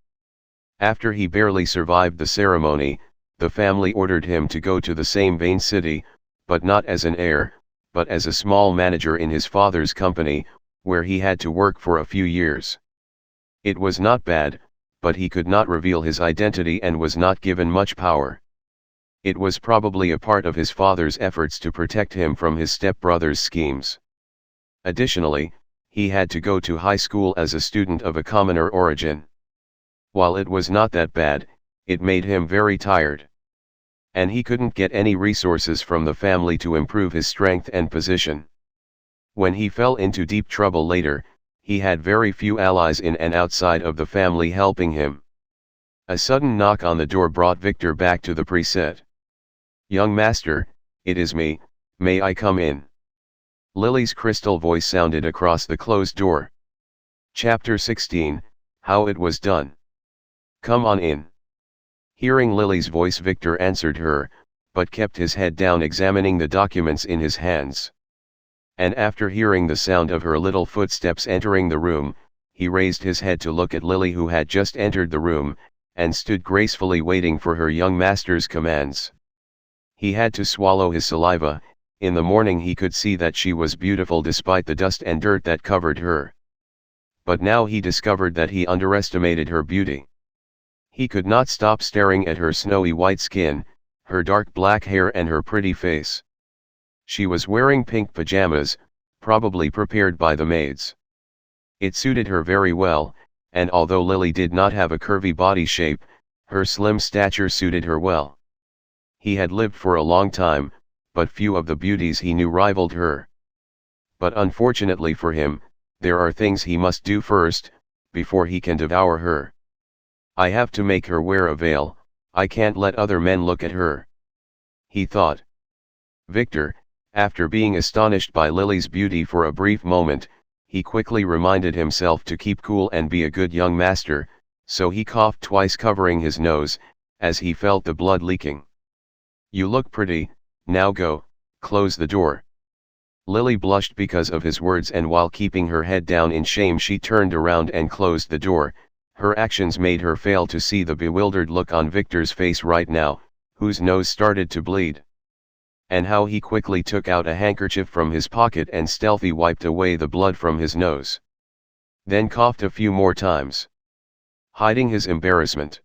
After he barely survived the ceremony, the family ordered him to go to the same Vane city, but not as an heir, but as a small manager in his father's company, where he had to work for a few years. It was not bad, but he could not reveal his identity and was not given much power. It was probably a part of his father's efforts to protect him from his stepbrother's schemes. Additionally, he had to go to high school as a student of a commoner origin. While it was not that bad, it made him very tired. And he couldn't get any resources from the family to improve his strength and position. When he fell into deep trouble later, he had very few allies in and outside of the family helping him. A sudden knock on the door brought Victor back to the preset. "Young master, it is me, may I come in?" Lily's crystal voice sounded across the closed door. Chapter 16, How It Was Done. "Come on in." Hearing Lily's voice, Victor answered her, but kept his head down examining the documents in his hands. And after hearing the sound of her little footsteps entering the room, he raised his head to look at Lily, who had just entered the room, and stood gracefully waiting for her young master's commands. He had to swallow his saliva. In the morning he could see that she was beautiful despite the dust and dirt that covered her. But now he discovered that he underestimated her beauty. He could not stop staring at her snowy white skin, her dark black hair and her pretty face. She was wearing pink pajamas, probably prepared by the maids. It suited her very well, and although Lily did not have a curvy body shape, her slim stature suited her well. He had lived for a long time, but few of the beauties he knew rivaled her. But unfortunately for him, there are things he must do first, before he can devour her. "I have to make her wear a veil, I can't let other men look at her," he thought. Victor, after being astonished by Lily's beauty for a brief moment, he quickly reminded himself to keep cool and be a good young master, so he coughed twice, covering his nose, as he felt the blood leaking. "You look pretty, now go, close the door." Lily blushed because of his words, and while keeping her head down in shame she turned around and closed the door. Her actions made her fail to see the bewildered look on Victor's face right now, whose nose started to bleed. And how he quickly took out a handkerchief from his pocket and stealthily wiped away the blood from his nose. Then coughed a few more times, hiding his embarrassment.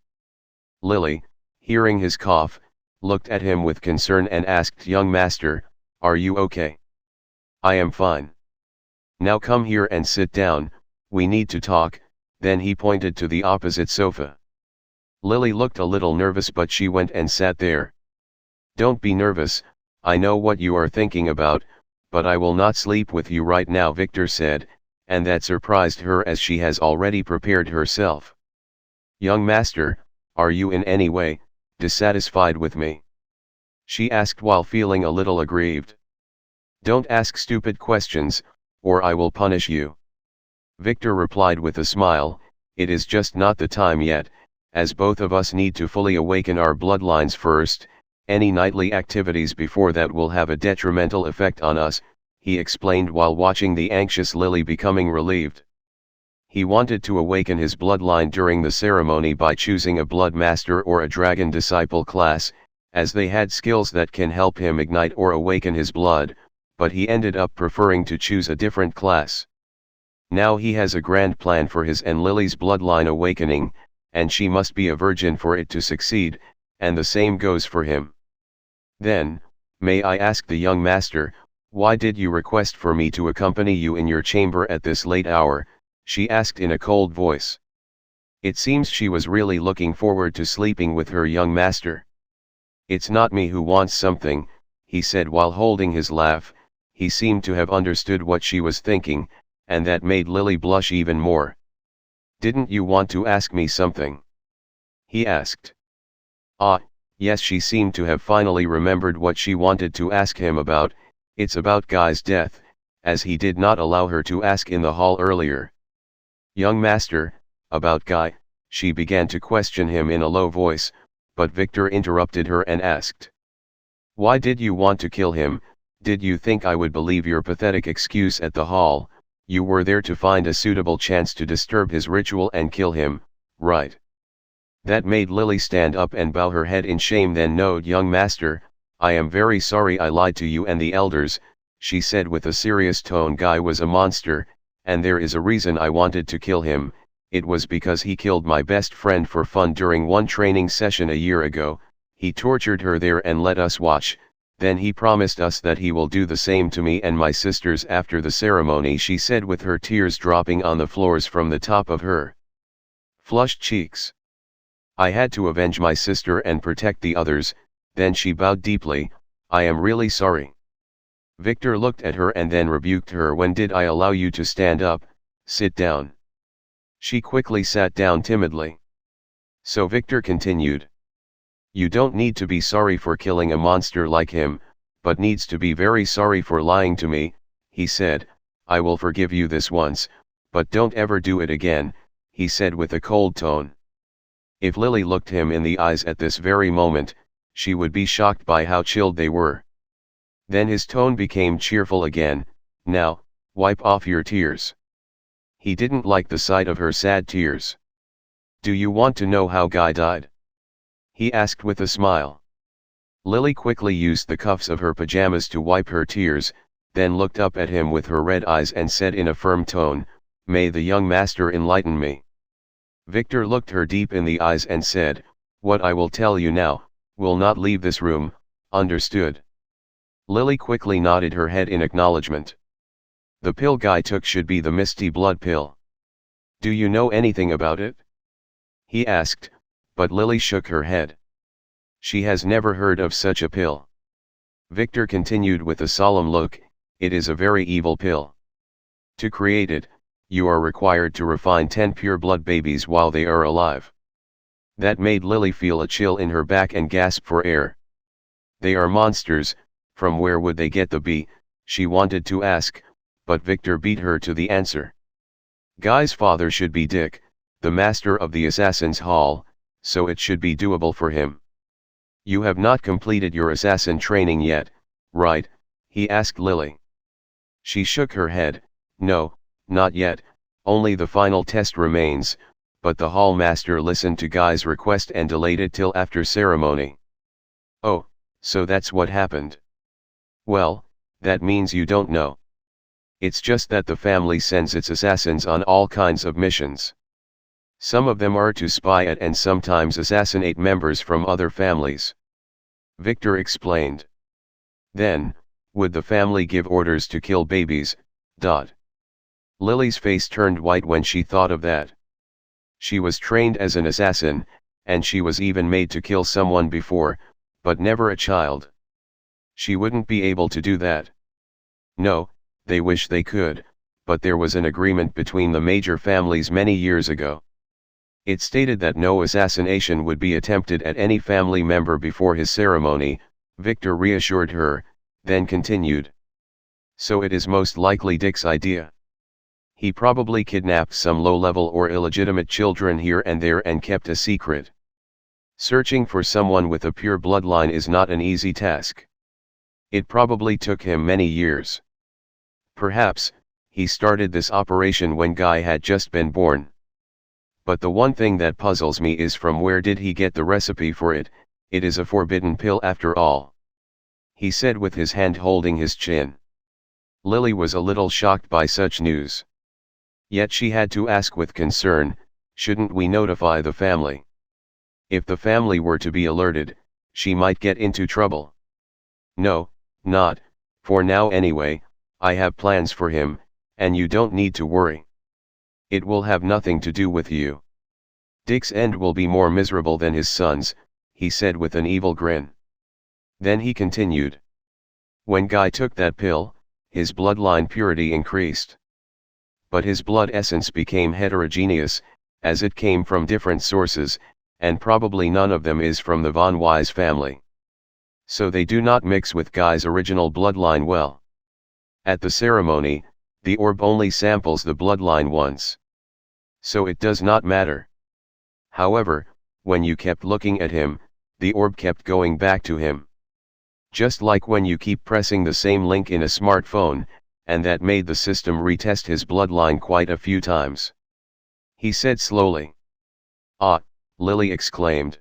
Lily, hearing his cough, looked at him with concern and asked, "Young master, are you okay?" I am fine. Now come here and sit down, we need to talk, then he pointed to the opposite sofa. Lily looked a little nervous but she went and sat there. Don't be nervous, I know what you are thinking about, but I will not sleep with you right now, Victor said, and that surprised her as she has already prepared herself. Young master, are you in any way dissatisfied with me? She asked while feeling a little aggrieved. Don't ask stupid questions, or I will punish you. Victor replied with a smile, it is just not the time yet, as both of us need to fully awaken our bloodlines first. Any nightly activities before that will have a detrimental effect on us, he explained while watching the anxious Lily becoming relieved. He wanted to awaken his bloodline during the ceremony by choosing a blood master or a dragon disciple class, as they had skills that can help him ignite or awaken his blood, but he ended up preferring to choose a different class. Now he has a grand plan for his and Lily's bloodline awakening, and she must be a virgin for it to succeed, and the same goes for him. Then, may I ask the young master, why did you request for me to accompany you in your chamber at this late hour? She asked in a cold voice. It seems she was really looking forward to sleeping with her young master. It's not me who wants something, he said while holding his laugh. He seemed to have understood what she was thinking, and that made Lily blush even more. Didn't you want to ask me something? He asked. Ah, yes, she seemed to have finally remembered what she wanted to ask him about. It's about Guy's death, as he did not allow her to ask in the hall earlier. Young master, about Guy, she began to question him in a low voice, but Victor interrupted her and asked. Why did you want to kill him? Did you think I would believe your pathetic excuse at the hall? You were there to find a suitable chance to disturb his ritual and kill him, right? That made Lily stand up and bow her head in shame. Then no, young master, I am very sorry I lied to you and the elders, she said with a serious tone. Guy was a monster, and there is a reason I wanted to kill him. It was because he killed my best friend for fun during one training session a year ago. He tortured her there and let us watch. Then he promised us that he will do the same to me and my sisters after the ceremony, she said with her tears dropping on the floors from the top of her flushed cheeks. I had to avenge my sister and protect the others. Then she bowed deeply. I am really sorry. Victor looked at her and then rebuked her. When did I allow you to stand up? Sit down. She quickly sat down timidly. So Victor continued. You don't need to be sorry for killing a monster like him, but needs to be very sorry for lying to me, he said. I will forgive you this once, but don't ever do it again, he said with a cold tone. If Lily looked him in the eyes at this very moment, she would be shocked by how chilled they were. Then his tone became cheerful again. Now, wipe off your tears. He didn't like the sight of her sad tears. Do you want to know how Guy died? He asked with a smile. Lily quickly used the cuffs of her pajamas to wipe her tears, then looked up at him with her red eyes and said in a firm tone, May the young master enlighten me. Victor looked her deep in the eyes and said, What I will tell you now, will not leave this room, understood? Lily quickly nodded her head in acknowledgement. The pill Guy took should be the Misty Blood pill. Do you know anything about it? He asked, but Lily shook her head. She has never heard of such a pill. Victor continued with a solemn look, It is a very evil pill. To create it, you are required to refine 10 pure blood babies while they are alive. That made Lily feel a chill in her back and gasp for air. They are monsters, from where would they get the bee? She wanted to ask, but Victor beat her to the answer. Guy's father should be Dick, the master of the Assassin's Hall, so it should be doable for him. You have not completed your assassin training yet, right? He asked Lily. She shook her head. No, not yet, only the final test remains, but the hall master listened to Guy's request and delayed it till after ceremony. Oh, so that's what happened. Well, that means you don't know. It's just that the family sends its assassins on all kinds of missions. Some of them are to spy at and sometimes assassinate members from other families. Victor explained. Then, Would the family give orders to kill babies? Lily's face turned white when she thought of that. She was trained as an assassin, and she was even made to kill someone before, but never a child. She wouldn't be able to do that. No, they wish they could, but there was an agreement between the major families many years ago. It stated that no assassination would be attempted at any family member before his ceremony. Victor reassured her, then continued. So it is most likely Dick's idea. He probably kidnapped some low-level or illegitimate children here and there and kept a secret. Searching for someone with a pure bloodline is not an easy task. It probably took him many years. Perhaps, he started this operation when Guy had just been born. But the one thing that puzzles me is from where did he get the recipe for it? It is a forbidden pill after all. He said with his hand holding his chin. Lily was a little shocked by such news. Yet she had to ask with concern, shouldn't we notify the family? If the family were to be alerted, she might get into trouble. No, not, for now anyway. I have plans for him, and you don't need to worry. It will have nothing to do with you. Dick's end will be more miserable than his son's, he said with an evil grin. Then he continued. When Guy took that pill, his bloodline purity increased. But his blood essence became heterogeneous, as it came from different sources, and probably none of them is from the Von Wise family. So they do not mix with Guy's original bloodline well. At the ceremony, the orb only samples the bloodline once. So it does not matter. However, when you kept looking at him, the orb kept going back to him. Just like when you keep pressing the same link in a smartphone, and that made the system retest his bloodline quite a few times. He said slowly. Ah, Lily exclaimed.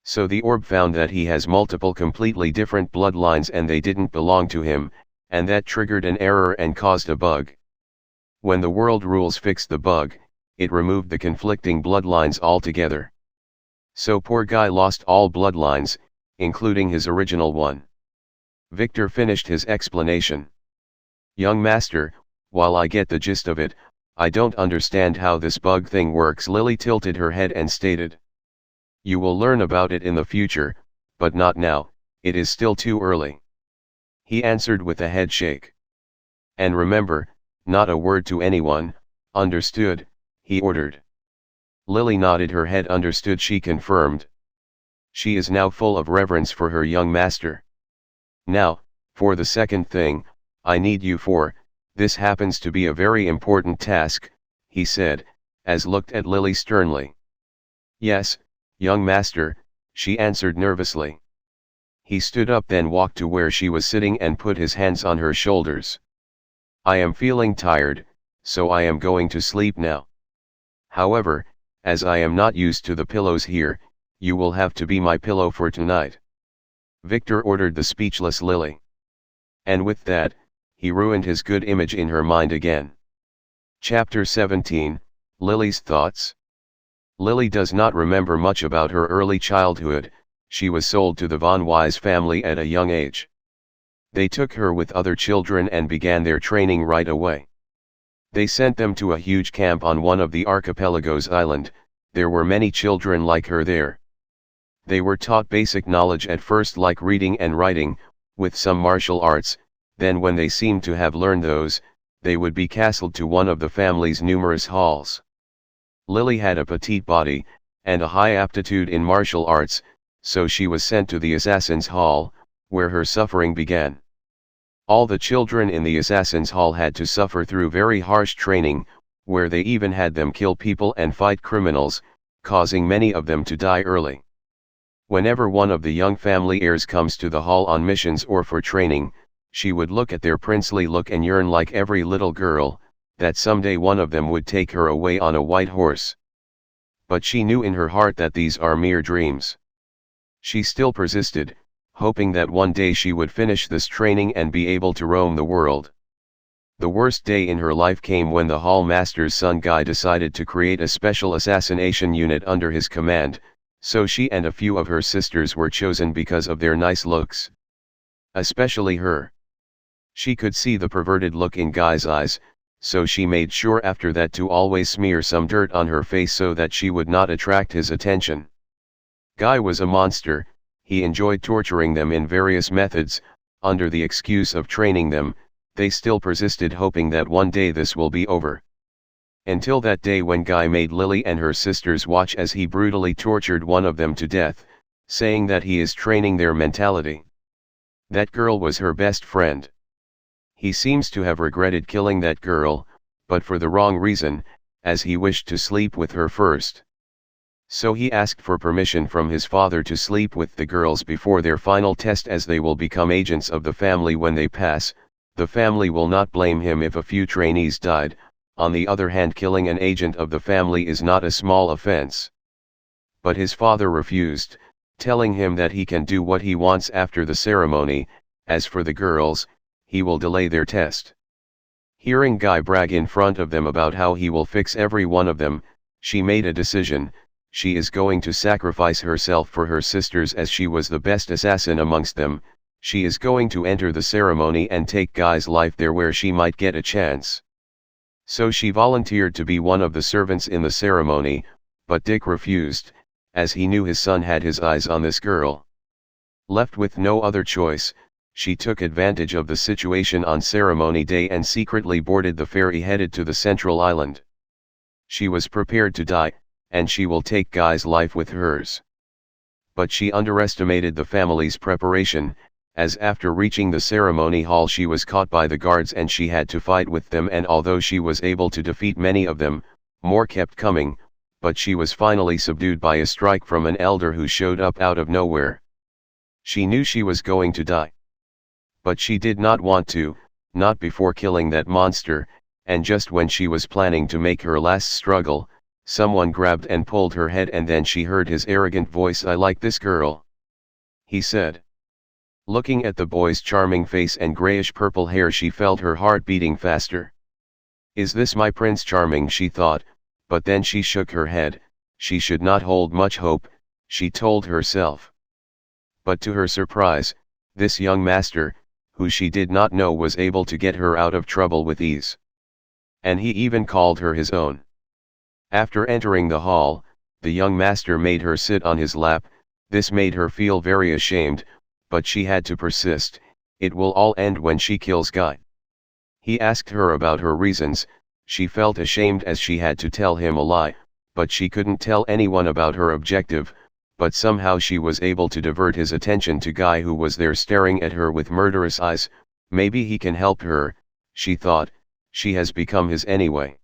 So the orb found that he has multiple completely different bloodlines and they didn't belong to him, and that triggered an error and caused a bug. When the world rules fixed the bug, it removed the conflicting bloodlines altogether. So poor Guy lost all bloodlines, including his original one. Victor finished his explanation. Young master, while I get the gist of it, I don't understand how this bug thing works. Lily tilted her head and stated. You will learn about it in the future, but not now, it is still too early. He answered with a head shake. And remember, not a word to anyone, understood, he ordered. Lily nodded her head. Understood, she confirmed. She is now full of reverence for her young master. Now, for the second thing, I need you for, this happens to be a very important task, he said, as looked at Lily sternly. Yes, young master, she answered nervously. He stood up, then walked to where she was sitting and put his hands on her shoulders. I am feeling tired, so I am going to sleep now. However, as I am not used to the pillows here, you will have to be my pillow for tonight. Victor ordered the speechless Lily. And with that, he ruined his good image in her mind again. Chapter 17, Lily's Thoughts. Lily does not remember much about her early childhood. She was sold to the Von Wise family at a young age. They took her with other children and began their training right away. They sent them to a huge camp on one of the archipelago's island. There were many children like her there. They were taught basic knowledge at first, like reading and writing, with some martial arts. Then when they seemed to have learned those, they would be castled to one of the family's numerous halls. Lily had a petite body, and a high aptitude in martial arts, so she was sent to the Assassin's Hall, where her suffering began. All the children in the Assassin's Hall had to suffer through very harsh training, where they even had them kill people and fight criminals, causing many of them to die early. Whenever one of the young family heirs comes to the hall on missions or for training, she would look at their princely look and yearn like every little girl, that someday one of them would take her away on a white horse. But she knew in her heart that these are mere dreams. She still persisted, hoping that one day she would finish this training and be able to roam the world. The worst day in her life came when the hall master's son Guy decided to create a special assassination unit under his command, so she and a few of her sisters were chosen because of their nice looks. Especially her. She could see the perverted look in Guy's eyes, so she made sure after that to always smear some dirt on her face so that she would not attract his attention. Guy was a monster. He enjoyed torturing them in various methods. Under the excuse of training them, they still persisted, hoping that one day this will be over. Until that day when Guy made Lily and her sisters watch as he brutally tortured one of them to death, saying that he is training their mentality. That girl was her best friend. He seems to have regretted killing that girl, but for the wrong reason, as he wished to sleep with her first. So he asked for permission from his father to sleep with the girls before their final test, as they will become agents of the family when they pass. The family will not blame him if a few trainees died. On the other hand, killing an agent of the family is not a small offense. But his father refused, telling him that he can do what he wants after the ceremony. As for the girls, he will delay their test. Hearing Guy brag in front of them about how he will fix every one of them, she made a decision. She is going to sacrifice herself for her sisters, as she was the best assassin amongst them. She is going to enter the ceremony and take Guy's life there where she might get a chance. So she volunteered to be one of the servants in the ceremony, but Dick refused, as he knew his son had his eyes on this girl. Left with no other choice, she took advantage of the situation on ceremony day and secretly boarded the ferry headed to the central island. She was prepared to die, and she will take Guy's life with hers. But she underestimated the family's preparation, as after reaching the ceremony hall she was caught by the guards and she had to fight with them, and although she was able to defeat many of them, more kept coming, but she was finally subdued by a strike from an elder who showed up out of nowhere. She knew she was going to die. But she did not want to, not before killing that monster, and just when she was planning to make her last struggle, someone grabbed and pulled her head, and then she heard his arrogant voice. "I like this girl," he said. Looking at the boy's charming face and grayish-purple hair, she felt her heart beating faster. "Is this my Prince Charming?" she thought, but then she shook her head. She should not hold much hope, she told herself. But to her surprise, this young master, who she did not know, was able to get her out of trouble with ease. And he even called her his own. After entering the hall, the young master made her sit on his lap. This made her feel very ashamed, but she had to persist. It will all end when she kills Guy. He asked her about her reasons. She felt ashamed as she had to tell him a lie, but she couldn't tell anyone about her objective. But somehow she was able to divert his attention to Guy, who was there staring at her with murderous eyes. Maybe he can help her, she thought. She has become his anyway.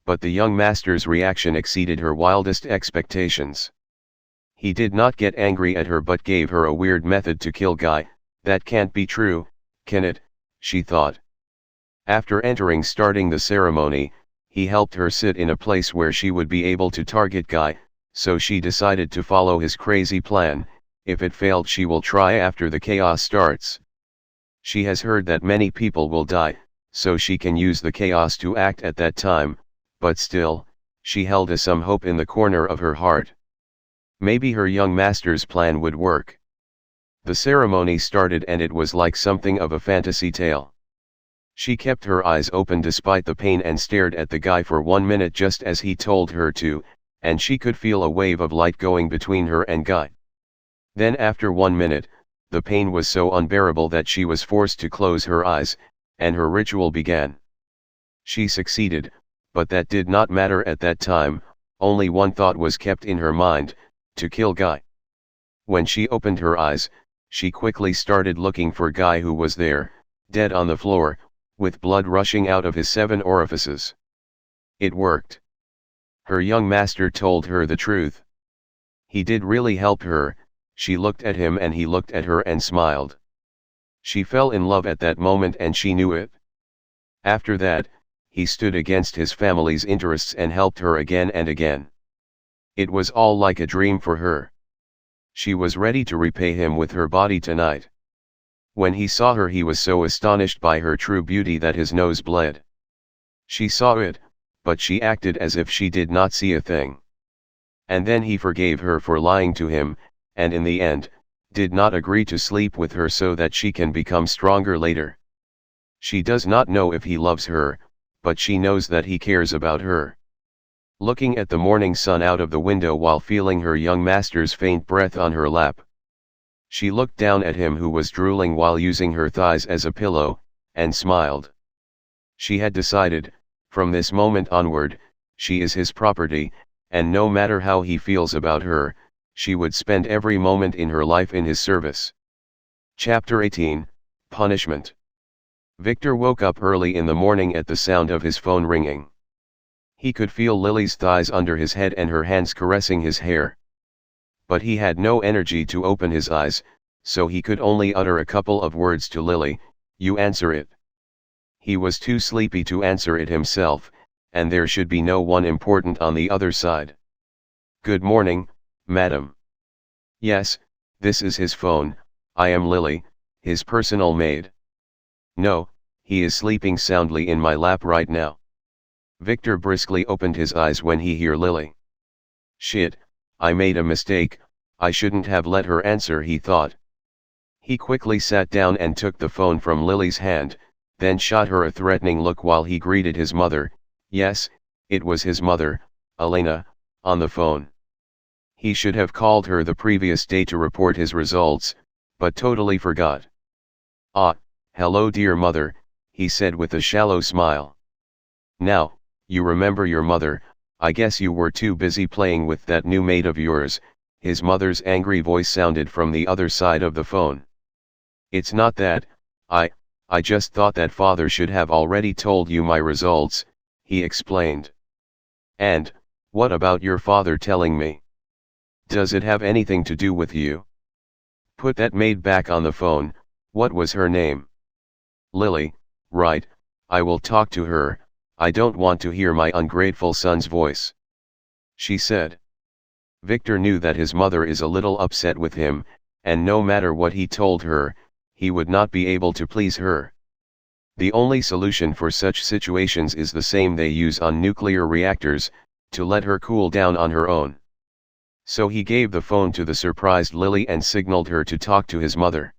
But the young master's reaction exceeded her wildest expectations. He did not get angry at her but gave her a weird method to kill Guy. That can't be true, can it? She thought. After starting the ceremony, he helped her sit in a place where she would be able to target Guy, so she decided to follow his crazy plan. If it failed, she will try after the chaos starts. She has heard that many people will die, so she can use the chaos to act at that time, but still, she held some hope in the corner of her heart. Maybe her young master's plan would work. The ceremony started and it was like something of a fantasy tale. She kept her eyes open despite the pain and stared at the Guy for 1 minute just as he told her to, and she could feel a wave of light going between her and Guy. Then after 1 minute, the pain was so unbearable that she was forced to close her eyes, and her ritual began. She succeeded, but that did not matter at that time. Only one thought was kept in her mind: to kill Guy. When she opened her eyes, she quickly started looking for Guy, who was there, dead on the floor, with blood rushing out of his 7 orifices. It worked. Her young master told her the truth. He did really help her. She looked at him and he looked at her and smiled. She fell in love at that moment and she knew it. After that, he stood against his family's interests and helped her again and again. It was all like a dream for her. She was ready to repay him with her body tonight. When he saw her, he was so astonished by her true beauty that his nose bled. She saw it, but she acted as if she did not see a thing. And then he forgave her for lying to him, and in the end, did not agree to sleep with her so that she can become stronger later. She does not know if he loves her, but she knows that he cares about her. Looking at the morning sun out of the window while feeling her young master's faint breath on her lap. She looked down at him who was drooling while using her thighs as a pillow, and smiled. She had decided, from this moment onward, she is his property, and no matter how he feels about her, she would spend every moment in her life in his service. Chapter 18, Punishment. Victor woke up early in the morning at the sound of his phone ringing. He could feel Lily's thighs under his head and her hands caressing his hair. But he had no energy to open his eyes, so he could only utter a couple of words to Lily, "You answer it." He was too sleepy to answer it himself, and there should be no one important on the other side. "Good morning, madam." "Yes, this is his phone, I am Lily, his personal maid." "No, he is sleeping soundly in my lap right now." Victor briskly opened his eyes when he heard Lily. "Shit, I made a mistake, I shouldn't have let her answer," he thought. He quickly sat down and took the phone from Lily's hand, then shot her a threatening look while he greeted his mother. Yes, it was his mother, Elena, on the phone. He should have called her the previous day to report his results, but totally forgot. "Ah, hello dear mother," he said with a shallow smile. "Now, you remember your mother, I guess you were too busy playing with that new maid of yours," his mother's angry voice sounded from the other side of the phone. "It's not that, I just thought that father should have already told you my results," he explained. "And, what about your father telling me? Does it have anything to do with you? Put that maid back on the phone, what was her name?" "Lily, right, I will talk to her, I don't want to hear my ungrateful son's voice," she said. Victor knew that his mother is a little upset with him, and no matter what he told her, he would not be able to please her. The only solution for such situations is the same they use on nuclear reactors, to let her cool down on her own. So he gave the phone to the surprised Lily and signaled her to talk to his mother.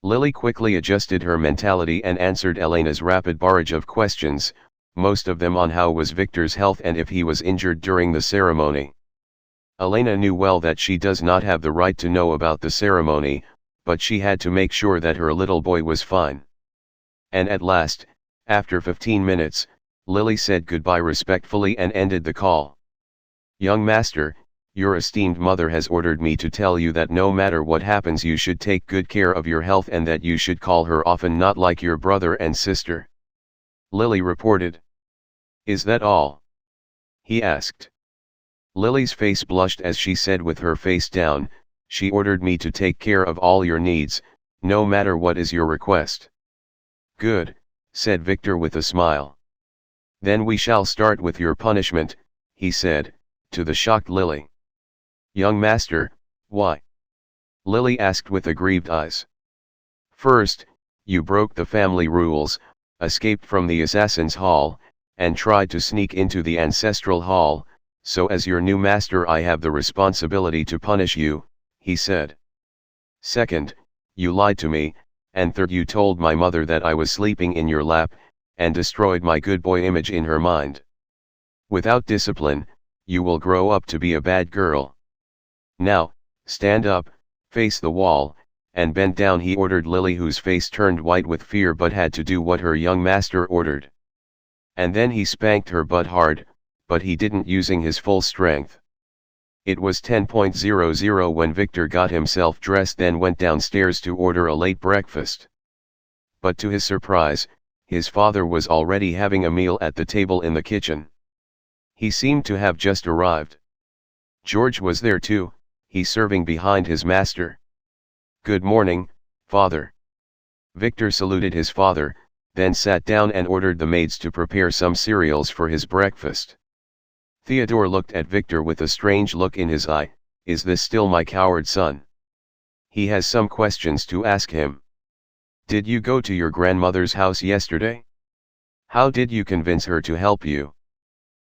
Lily quickly adjusted her mentality and answered Elena's rapid barrage of questions, most of them on how was Victor's health and if he was injured during the ceremony. Elena knew well that she does not have the right to know about the ceremony, but she had to make sure that her little boy was fine. And at last, after 15 minutes, Lily said goodbye respectfully and ended the call. "Young master, your esteemed mother has ordered me to tell you that no matter what happens you should take good care of your health and that you should call her often, not like your brother and sister," Lily reported. "Is that all?" he asked. Lily's face blushed as she said with her face down, "She ordered me to take care of all your needs, no matter what is your request." "Good," said Victor with a smile. "Then we shall start with your punishment," he said, to the shocked Lily. "Young master, why?" Lily asked with aggrieved eyes. "First, you broke the family rules, escaped from the assassin's hall, and tried to sneak into the ancestral hall, so as your new master I have the responsibility to punish you," he said. "Second, you lied to me, and third you told my mother that I was sleeping in your lap, and destroyed my good boy image in her mind. Without discipline, you will grow up to be a bad girl. Now, stand up, face the wall, and bend down," he ordered Lily, whose face turned white with fear but had to do what her young master ordered. And then he spanked her butt hard, but he didn't using his full strength. It was 10:00 when Victor got himself dressed, then went downstairs to order a late breakfast. But to his surprise, his father was already having a meal at the table in the kitchen. He seemed to have just arrived. George was there too, he serving behind his master. "Good morning, father." Victor saluted his father, then sat down and ordered the maids to prepare some cereals for his breakfast. Theodore looked at Victor with a strange look in his eye. Is this still my coward son? He has some questions to ask him. Did you go to your grandmother's house yesterday? How did you convince her to help you?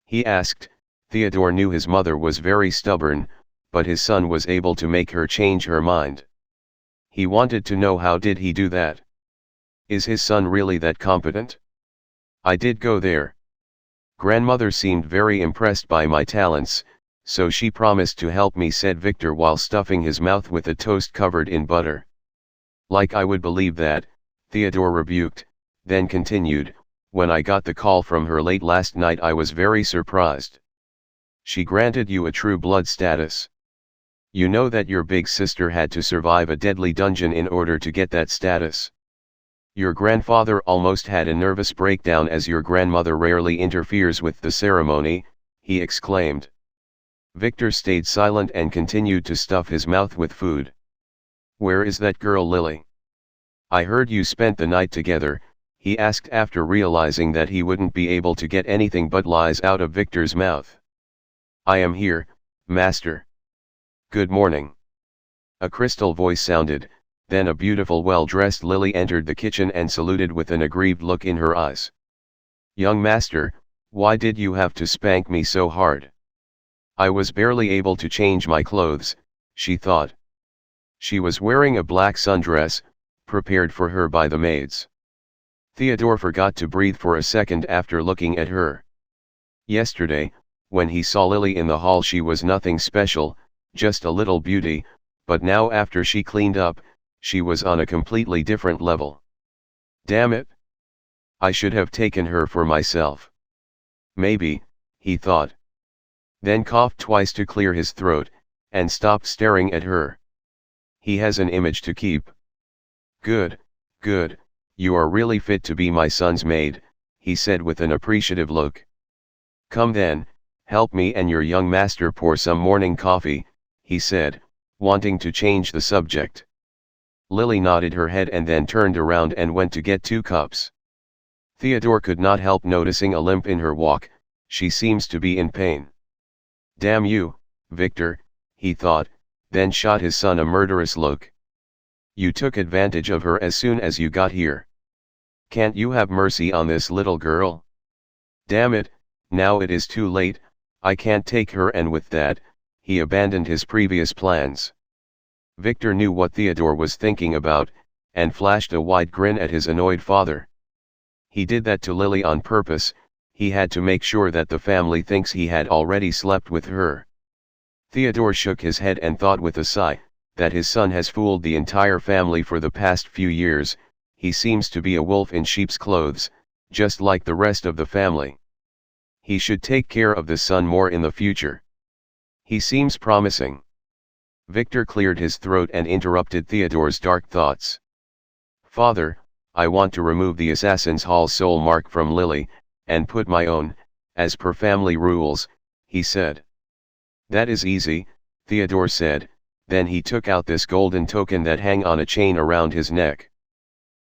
He asked. Theodore knew his mother was very stubborn, but his son was able to make her change her mind. He wanted to know how did he do that. Is his son really that competent? I did go there. Grandmother seemed very impressed by my talents, so she promised to help me, said Victor while stuffing his mouth with a toast covered in butter. Like I would believe that, Theodore rebuked, then continued, when I got the call from her late last night I was very surprised. She granted you a true blood status. You know that your big sister had to survive a deadly dungeon in order to get that status. Your grandfather almost had a nervous breakdown as your grandmother rarely interferes with the ceremony, he exclaimed. Victor stayed silent and continued to stuff his mouth with food. Where is that girl Lily? I heard you spent the night together, he asked after realizing that he wouldn't be able to get anything but lies out of Victor's mouth. I am here, master. Good morning. A crystal voice sounded, then a beautiful well-dressed Lily entered the kitchen and saluted with an aggrieved look in her eyes. Young master, why did you have to spank me so hard? I was barely able to change my clothes, she thought. She was wearing a black sundress, prepared for her by the maids. Theodore forgot to breathe for a second after looking at her. Yesterday, when he saw Lily in the hall, she was nothing special, just a little beauty, but now after she cleaned up, she was on a completely different level. Damn it! I should have taken her for myself. Maybe, he thought. Then coughed twice to clear his throat, and stopped staring at her. He has an image to keep. Good, good, you are really fit to be my son's maid, he said with an appreciative look. Come then, help me and your young master pour some morning coffee, he said, wanting to change the subject. Lily nodded her head and then turned around and went to get 2 cups. Theodore could not help noticing a limp in her walk. She seems to be in pain. Damn you, Victor, he thought, then shot his son a murderous look. You took advantage of her as soon as you got here. Can't you have mercy on this little girl? Damn it, now it is too late, I can't take her, and with that, he abandoned his previous plans. Victor knew what Theodore was thinking about, and flashed a wide grin at his annoyed father. He did that to Lily on purpose. He had to make sure that the family thinks he had already slept with her. Theodore shook his head and thought with a sigh, that his son has fooled the entire family for the past few years. He seems to be a wolf in sheep's clothes, just like the rest of the family. He should take care of the son more in the future. He seems promising. Victor cleared his throat and interrupted Theodore's dark thoughts. Father, I want to remove the Assassin's Hall soul mark from Lily, and put my own, as per family rules, he said. That is easy, Theodore said, then he took out this golden token that hung on a chain around his neck.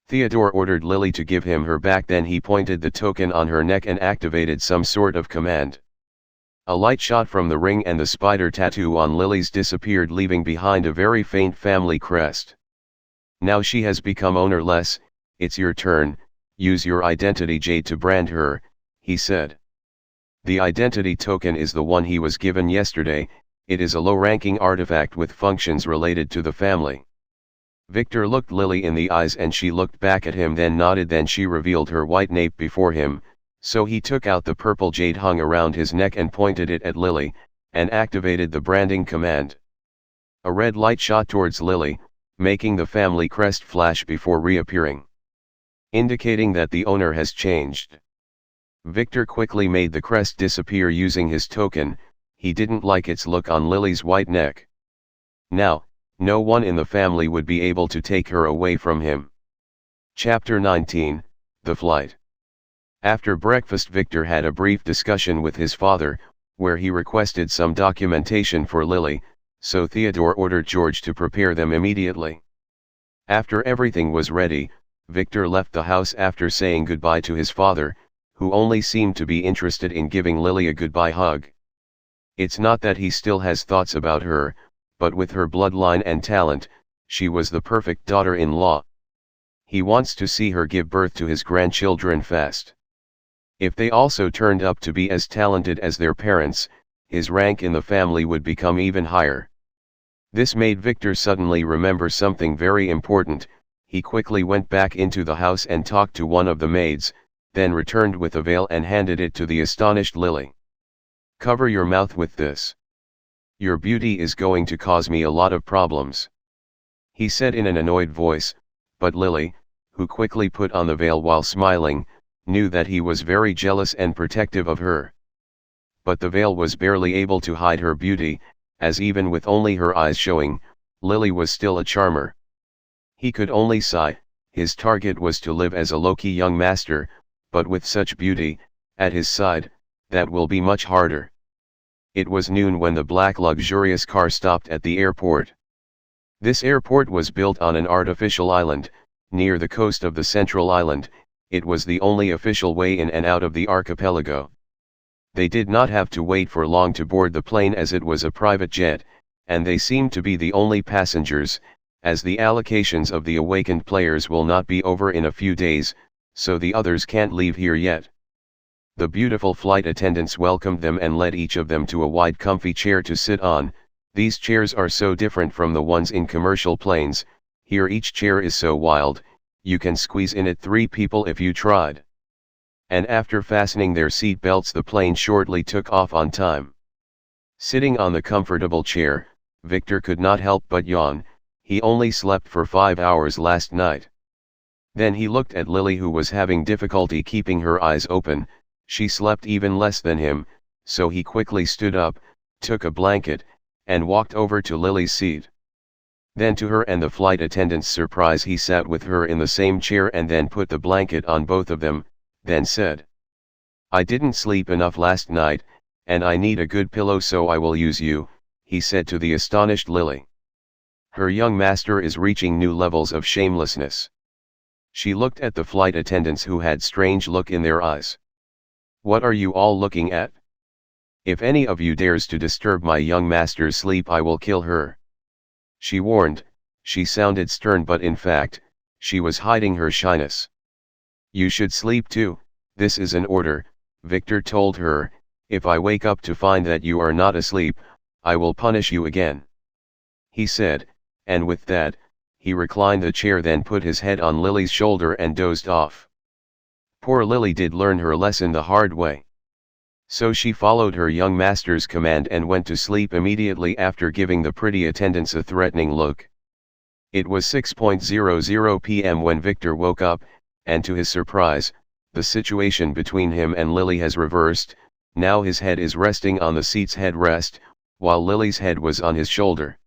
Theodore ordered Lily to give him her back, then he pointed the token on her neck and activated some sort of command. A light shot from the ring and the spider tattoo on Lily's disappeared, leaving behind a very faint family crest. Now she has become ownerless, it's your turn, use your identity jade to brand her, he said. The identity token is the one he was given yesterday. It is a low-ranking artifact with functions related to the family. Victor looked Lily in the eyes and she looked back at him, then nodded. Then she revealed her white nape before him, so he took out the purple jade hung around his neck and pointed it at Lily, and activated the branding command. A red light shot towards Lily, making the family crest flash before reappearing, indicating that the owner has changed. Victor quickly made the crest disappear using his token. He didn't like its look on Lily's white neck. Now, no one in the family would be able to take her away from him. Chapter 19, The Flight. After breakfast, Victor had a brief discussion with his father, where he requested some documentation for Lily, so Theodore ordered George to prepare them immediately. After everything was ready, Victor left the house after saying goodbye to his father, who only seemed to be interested in giving Lily a goodbye hug. It's not that he still has thoughts about her, but with her bloodline and talent, she was the perfect daughter-in-law. He wants to see her give birth to his grandchildren fast. If they also turned up to be as talented as their parents, his rank in the family would become even higher. This made Victor suddenly remember something very important. he quickly went back into the house and talked to one of the maids, then returned with a veil and handed it to the astonished Lily. "Cover your mouth with this. Your beauty is going to cause me a lot of problems," he said in an annoyed voice, but Lily, who quickly put on the veil while smiling, knew that he was very jealous and protective of her. But the veil was barely able to hide her beauty, as even with only her eyes showing, Lily was still a charmer. He could only sigh. His target was to live as a low-key young master, but with such beauty at his side, that will be much harder. It was noon when the black luxurious car stopped at the airport. This airport was built on an artificial island, near the coast of the central island. It was the only official way in and out of the archipelago. They did not have to wait for long to board the plane as it was a private jet, and they seemed to be the only passengers, as the allocations of the awakened players will not be over in a few days, so the others can't leave here yet. The beautiful flight attendants welcomed them and led each of them to a wide comfy chair to sit on. These chairs are so different from the ones in commercial planes. Here each chair is so wild, you can squeeze in it 3 people if you tried. And after fastening their seat belts, the plane shortly took off on time. Sitting on the comfortable chair, Victor could not help but yawn. He only slept for 5 hours last night. Then he looked at Lily, who was having difficulty keeping her eyes open. She slept even less than him, so he quickly stood up, took a blanket, and walked over to Lily's seat. Then to her and the flight attendant's surprise, he sat with her in the same chair and then put the blanket on both of them, then said, "I didn't sleep enough last night, and I need a good pillow, so I will use you," he said to the astonished Lily. Her young master is reaching new levels of shamelessness. She looked at the flight attendants, who had strange look in their eyes. "What are you all looking at? If any of you dares to disturb my young master's sleep, I will kill her," she warned. She sounded stern, but in fact, she was hiding her shyness. "You should sleep too, this is an order," Victor told her. "If I wake up to find that you are not asleep, I will punish you again," he said, and with that, he reclined the chair, then put his head on Lily's shoulder and dozed off. Poor Lily did learn her lesson the hard way. So she followed her young master's command and went to sleep immediately after giving the pretty attendants a threatening look. It was 6:00 p.m. when Victor woke up, and to his surprise, the situation between him and Lily has reversed. Now his head is resting on the seat's headrest, while Lily's head was on his shoulder.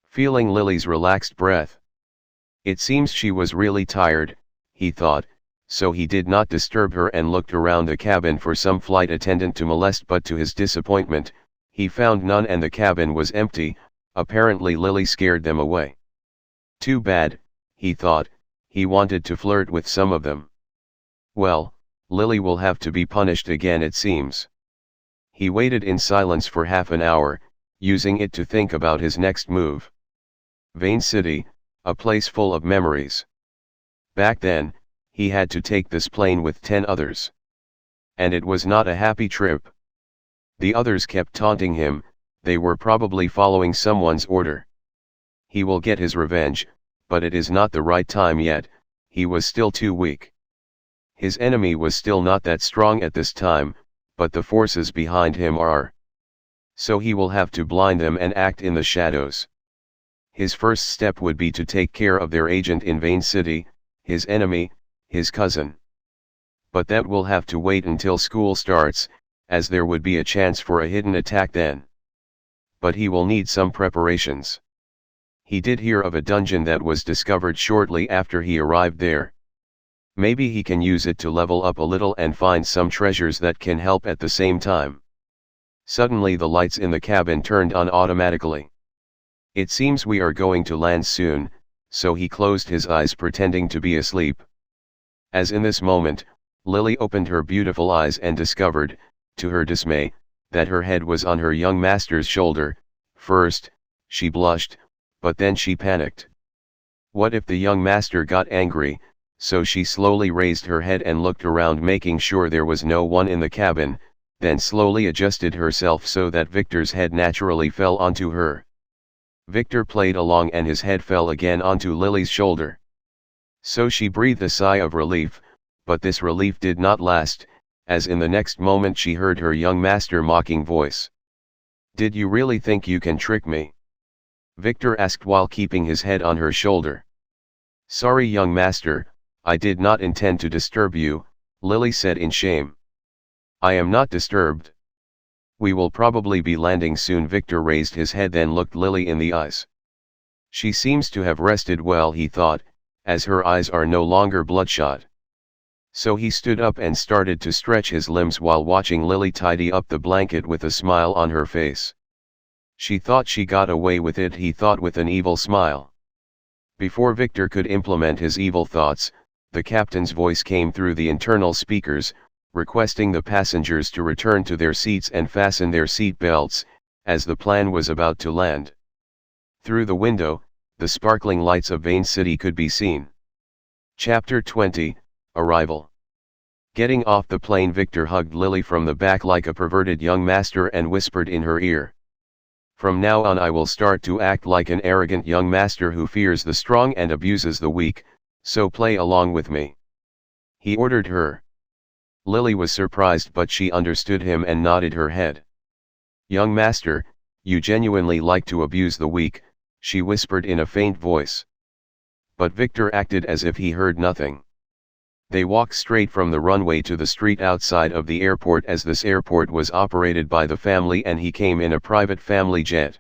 Feeling Lily's relaxed breath, it seems she was really tired, he thought, so he did not disturb her and looked around the cabin for some flight attendant to molest, but to his disappointment, he found none and the cabin was empty. Apparently Lily scared them away. Too bad, he thought, he wanted to flirt with some of them. Well, Lily will have to be punished again, it seems. He waited in silence for half an hour, using it to think about his next move. Vane City, a place full of memories. Back then, he had to take this plane with 10 others. And it was not a happy trip. The others kept taunting him, they were probably following someone's order. He will get his revenge, but it is not the right time yet, he was still too weak. His enemy was still not that strong at this time, but the forces behind him are. So he will have to blind them and act in the shadows. His first step would be to take care of their agent in Vane City, his enemy, his cousin. But that will have to wait until school starts, as there would be a chance for a hidden attack then. But he will need some preparations. He did hear of a dungeon that was discovered shortly after he arrived there. Maybe he can use it to level up a little and find some treasures that can help at the same time. Suddenly the lights in the cabin turned on automatically. It seems we are going to land soon, so he closed his eyes pretending to be asleep. As in this moment, Lily opened her beautiful eyes and discovered, to her dismay, that her head was on her young master's shoulder. First, she blushed, but then she panicked. What if the young master got angry? So she slowly raised her head and looked around, making sure there was no one in the cabin, then slowly adjusted herself so that Victor's head naturally fell onto her. Victor played along and his head fell again onto Lily's shoulder. So she breathed a sigh of relief, but this relief did not last, as in the next moment she heard her young master mocking voice. "Did you really think you can trick me?" Victor asked while keeping his head on her shoulder. "Sorry young master, I did not intend to disturb you," Lily said in shame. "I am not disturbed. We will probably be landing soon." Victor raised his head then looked Lily in the eyes. She seems to have rested well, he thought, as her eyes are no longer bloodshot. So he stood up and started to stretch his limbs while watching Lily tidy up the blanket with a smile on her face. She thought she got away with it, he thought with an evil smile. Before Victor could implement his evil thoughts, the captain's voice came through the internal speakers, requesting the passengers to return to their seats and fasten their seat belts, as the plane was about to land. Through the window, the sparkling lights of Vane City could be seen. Chapter 20, Arrival. Getting off the plane, Victor hugged Lily from the back like a perverted young master and whispered in her ear. "From now on I will start to act like an arrogant young master who fears the strong and abuses the weak, so play along with me," he ordered her. Lily was surprised, but she understood him and nodded her head. "Young master, you genuinely like to abuse the weak," she whispered in a faint voice. But Victor acted as if he heard nothing. They walked straight from the runway to the street outside of the airport, as this airport was operated by the family and he came in a private family jet.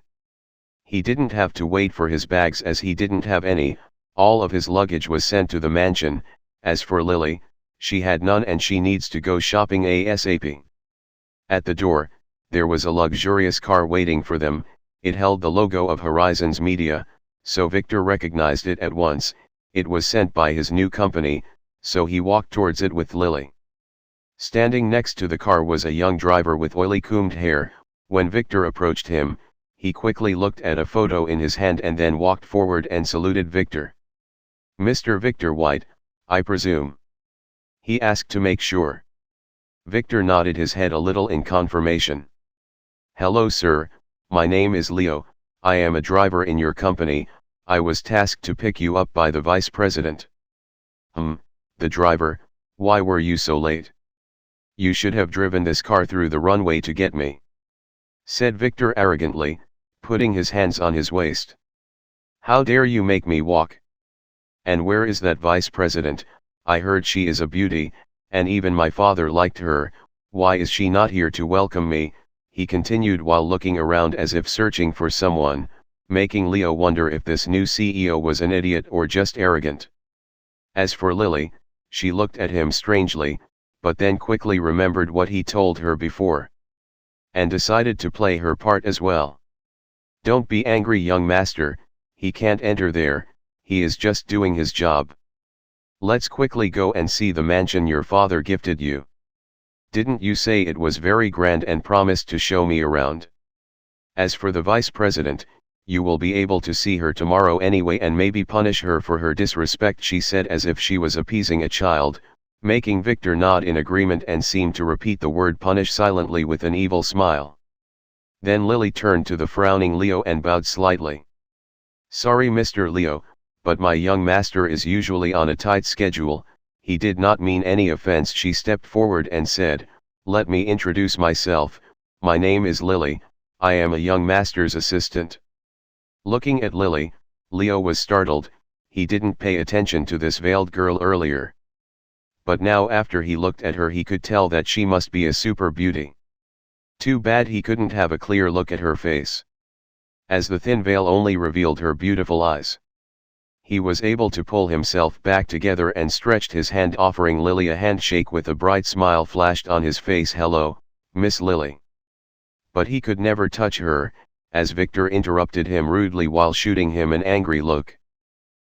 He didn't have to wait for his bags as he didn't have any, all of his luggage was sent to the mansion. As for Lily, she had none and she needs to go shopping ASAP. At the door, there was a luxurious car waiting for them. It held the logo of Horizons Media, so Victor recognized it at once. It was sent by his new company, so he walked towards it with Lily. Standing next to the car was a young driver with oily combed hair. When Victor approached him, he quickly looked at a photo in his hand and then walked forward and saluted Victor. "Mr. Victor White, I presume?" he asked to make sure. Victor nodded his head a little in confirmation. "Hello sir, my name is Leo, I am a driver in your company. I was tasked to pick you up by the vice president." The driver, "Why were you so late? You should have driven this car through the runway to get me," said Victor arrogantly, putting his hands on his waist. "How dare you make me walk? And where is that vice president? I heard she is a beauty, and even my father liked her. Why is she not here to welcome me?" he continued while looking around as if searching for someone, making Leo wonder if this new CEO was an idiot or just arrogant. As for Lily, she looked at him strangely, but then quickly remembered what he told her before, and decided to play her part as well. "Don't be angry young master, he can't enter there, he is just doing his job. Let's quickly go and see the mansion your father gifted you. Didn't you say it was very grand and promised to show me around? As for the vice president, you will be able to see her tomorrow anyway and maybe punish her for her disrespect," she said as if she was appeasing a child, making Victor nod in agreement and seemed to repeat the word punish silently with an evil smile. Then Lily turned to the frowning Leo and bowed slightly. "Sorry Mr. Leo, but my young master is usually on a tight schedule." He did not mean any offense. She stepped forward and said, "Let me introduce myself, my name is Lily, I am a young master's assistant." Looking at Lily, Leo was startled. He didn't pay attention to this veiled girl earlier. But now after he looked at her he could tell that she must be a super beauty. Too bad he couldn't have a clear look at her face, as the thin veil only revealed her beautiful eyes. He was able to pull himself back together and stretched his hand, offering Lily a handshake with a bright smile flashed on his face. "Hello, Miss Lily." But he could never touch her, as Victor interrupted him rudely while shooting him an angry look.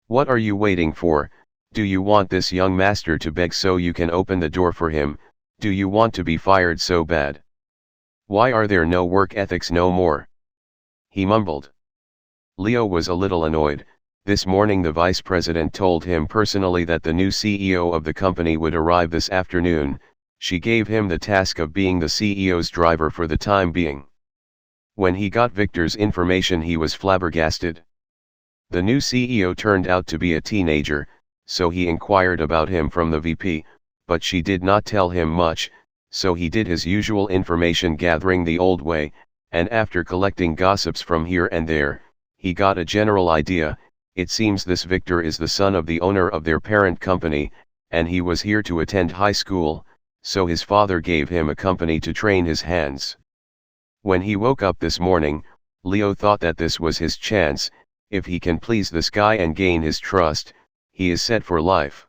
"What are you waiting for? Do you want this young master to beg so you can open the door for him? Do you want to be fired so bad? Why are there no work ethics no more?" he mumbled. Leo was a little annoyed. This morning the vice president told him personally that the new CEO of the company would arrive this afternoon. She gave him the task of being the CEO's driver for the time being. When he got Victor's information he was flabbergasted. The new CEO turned out to be a teenager, so he inquired about him from the VP, but she did not tell him much, so he did his usual information gathering the old way, and after collecting gossips from here and there, he got a general idea. It seems this Victor is the son of the owner of their parent company, and he was here to attend high school, so his father gave him a company to train his hands. When he woke up this morning, Leo thought that this was his chance. If he can please this guy and gain his trust, he is set for life.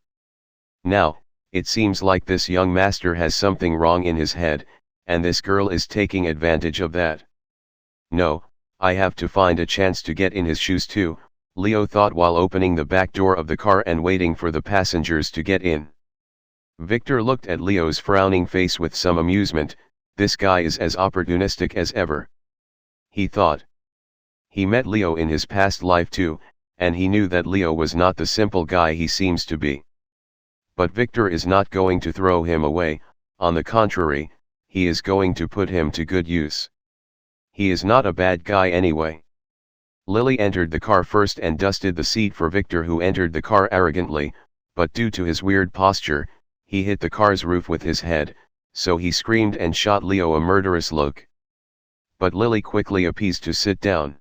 Now, it seems like this young master has something wrong in his head, and this girl is taking advantage of that. No, I have to find a chance to get in his shoes too, Leo thought while opening the back door of the car and waiting for the passengers to get in. Victor looked at Leo's frowning face with some amusement. This guy is as opportunistic as ever, he thought. He met Leo in his past life too, and he knew that Leo was not the simple guy he seems to be. But Victor is not going to throw him away, on the contrary, he is going to put him to good use. He is not a bad guy anyway. Lily entered the car first and dusted the seat for Victor, who entered the car arrogantly, but due to his weird posture, he hit the car's roof with his head, so he screamed and shot Leo a murderous look. But Lily quickly appeased to sit down.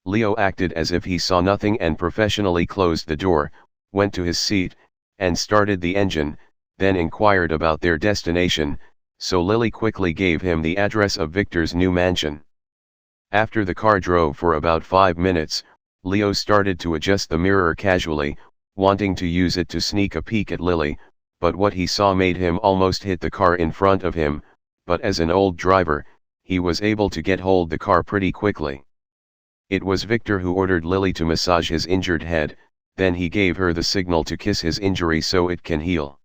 Leo acted as if he saw nothing and professionally closed the door, went to his seat, and started the engine, then inquired about their destination, so Lily quickly gave him the address of Victor's new mansion. After the car drove for about 5 minutes, Leo started to adjust the mirror casually, wanting to use it to sneak a peek at Lily, but what he saw made him almost hit the car in front of him, but as an old driver, he was able to get hold the car pretty quickly. It was Victor who ordered Lily to massage his injured head, then he gave her the signal to kiss his injury so it can heal.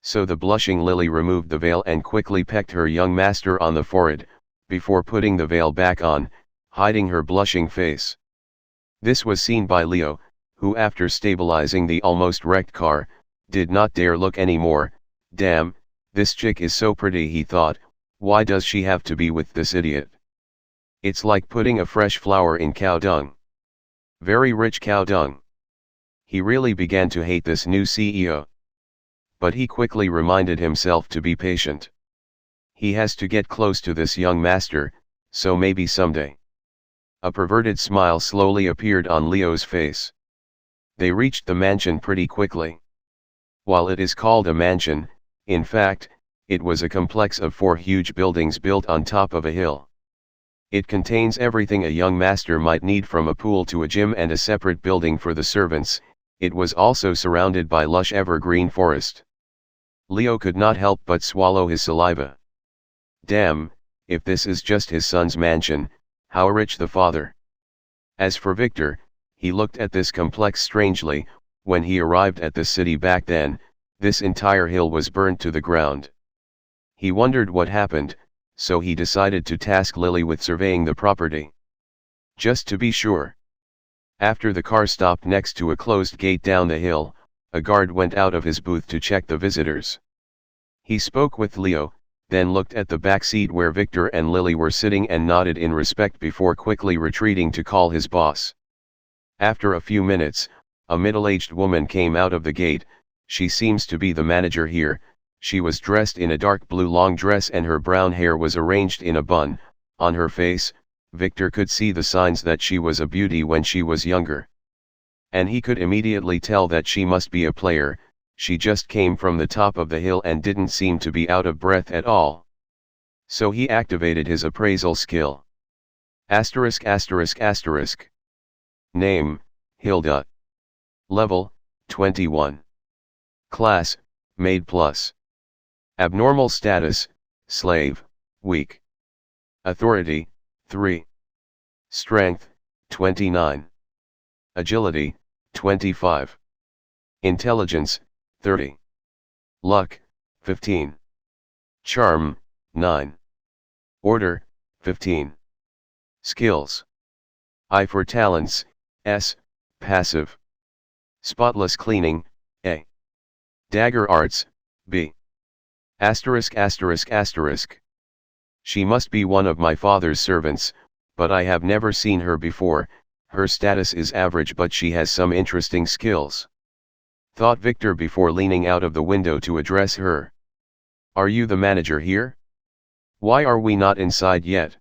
So the blushing Lily removed the veil and quickly pecked her young master on the forehead, before putting the veil back on, hiding her blushing face. This was seen by Leo, who after stabilizing the almost wrecked car, did not dare look anymore. Damn, this chick is so pretty, he thought, why does she have to be with this idiot? It's like putting a fresh flower in cow dung. Very rich cow dung. He really began to hate this new CEO. But he quickly reminded himself to be patient. He has to get close to this young master, so maybe someday. A perverted smile slowly appeared on Leo's face. They reached the mansion pretty quickly. While it is called a mansion, in fact, it was a complex of 4 huge buildings built on top of a hill. It contains everything a young master might need, from a pool to a gym and a separate building for the servants. It was also surrounded by lush evergreen forest. Leo could not help but swallow his saliva. Damn, if this is just his son's mansion, how rich the father. As for Victor, he looked at this complex strangely. When he arrived at the city back then, this entire hill was burnt to the ground. He wondered what happened, so he decided to task Lily with surveying the property. Just to be sure. After the car stopped next to a closed gate down the hill, a guard went out of his booth to check the visitors. He spoke with Leo, then looked at the back seat where Victor and Lily were sitting and nodded in respect before quickly retreating to call his boss. After a few minutes, a middle-aged woman came out of the gate. She seems to be the manager here. She was dressed in a dark blue long dress and her brown hair was arranged in a bun. On her face, Victor could see the signs that she was a beauty when she was younger. And he could immediately tell that she must be a player. She just came from the top of the hill and didn't seem to be out of breath at all. So he activated his appraisal skill. Asterisk asterisk asterisk. Name, Hilda. Level, 21. Class, Maid Plus. Abnormal status, Slave, weak. Authority, 3. Strength, 29. Agility, 25. Intelligence, 30. Luck, 15. Charm, 9. Order, 15. Skills. I for talents, S, passive. Spotless cleaning, A. Dagger arts, B. Asterisk asterisk asterisk. She must be one of my father's servants, but I have never seen her before. Her status is average, but she has some interesting skills. thought Victor before leaning out of the window to address her. Are you the manager here? Why are we not inside yet?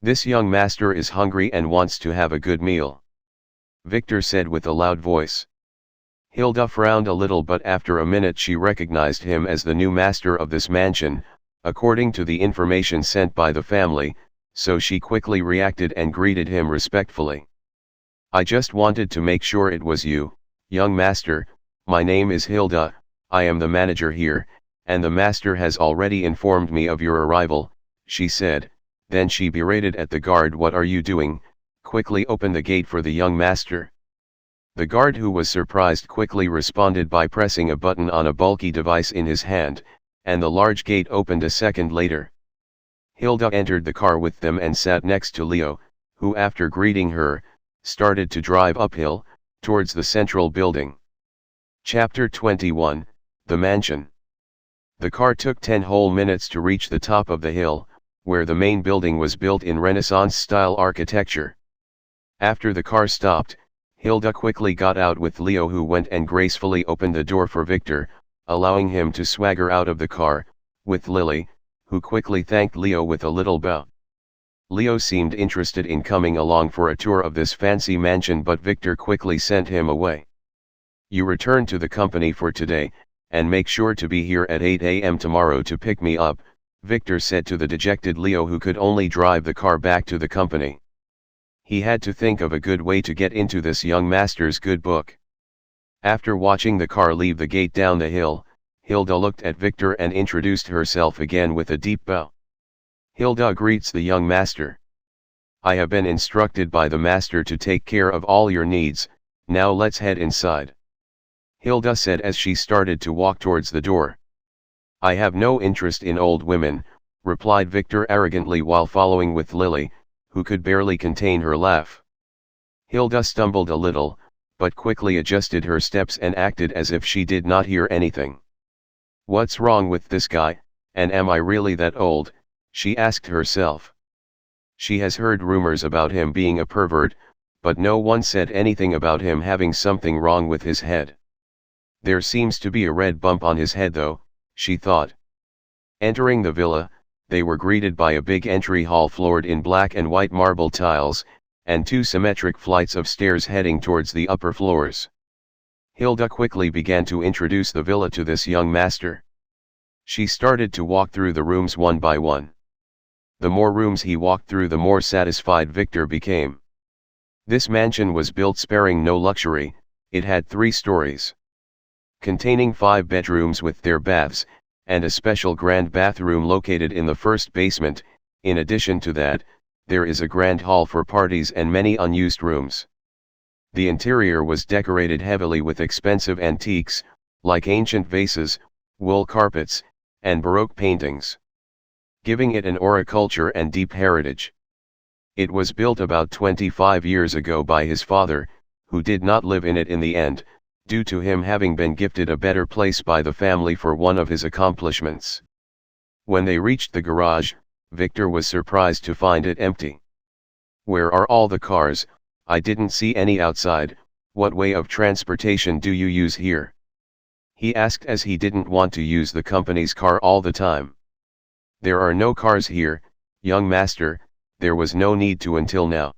This young master is hungry and wants to have a good meal, Victor said with a loud voice. Hilda frowned a little, but after a minute she recognized him as the new master of this mansion, according to the information sent by the family, so she quickly reacted and greeted him respectfully. I just wanted to make sure it was you, young master. My name is Hilda, I am the manager here, and the master has already informed me of your arrival, she said. Then she berated at the guard. What are you doing? Quickly open the gate for the young master. The guard, who was surprised, quickly responded by pressing a button on a bulky device in his hand, and the large gate opened a second later. Hilda entered the car with them and sat next to Leo, who, after greeting her, started to drive uphill, towards the central building. Chapter 21, The Mansion. The car took 10 whole minutes to reach the top of the hill, where the main building was built in Renaissance-style architecture. After the car stopped, Hilda quickly got out with Leo, who went and gracefully opened the door for Victor, allowing him to swagger out of the car, with Lily, who quickly thanked Leo with a little bow. Leo seemed interested in coming along for a tour of this fancy mansion, but Victor quickly sent him away. You return to the company for today, and make sure to be here at 8 a.m. tomorrow to pick me up, Victor said to the dejected Leo, who could only drive the car back to the company. He had to think of a good way to get into this young master's good book. After watching the car leave the gate down the hill, Hilda looked at Victor and introduced herself again with a deep bow. Hilda greets the young master. I have been instructed by the master to take care of all your needs, now let's head inside, Hilda said as she started to walk towards the door. I have no interest in old women, replied Victor arrogantly while following with Lily, who could barely contain her laugh. Hilda stumbled a little, but quickly adjusted her steps and acted as if she did not hear anything. What's wrong with this guy, and am I really that old? She asked herself. She has heard rumors about him being a pervert, but no one said anything about him having something wrong with his head. There seems to be a red bump on his head though, she thought. Entering the villa, they were greeted by a big entry hall floored in black and white marble tiles, and 2 symmetric flights of stairs heading towards the upper floors. Hilda quickly began to introduce the villa to this young master. She started to walk through the rooms one by one. The more rooms he walked through, the more satisfied Victor became. This mansion was built sparing no luxury. It had 3 stories, containing 5 bedrooms with their baths, and a special grand bathroom located in the first basement. In addition to that, there is a grand hall for parties and many unused rooms. The interior was decorated heavily with expensive antiques, like ancient vases, wool carpets, and Baroque paintings, giving it an aura culture and deep heritage. It was built about 25 years ago by his father, who did not live in it in the end, due to him having been gifted a better place by the family for one of his accomplishments. When they reached the garage, Victor was surprised to find it empty. Where are all the cars? I didn't see any outside. What way of transportation do you use here? He asked, as he didn't want to use the company's car all the time. There are no cars here, young master, there was no need to until now.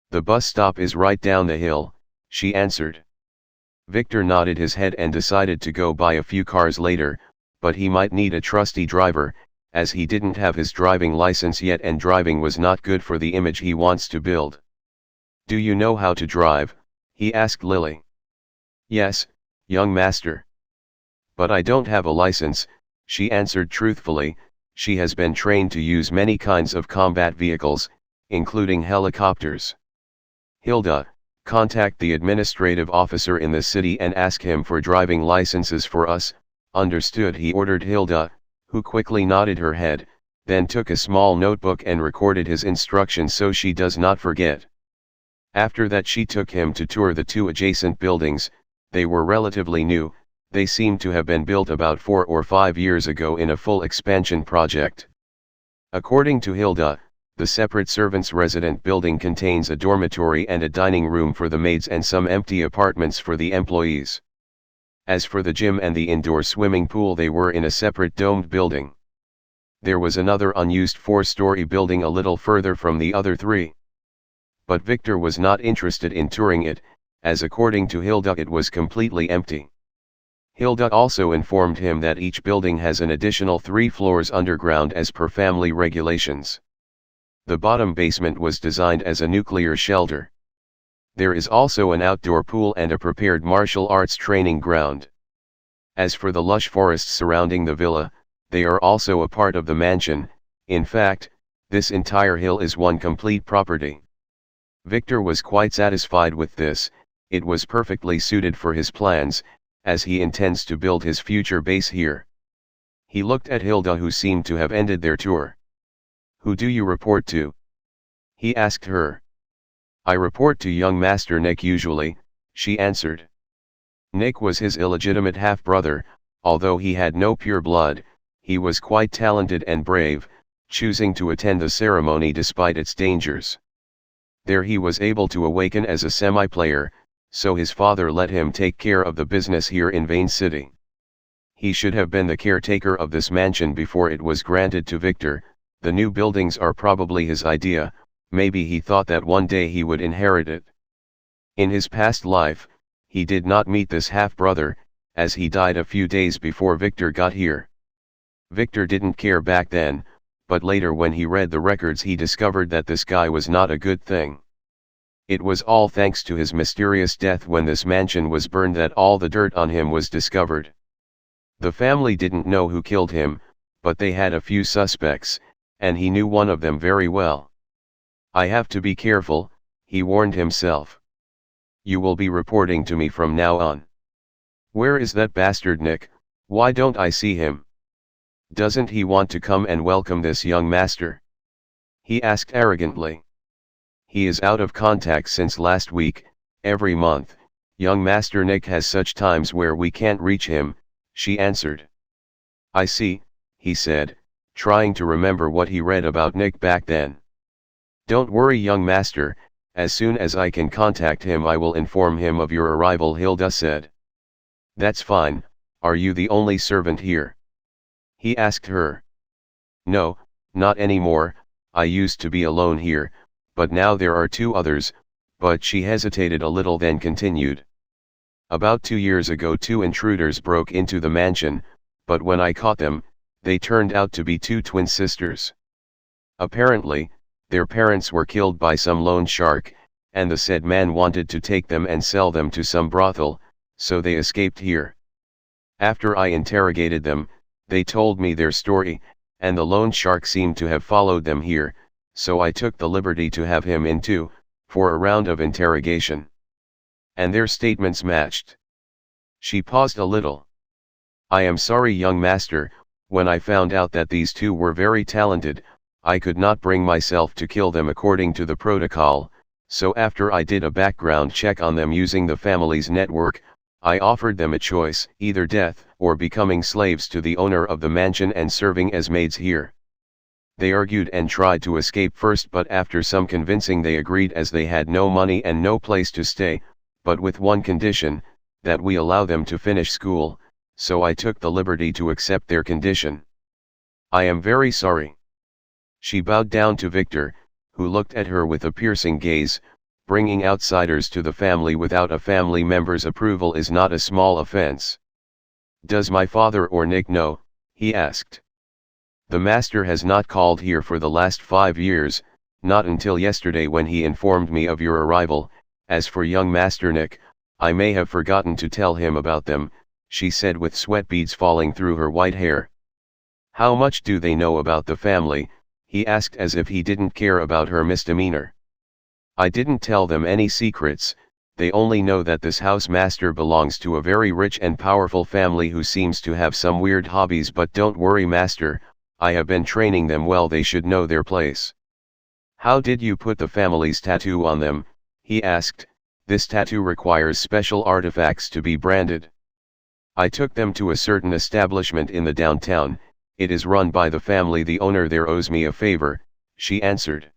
The bus stop is right down the hill, she answered. Victor nodded his head and decided to go buy a few cars later, but he might need a trusty driver, as he didn't have his driving license yet and driving was not good for the image he wants to build. Do you know how to drive? He asked Lily. Yes, young master. But I don't have a license, she answered truthfully. She has been trained to use many kinds of combat vehicles, including helicopters. Hilda, contact the administrative officer in the city and ask him for driving licenses for us. Understood, he ordered Hilda, who quickly nodded her head, then took a small notebook and recorded his instructions so she does not forget. After that she took him to tour the 2 adjacent buildings. They were relatively new, they seemed to have been built about 4 or 5 years ago in a full expansion project. According to Hilda, the separate servants' resident building contains a dormitory and a dining room for the maids and some empty apartments for the employees. As for the gym and the indoor swimming pool, they were in a separate domed building. There was another unused 4-story building a little further from the other three. But Victor was not interested in touring it, as according to Hilda it was completely empty. Hilda also informed him that each building has an additional 3 floors underground as per family regulations. The bottom basement was designed as a nuclear shelter. There is also an outdoor pool and a prepared martial arts training ground. As for the lush forests surrounding the villa, they are also a part of the mansion. In fact, this entire hill is one complete property. Victor was quite satisfied with this. It was perfectly suited for his plans, as he intends to build his future base here. He looked at Hilda, who seemed to have ended their tour. "Who do you report to?" he asked her. "I report to young Master Nick usually," she answered. Nick was his illegitimate half-brother. Although he had no pure blood, he was quite talented and brave, choosing to attend the ceremony despite its dangers. There he was able to awaken as a semi-player, so his father let him take care of the business here in Vane City. He should have been the caretaker of this mansion before it was granted to Victor. The new buildings are probably his idea. Maybe he thought that one day he would inherit it. In his past life, he did not meet this half-brother, as he died a few days before Victor got here. Victor didn't care back then, but later when he read the records he discovered that this guy was not a good thing. It was all thanks to his mysterious death when this mansion was burned that all the dirt on him was discovered. The family didn't know who killed him, but they had a few suspects, and he knew one of them very well. "I have to be careful," he warned himself. "You will be reporting to me from now on." "Where is that bastard Nick? Why don't I see him? Doesn't he want to come and welcome this young master?" he asked arrogantly. "He is out of contact since last week. Every month, young Master Nick has such times where we can't reach him," she answered. "I see," he said, trying to remember what he read about Nick back then. "Don't worry, young master, as soon as I can contact him I will inform him of your arrival," Hilda said. "That's fine. Are you the only servant here?" he asked her. "No, not anymore. I used to be alone here, but now there are 2 others," but she hesitated a little, then continued. "About 2 years ago 2 intruders broke into the mansion, but when I caught them, they turned out to be 2 twin sisters. Apparently, their parents were killed by some loan shark, and the said man wanted to take them and sell them to some brothel, so they escaped here. After I interrogated them, they told me their story, and the loan shark seemed to have followed them here, so I took the liberty to have him in too, for a round of interrogation. And their statements matched." She paused a little. "I am sorry, young master, when I found out that these 2 were very talented, I could not bring myself to kill them according to the protocol, so after I did a background check on them using the family's network, I offered them a choice, either death or becoming slaves to the owner of the mansion and serving as maids here. They argued and tried to escape first, but after some convincing they agreed, as they had no money and no place to stay, but with one condition, that we allow them to finish school, so I took the liberty to accept their condition. I am very sorry." She bowed down to Victor, who looked at her with a piercing gaze. Bringing outsiders to the family without a family member's approval is not a small offense. "Does my father or Nick know?" he asked. "The master has not called here for the last 5 years, not until yesterday when he informed me of your arrival. As for young Master Nick, I may have forgotten to tell him about them," she said with sweat beads falling through her white hair. "How much do they know about the family?" he asked, as if he didn't care about her misdemeanor. "I didn't tell them any secrets. They only know that this house master belongs to a very rich and powerful family who seems to have some weird hobbies, but don't worry, master, I have been training them well. They should know their place." "How did you put the family's tattoo on them?" he asked. "This tattoo requires special artifacts to be branded." "I took them to a certain establishment in the downtown. It is run by the family. The owner there owes me a favor," she answered.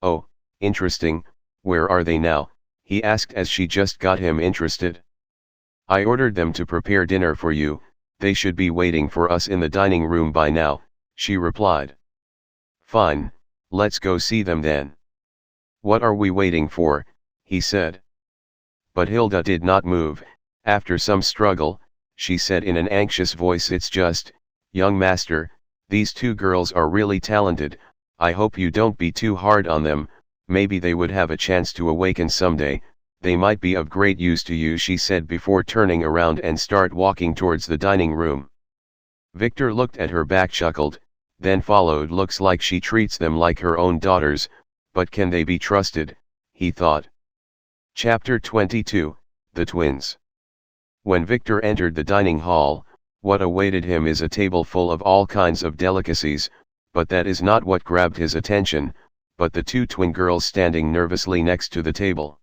"Oh, interesting. Where are they now?" he asked, as she just got him interested. I ordered them to prepare dinner for you, they should be waiting for us in the dining room by now, she replied. Fine, let's go see them then. What are we waiting for, he said. But Hilda did not move. After some struggle, she said in an anxious voice, it's just, young master, these two girls are really talented, I hope you don't be too hard on them, maybe they would have a chance to awaken someday, they might be of great use to you, she said before turning around and start walking towards the dining room. Victor looked at her back, chuckled, then followed. Looks like she treats them like her own daughters, but can they be trusted, he thought. Chapter 22, The Twins. When Victor entered the dining hall, what awaited him is a table full of all kinds of delicacies, but that is not what grabbed his attention, but the two twin girls standing nervously next to the table.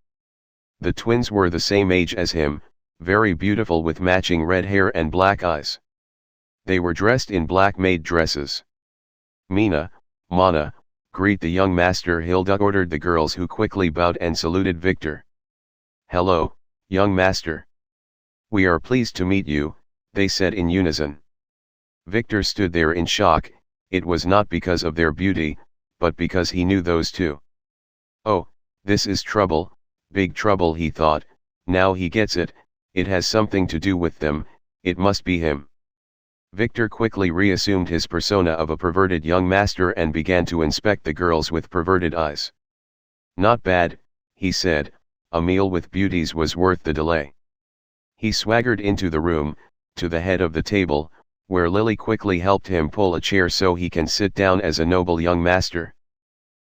The twins were the same age as him, very beautiful with matching red hair and black eyes. They were dressed in black maid dresses. Mina, Mana, greet the young master, Hilda ordered the girls, who quickly bowed and saluted Victor. Hello, young master. We are pleased to meet you, they said in unison. Victor stood there in shock. It was not because of their beauty, but because he knew those two. Oh, this is trouble, big trouble, he thought. Now he gets it, it has something to do with them, it must be him. Victor quickly reassumed his persona of a perverted young master and began to inspect the girls with perverted eyes. Not bad, he said, a meal with beauties was worth the delay. He swaggered into the room, to the head of the table, where Lily quickly helped him pull a chair so he can sit down as a noble young master.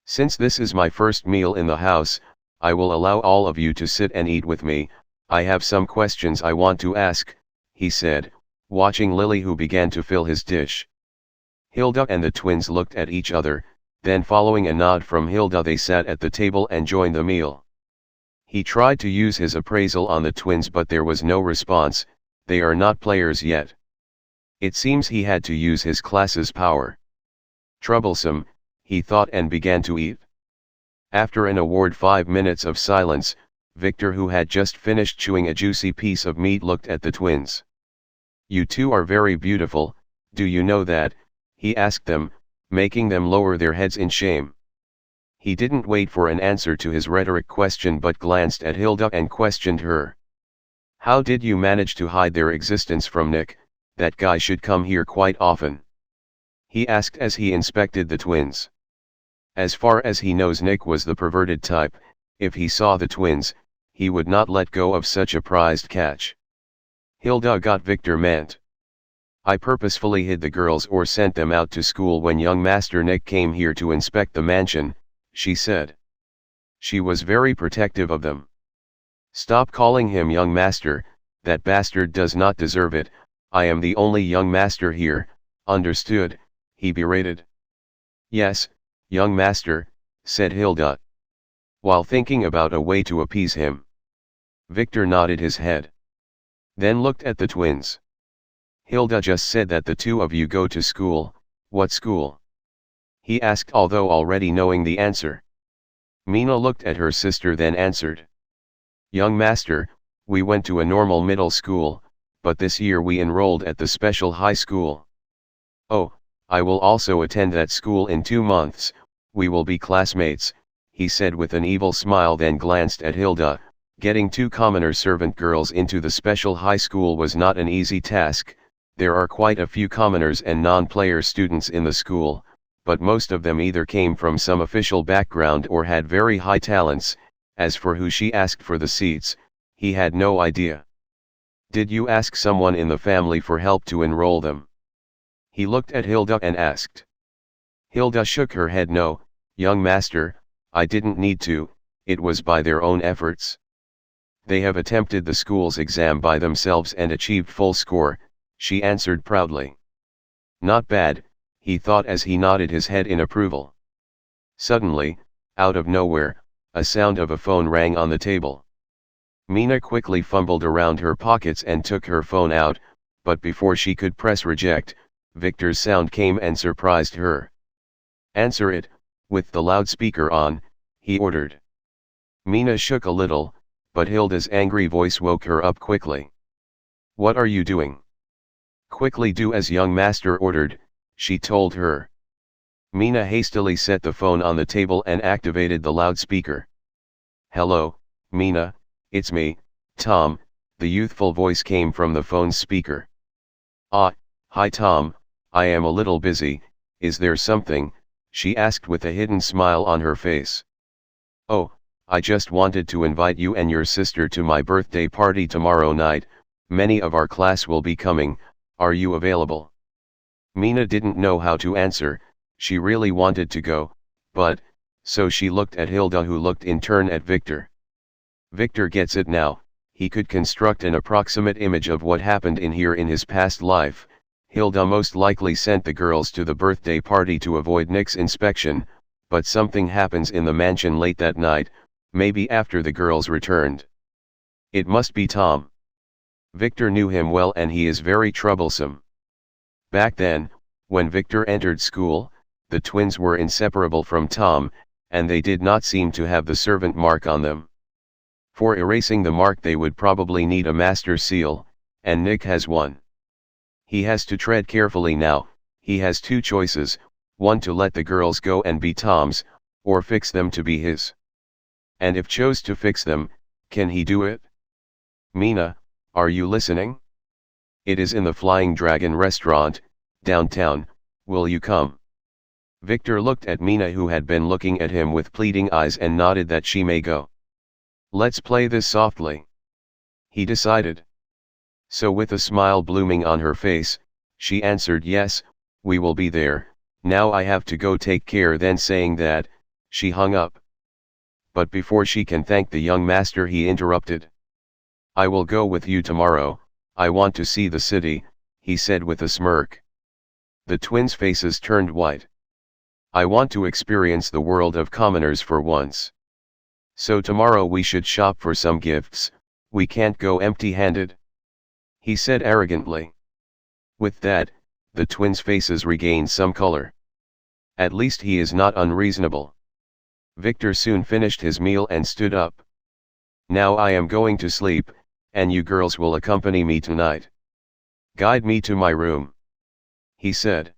Since this is my first meal in the house, I will allow all of you to sit and eat with me. I have some questions I want to ask, he said, watching Lily, who began to fill his dish. Hilda and the twins looked at each other, then following a nod from Hilda they sat at the table and joined the meal. He tried to use his appraisal on the twins, but there was no response. They are not players yet. It seems he had to use his class's power. Troublesome, he thought, and began to eat. After an awkward 5 minutes of silence, Victor, who had just finished chewing a juicy piece of meat, looked at the twins. You two are very beautiful, do you know that? He asked them, making them lower their heads in shame. He didn't wait for an answer to his rhetoric question, but glanced at Hilda and questioned her. How did you manage to hide their existence from Nick? That guy should come here quite often. He asked as he inspected the twins. As far as he knows, Nick was the perverted type. If he saw the twins, he would not let go of such a prized catch. Hilda got Victor meant. I purposefully hid the girls or sent them out to school when young Master Nick came here to inspect the mansion, she said. She was very protective of them. Stop calling him young master, that bastard does not deserve it. I am the only young master here, understood? He berated. Yes, young master, said Hilda, while thinking about a way to appease him. Victor nodded his head. Then looked at the twins. Hilda just said that the two of you go to school. What school? He asked, although already knowing the answer. Mina looked at her sister, then answered. Young master, we went to a normal middle school, but this year we enrolled at the special high school. Oh, I will also attend that school in 2 months, we will be classmates, he said with an evil smile, then glanced at Hilda. Getting 2 commoner servant girls into the special high school was not an easy task. There are quite a few commoners and non-player students in the school, but most of them either came from some official background or had very high talents. As for who she asked for the seats, he had no idea. Did you ask someone in the family for help to enroll them? He looked at Hilda and asked. Hilda shook her head. No, young master, I didn't need to, it was by their own efforts. They have attempted the school's exam by themselves and achieved full score, she answered proudly. Not bad, he thought as he nodded his head in approval. Suddenly, out of nowhere, a sound of a phone rang on the table. Mina quickly fumbled around her pockets and took her phone out, but before she could press reject, Victor's sound came and surprised her. Answer it, with the loudspeaker on, he ordered. Mina shook a little, but Hilda's angry voice woke her up quickly. What are you doing? Quickly do as young master ordered, she told her. Mina hastily set the phone on the table and activated the loudspeaker. Hello, Mina, it's me, Tom, the youthful voice came from the phone's speaker. Ah, hi Tom, I am a little busy, is there something, she asked with a hidden smile on her face. Oh, I just wanted to invite you and your sister to my birthday party tomorrow night, many of our class will be coming, are you available? Mina didn't know how to answer, she really wanted to go, but, so she looked at Hilda who looked in turn at Victor. Victor gets it now, he could construct an approximate image of what happened in here in his past life. Hilda most likely sent the girls to the birthday party to avoid Nick's inspection, but something happens in the mansion late that night, maybe after the girls returned. It must be Tom. Victor knew him well and he is very troublesome. Back then, when Victor entered school, the twins were inseparable from Tom, and they did not seem to have the servant mark on them. For erasing the mark they would probably need a master seal, and Nick has one. He has to tread carefully now, he has two choices, one to let the girls go and be Tom's, or fix them to be his. And if chose to fix them, can he do it? Mina, are you listening? It is in the Flying Dragon restaurant, downtown, will you come? Victor looked at Mina who had been looking at him with pleading eyes and nodded that she may go. Let's play this softly, he decided. So with a smile blooming on her face, she answered yes, we will be there, now I have to go take care. Then saying that, she hung up. But before she can thank the young master he interrupted. I will go with you tomorrow, I want to see the city, he said with a smirk. The twins' faces turned white. I want to experience the world of commoners for once. So tomorrow we should shop for some gifts, we can't go empty-handed, he said arrogantly. With that, the twins' faces regained some color. At least he is not unreasonable. Victor soon finished his meal and stood up. Now I am going to sleep, and you girls will accompany me tonight. Guide me to my room, he said.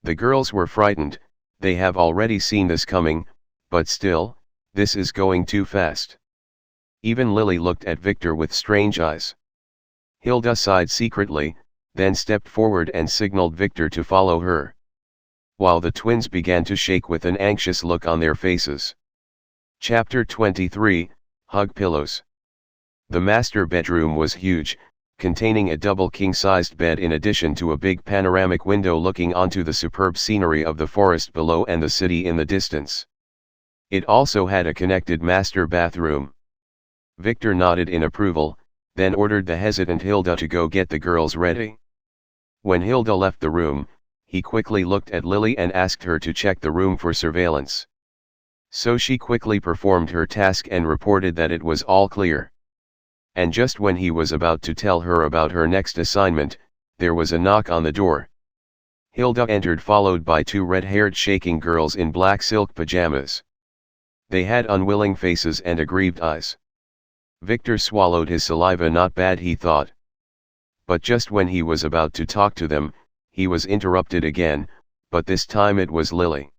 The girls were frightened, they have already seen this coming, but still, this is going too fast. Even Lily looked at Victor with strange eyes. Hilda sighed secretly, then stepped forward and signaled Victor to follow her. While the twins began to shake with an anxious look on their faces. Chapter 23, Hug Pillows. The master bedroom was huge, containing a double king-sized bed in addition to a big panoramic window looking onto the superb scenery of the forest below and the city in the distance. It also had a connected master bathroom. Victor nodded in approval, then ordered the hesitant Hilda to go get the girls ready. When Hilda left the room, he quickly looked at Lily and asked her to check the room for surveillance. So she quickly performed her task and reported that it was all clear. And just when he was about to tell her about her next assignment, there was a knock on the door. Hilda entered followed by two red-haired shaking girls in black silk pajamas. They had unwilling faces and aggrieved eyes. Victor swallowed his saliva. Not bad, he thought. But just when he was about to talk to them, he was interrupted again, but this time it was Lily.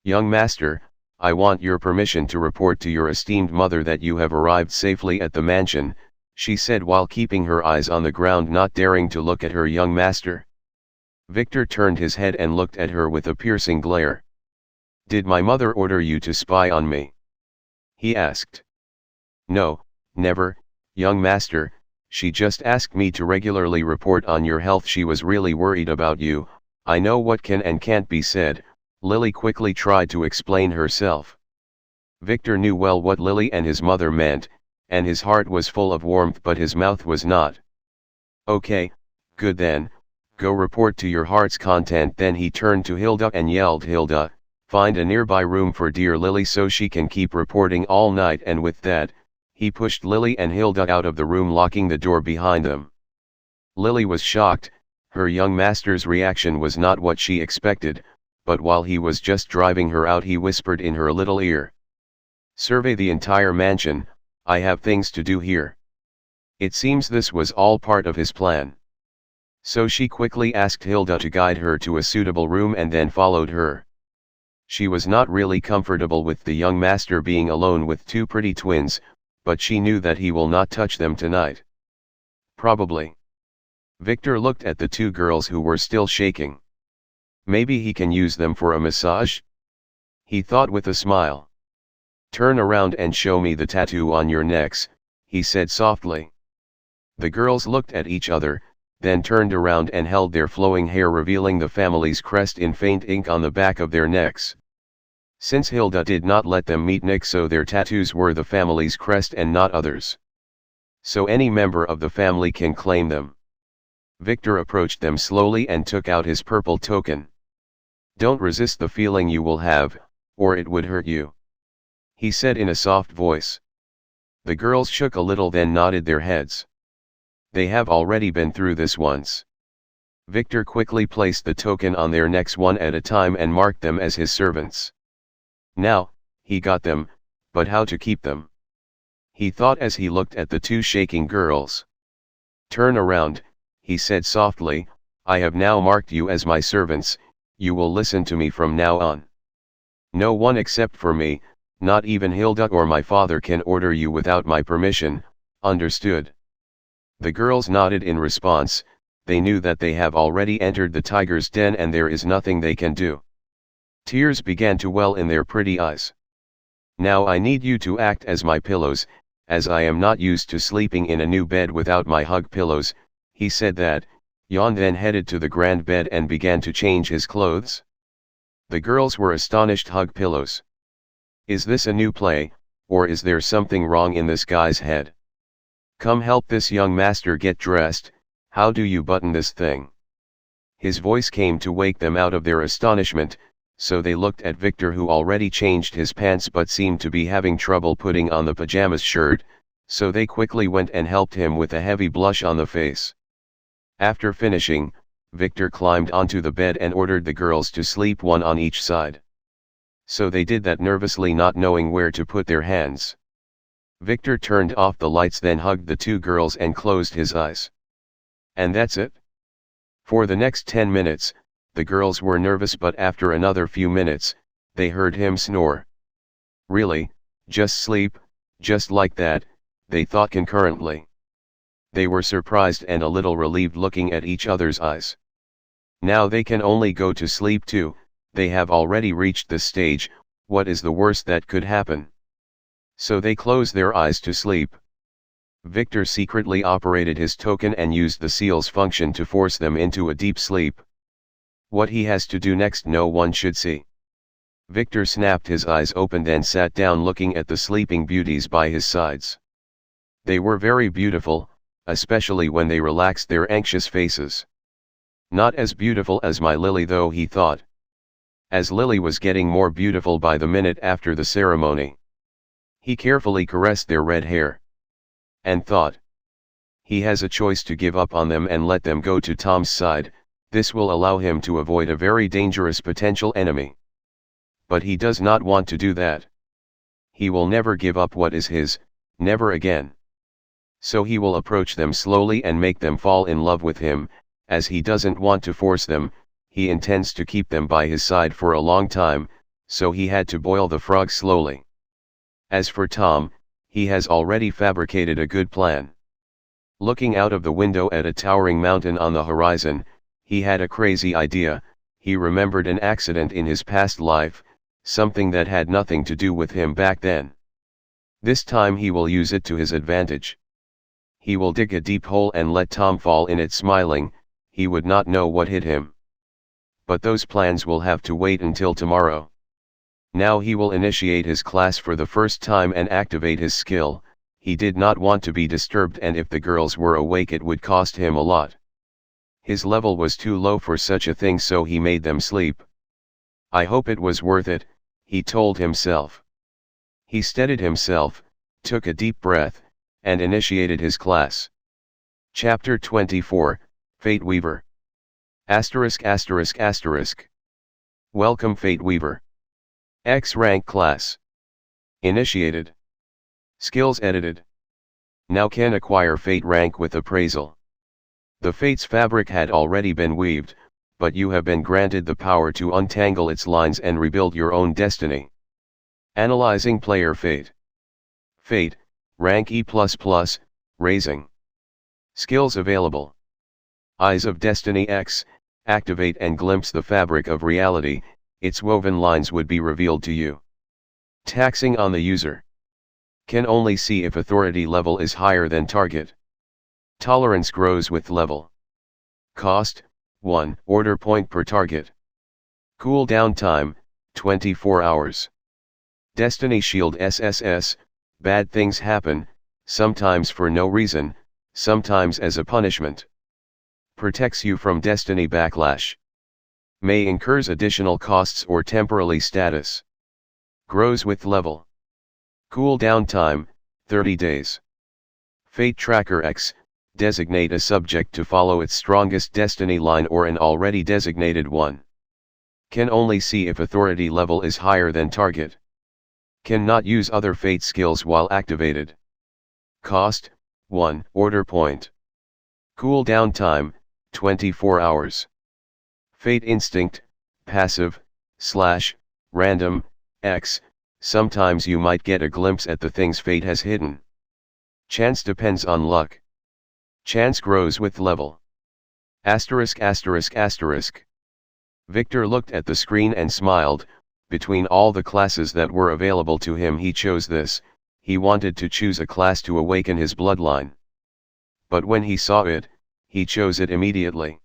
Young master, I want your permission to report to your esteemed mother that you have arrived safely at the mansion, she said while keeping her eyes on the ground, not daring to look at her young master. Victor turned his head and looked at her with a piercing glare. Did my mother order you to spy on me? He asked. No, never, young master, she just asked me to regularly report on your health. She was really worried about you. I know what can and can't be said, Lily quickly tried to explain herself. Victor knew well what Lily and his mother meant, and his heart was full of warmth but his mouth was not. Okay, good then, go report to your heart's content. Then he turned to Hilda and yelled, Hilda, find a nearby room for dear Lily so she can keep reporting all night. And with that, he pushed Lily and Hilda out of the room, locking the door behind them. Lily was shocked, her young master's reaction was not what she expected, but while he was just driving her out he whispered in her little ear. Survey the entire mansion, I have things to do here. It seems this was all part of his plan. So she quickly asked Hilda to guide her to a suitable room and then followed her. She was not really comfortable with the young master being alone with two pretty twins, but she knew that he will not touch them tonight. Probably. Victor looked at the two girls who were still shaking. Maybe he can use them for a massage? He thought with a smile. Turn around and show me the tattoo on your necks, he said softly. The girls looked at each other, then turned around and held their flowing hair revealing the family's crest in faint ink on the back of their necks. Since Hilda did not let them meet Nick, so their tattoos were the family's crest and not others. So any member of the family can claim them. Victor approached them slowly and took out his purple token. Don't resist the feeling you will have, or it would hurt you, he said in a soft voice. The girls shook a little then nodded their heads. They have already been through this once. Victor quickly placed the token on their necks one at a time and marked them as his servants. Now, he got them, but how to keep them? He thought as he looked at the two shaking girls. Turn around, he said softly, I have now marked you as my servants, you will listen to me from now on. No one except for me, not even Hilda or my father can order you without my permission, understood? The girls nodded in response. They knew that they have already entered the tiger's den and there is nothing they can do. Tears began to well in their pretty eyes. Now I need you to act as my pillows, as I am not used to sleeping in a new bed without my hug pillows, he said that. Jan then headed to the grand bed and began to change his clothes. The girls were astonished. Hug pillows. Is this a new play, or is there something wrong in this guy's head? Come help this young master get dressed, how do you button this thing? His voice came to wake them out of their astonishment, so they looked at Victor who already changed his pants but seemed to be having trouble putting on the pajamas shirt, so they quickly went and helped him with a heavy blush on the face. After finishing, Victor climbed onto the bed and ordered the girls to sleep one on each side. So they did that nervously, not knowing where to put their hands. Victor turned off the lights, then hugged the two girls and closed his eyes. And that's it. For the next 10 minutes, the girls were nervous, but after another few minutes, they heard him snore. Really, just sleep, just like that, they thought concurrently. They were surprised and a little relieved looking at each other's eyes. Now they can only go to sleep too, they have already reached this stage, what is the worst that could happen? So they closed their eyes to sleep. Victor secretly operated his token and used the seal's function to force them into a deep sleep. What he has to do next no one should see. Victor snapped his eyes open then sat down looking at the sleeping beauties by his sides. They were very beautiful, especially when they relaxed their anxious faces. Not as beautiful as my Lily though, he thought. As Lily was getting more beautiful by the minute after the ceremony. He carefully caressed their red hair. And thought. He has a choice to give up on them and let them go to Tom's side, this will allow him to avoid a very dangerous potential enemy. But he does not want to do that. He will never give up what is his, never again. So he will approach them slowly and make them fall in love with him, as he doesn't want to force them, he intends to keep them by his side for a long time, so he had to boil the frog slowly. As for Tom, he has already fabricated a good plan. Looking out of the window at a towering mountain on the horizon, he had a crazy idea. He remembered an accident in his past life, something that had nothing to do with him back then. This time he will use it to his advantage. He will dig a deep hole and let Tom fall in it smiling, he would not know what hit him. But those plans will have to wait until tomorrow. Now he will initiate his class for the first time and activate his skill. He did not want to be disturbed, and if the girls were awake it would cost him a lot. His level was too low for such a thing, so he made them sleep. I hope it was worth it, he told himself. He steadied himself, took a deep breath, and initiated his class. Chapter 24, Fate Weaver. Asterisk asterisk asterisk. Welcome Fate Weaver. X rank class. Initiated. Skills edited. Now can acquire fate rank with appraisal. The fate's fabric had already been weaved, but you have been granted the power to untangle its lines and rebuild your own destiny. Analyzing player fate. Fate, rank E++, raising. Skills available. Eyes of Destiny X, activate and glimpse the fabric of reality, its woven lines would be revealed to you. Taxing on the user. Can only see if authority level is higher than target. Tolerance grows with level. Cost, 1 order point per target. Cooldown time, 24 hours. Destiny Shield SSS, bad things happen, sometimes for no reason, sometimes as a punishment. Protects you from destiny backlash. May incurs additional costs or temporarily status. Grows with level. Cooldown time, 30 days. Fate Tracker X, designate a subject to follow its strongest destiny line or an already designated one. Can only see if authority level is higher than target. Cannot use other fate skills while activated. Cost, 1 order point. Cooldown time, 24 hours. Fate Instinct, passive, / random, X, sometimes you might get a glimpse at the things fate has hidden. Chance depends on luck. Chance grows with level. Asterisk. Victor looked at the screen and smiled. Between all the classes that were available to him he chose this. He wanted to choose a class to awaken his bloodline. But when he saw it, he chose it immediately.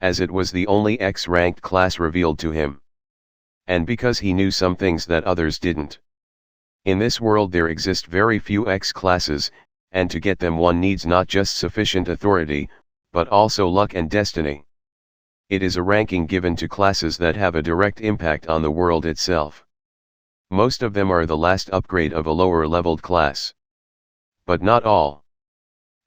As it was the only X-ranked class revealed to him. And because he knew some things that others didn't. In this world there exist very few X classes, and to get them one needs not just sufficient authority, but also luck and destiny. It is a ranking given to classes that have a direct impact on the world itself. Most of them are the last upgrade of a lower-leveled class. But not all.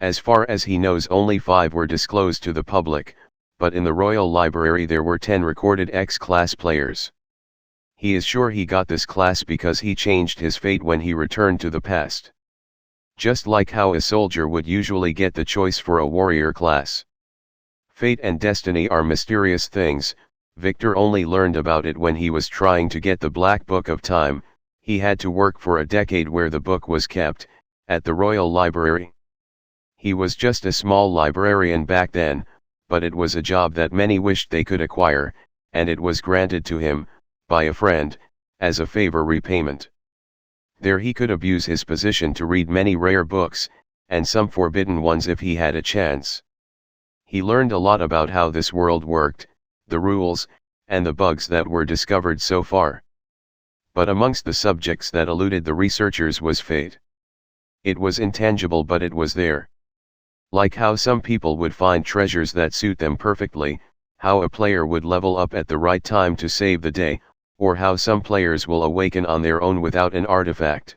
As far as he knows only 5 were disclosed to the public, but in the Royal Library there were 10 recorded X-class players. He is sure he got this class because he changed his fate when he returned to the past. Just like how a soldier would usually get the choice for a warrior class. Fate and destiny are mysterious things. Victor only learned about it when he was trying to get the Black Book of Time. He had to work for a decade where the book was kept, at the Royal Library. He was just a small librarian back then, but it was a job that many wished they could acquire, and it was granted to him, by a friend, as a favor repayment. There he could abuse his position to read many rare books, and some forbidden ones if he had a chance. He learned a lot about how this world worked, the rules, and the bugs that were discovered so far. But amongst the subjects that eluded the researchers was fate. It was intangible but it was there. Like how some people would find treasures that suit them perfectly, how a player would level up at the right time to save the day, or how some players will awaken on their own without an artifact.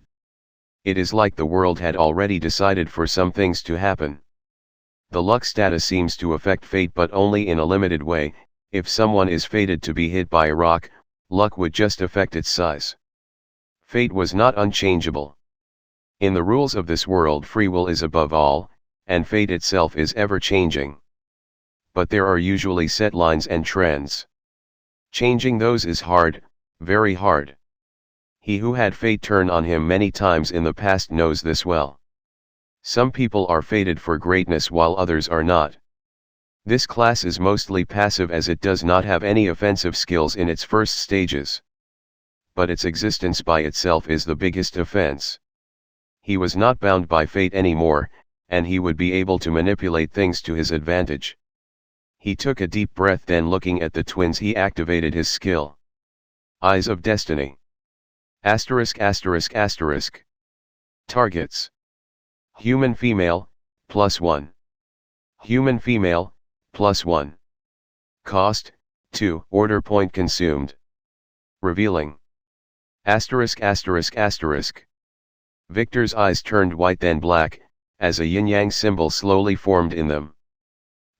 It is like the world had already decided for some things to happen. The luck status seems to affect fate but only in a limited way. If someone is fated to be hit by a rock, luck would just affect its size. Fate was not unchangeable. In the rules of this world free will is above all, and fate itself is ever changing. But there are usually set lines and trends. Changing those is hard, very hard. He who had fate turn on him many times in the past knows this well. Some people are fated for greatness while others are not. This class is mostly passive as it does not have any offensive skills in its first stages. But its existence by itself is the biggest offense. He was not bound by fate anymore, and he would be able to manipulate things to his advantage. He took a deep breath, then looking at the twins he activated his skill. Eyes of Destiny. Asterisk. Targets. Human female, +1. Human female, +1. Cost, 2 order point consumed. Revealing. Asterisk. Victor's eyes turned white then black, as a yin-yang symbol slowly formed in them.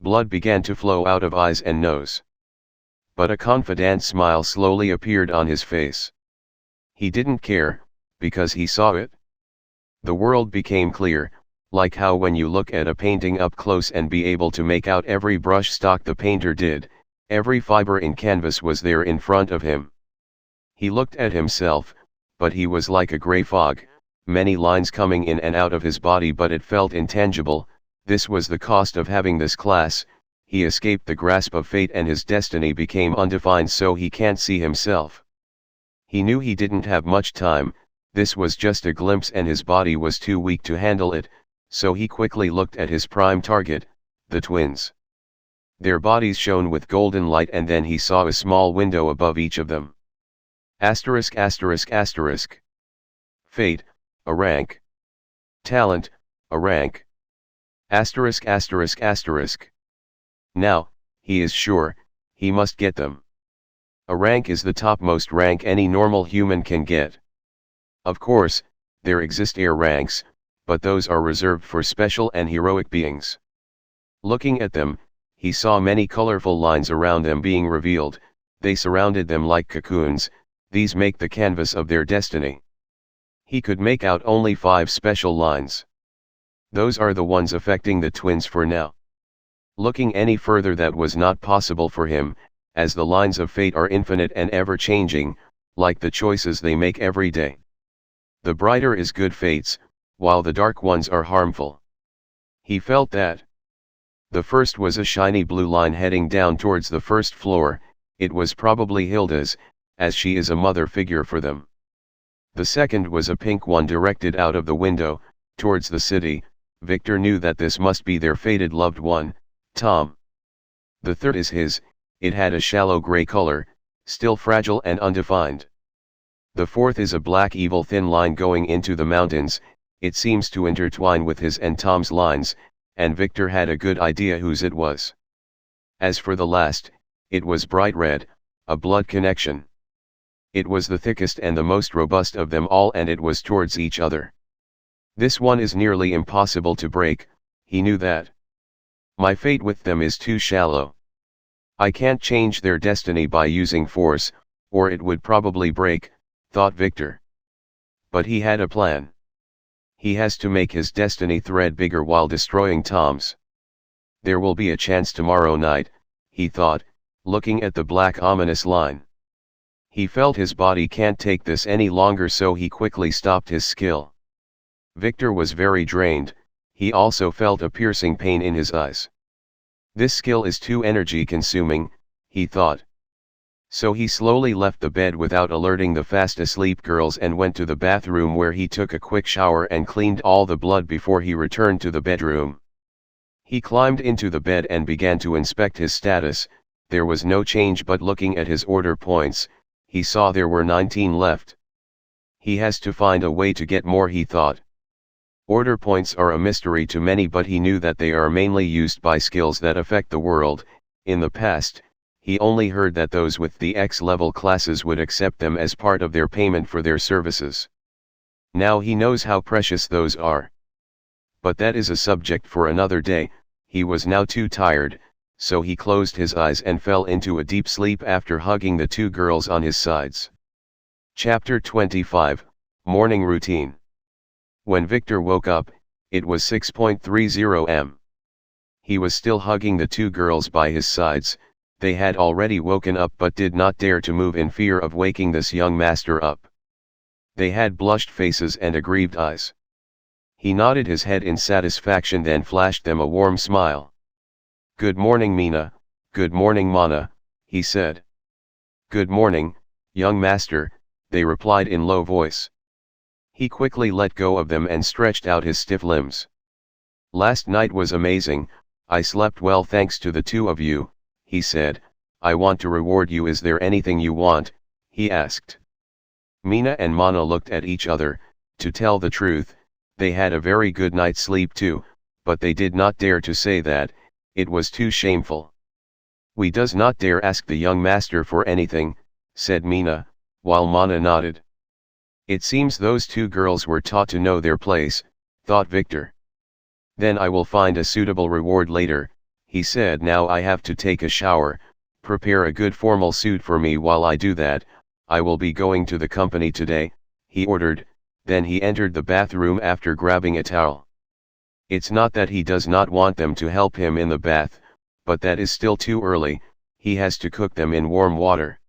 Blood began to flow out of eyes and nose. But a confident smile slowly appeared on his face. He didn't care, because he saw it. The world became clear, like how when you look at a painting up close and be able to make out every brush stroke the painter did, every fiber in canvas was there in front of him. He looked at himself, but he was like a grey fog, many lines coming in and out of his body, but it felt intangible. This was the cost of having this class. He escaped the grasp of fate and his destiny became undefined, so he can't see himself. He knew he didn't have much time, this was just a glimpse and his body was too weak to handle it, so he quickly looked at his prime target, the twins. Their bodies shone with golden light and then he saw a small window above each of them. Asterisk asterisk asterisk. Fate, a rank. Talent, a rank. Asterisk asterisk asterisk. Now, he is sure, he must get them. A rank is the topmost rank any normal human can get. Of course, there exist air ranks, but those are reserved for special and heroic beings. Looking at them, he saw many colorful lines around them being revealed, they surrounded them like cocoons, these make the canvas of their destiny. He could make out only 5 special lines. Those are the ones affecting the twins for now. Looking any further that was not possible for him, as the lines of fate are infinite and ever-changing, like the choices they make every day. The brighter is good fates, while the dark ones are harmful. He felt that. The first was a shiny blue line heading down towards the first floor, it was probably Hilda's, as she is a mother figure for them. The second was a pink one directed out of the window, towards the city. Victor knew that this must be their fated loved one, Tom. The third is his, it had a shallow gray color, still fragile and undefined. The fourth is a black evil thin line going into the mountains, it seems to intertwine with his and Tom's lines, and Victor had a good idea whose it was. As for the last, it was bright red, a blood connection. It was the thickest and the most robust of them all and it was towards each other. This one is nearly impossible to break, he knew that. My fate with them is too shallow. I can't change their destiny by using force, or it would probably break, thought Victor. But he had a plan. He has to make his destiny thread bigger while destroying Tom's. There will be a chance tomorrow night, he thought, looking at the black ominous line. He felt his body can't take this any longer, so he quickly stopped his skill. Victor was very drained, he also felt a piercing pain in his eyes. This skill is too energy consuming, he thought. So he slowly left the bed without alerting the fast asleep girls and went to the bathroom where he took a quick shower and cleaned all the blood before he returned to the bedroom. He climbed into the bed and began to inspect his status. There was no change, but looking at his order points, he saw there were 19 left. He has to find a way to get more, he thought. Order points are a mystery to many, but he knew that they are mainly used by skills that affect the world. In the past, he only heard that those with the X-level classes would accept them as part of their payment for their services. Now he knows how precious those are. But that is a subject for another day. He was now too tired, so he closed his eyes and fell into a deep sleep after hugging the 2 girls on his sides. Chapter 25, Morning Routine. When Victor woke up, it was 6:30 am. He was still hugging the 2 girls by his sides. They had already woken up but did not dare to move in fear of waking this young master up. They had blushed faces and aggrieved eyes. He nodded his head in satisfaction, then flashed them a warm smile. "Good morning, Mina, good morning, Mana," he said. "Good morning, young master," they replied in low voice. He quickly let go of them and stretched out his stiff limbs. "Last night was amazing, I slept well thanks to the 2 of you," he said. "I want to reward you. Is there anything you want?" he asked. Mina and Mana looked at each other. To tell the truth, they had a very good night's sleep too, but they did not dare to say that, it was too shameful. "We does not dare ask the young master for anything," said Mina, while Mana nodded. It seems those 2 girls were taught to know their place, thought Victor. "Then I will find a suitable reward later," he said. "Now I have to take a shower, prepare a good formal suit for me. While I do that, I will be going to the company today," he ordered, then he entered the bathroom after grabbing a towel. It's not that he does not want them to help him in the bath, but that is still too early, he has to cook them in warm water.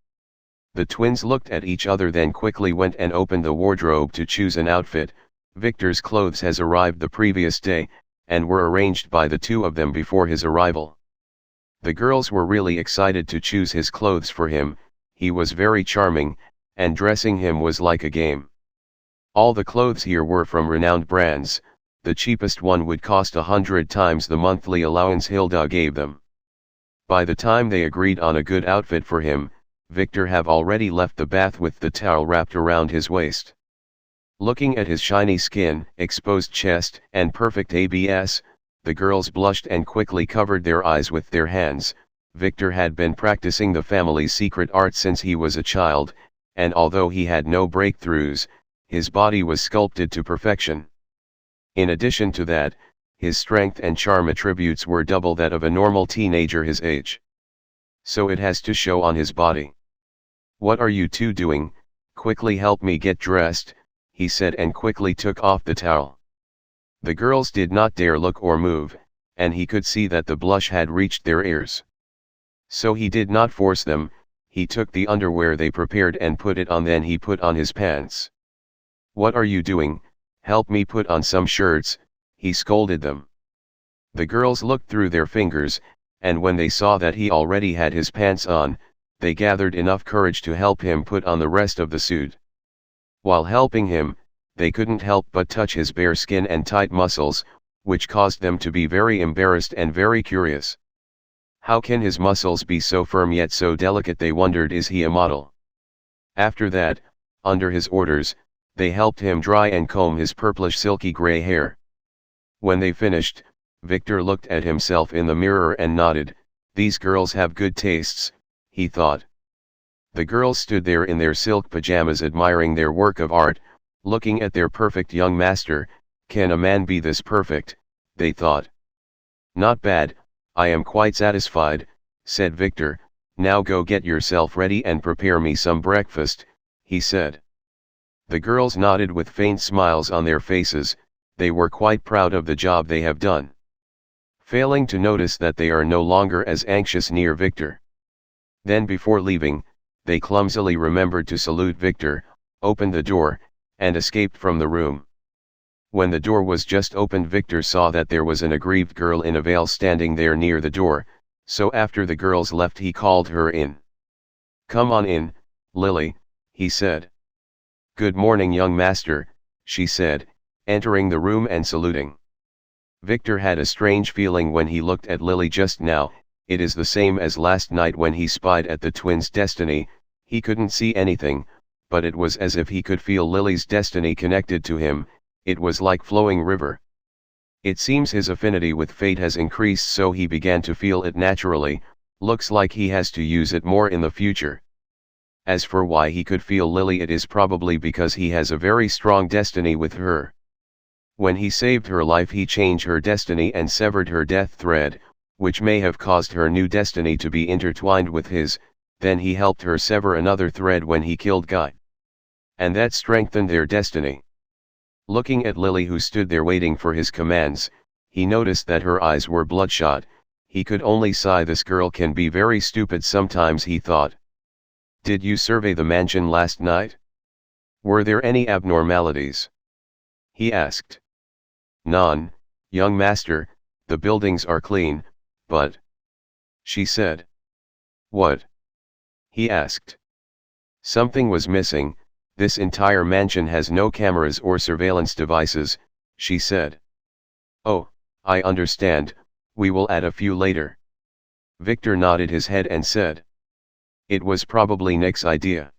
The twins looked at each other, then quickly went and opened the wardrobe to choose an outfit. Victor's clothes has arrived the previous day, and were arranged by the two of them before his arrival. The girls were really excited to choose his clothes for him. He was very charming, and dressing him was like a game. All the clothes here were from renowned brands. The cheapest one would cost 100 times the monthly allowance Hilda gave them. By the time they agreed on a good outfit for him, Victor have already left the bath with the towel wrapped around his waist. Looking at his shiny skin, exposed chest, and perfect abs, the girls blushed and quickly covered their eyes with their hands. Victor had been practicing the family's secret art since he was a child, and although he had no breakthroughs, his body was sculpted to perfection. In addition to that, his strength and charm attributes were double that of a normal teenager his age. So it has to show on his body. "What are you two doing? Quickly help me get dressed," he said, and quickly took off the towel. The girls did not dare look or move, and he could see that the blush had reached their ears. So he did not force them. He took the underwear they prepared and put it on, then he put on his pants. "What are you doing? Help me put on some shirts," he scolded them. The girls looked through their fingers, and when they saw that he already had his pants on, they gathered enough courage to help him put on the rest of the suit. While helping him, they couldn't help but touch his bare skin and tight muscles, which caused them to be very embarrassed and very curious. How can his muscles be so firm yet so delicate, they wondered. Is he a model? After that, under his orders, they helped him dry and comb his purplish silky gray hair. When they finished, Victor looked at himself in the mirror and nodded. These girls have good tastes, he thought. The girls stood there in their silk pajamas admiring their work of art, looking at their perfect young master. Can a man be this perfect, they thought. Not bad, I am quite satisfied, said Victor. Now go get yourself ready and prepare me some breakfast, he said. The girls nodded with faint smiles on their faces. They were quite proud of the job they have done. Failing to notice that they are no longer as anxious near Victor. Then before leaving, they clumsily remembered to salute Victor, opened the door, and escaped from the room. When the door was just opened, Victor saw that there was an aggrieved girl in a veil standing there near the door, so after the girls left he called her in. "Come on in, Lily," he said. "Good morning, young master," she said, entering the room and saluting. Victor had a strange feeling when he looked at Lily just now. It is the same as last night when he spied at the twins' destiny. He couldn't see anything, but it was as if he could feel Lily's destiny connected to him. It was like flowing river. It seems his affinity with fate has increased, so he began to feel it naturally. Looks like he has to use it more in the future. As for why he could feel Lily, it is probably because he has a very strong destiny with her. When he saved her life, he changed her destiny and severed her death thread, which may have caused her new destiny to be intertwined with his. Then he helped her sever another thread when he killed Guy. And that strengthened their destiny. Looking at Lily, who stood there waiting for his commands, he noticed that her eyes were bloodshot. He could only sigh. This girl can be very stupid sometimes, he thought. "Did you survey the mansion last night? Were there any abnormalities?" he asked. "None, young master, the buildings are clean, but," she said. "What?" he asked. "Something was missing. This entire mansion has no cameras or surveillance devices," she said. "Oh, I understand, we will add a few later." Victor nodded his head and said. It was probably Nick's idea.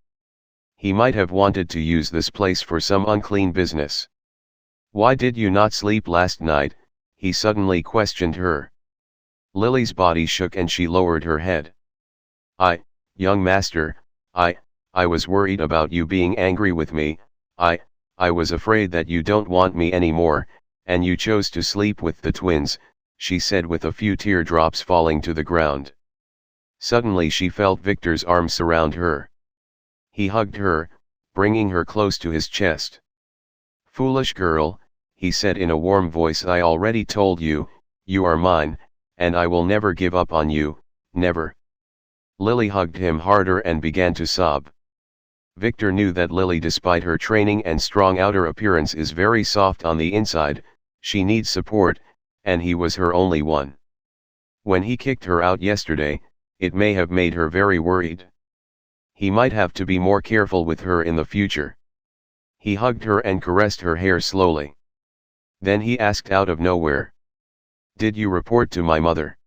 He might have wanted to use this place for some unclean business. "Why did you not sleep last night?" he suddenly questioned her. Lily's body shook and she lowered her head. Young master, I was worried about you being angry with me. I was afraid that you don't want me anymore, and you chose to sleep with the twins," she said with a few teardrops falling to the ground. Suddenly she felt Victor's arms surround her. He hugged her, bringing her close to his chest. "Foolish girl," he said in a warm voice. I already told you, you are mine, and I will never give up on you, never. Lily hugged him harder and began to sob. Victor knew that Lily, despite her training and strong outer appearance, is very soft on the inside. She needs support, and he was her only one. When he kicked her out yesterday, it may have made her very worried. He might have to be more careful with her in the future. He hugged her and caressed her hair slowly. Then he asked out of nowhere, "Did you report to my mother?"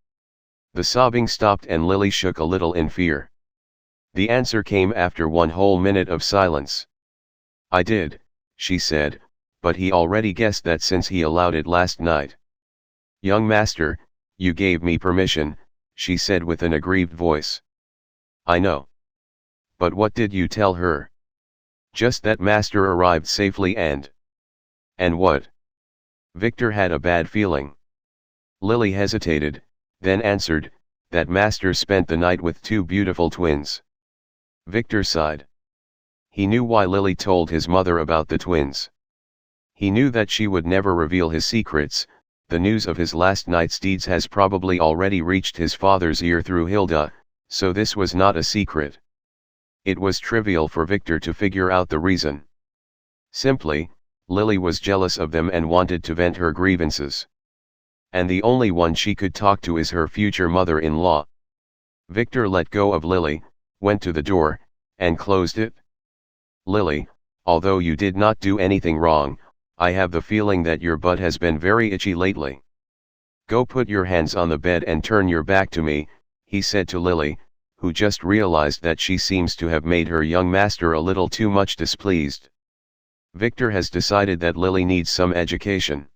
The sobbing stopped and Lily shook a little in fear. The answer came after 1 whole minute of silence. "I did," she said, but he already guessed that since he allowed it last night. "Young master, you gave me permission," she said with an aggrieved voice. "I know. But what did you tell her?" "Just that master arrived safely and..." "And what?" Victor had a bad feeling. Lily hesitated, then answered, "That master spent the night with 2 beautiful twins." Victor sighed. He knew why Lily told his mother about the twins. He knew that she would never reveal his secrets. The news of his last night's deeds has probably already reached his father's ear through Hilda, so this was not a secret. It was trivial for Victor to figure out the reason. Simply, Lily was jealous of them and wanted to vent her grievances. And the only one she could talk to is her future mother-in-law. Victor let go of Lily, went to the door, and closed it. "Lily, although you did not do anything wrong, I have the feeling that your butt has been very itchy lately. Go put your hands on the bed and turn your back to me," he said to Lily, who just realized that she seems to have made her young master a little too much displeased. Victor has decided that Lily needs some education.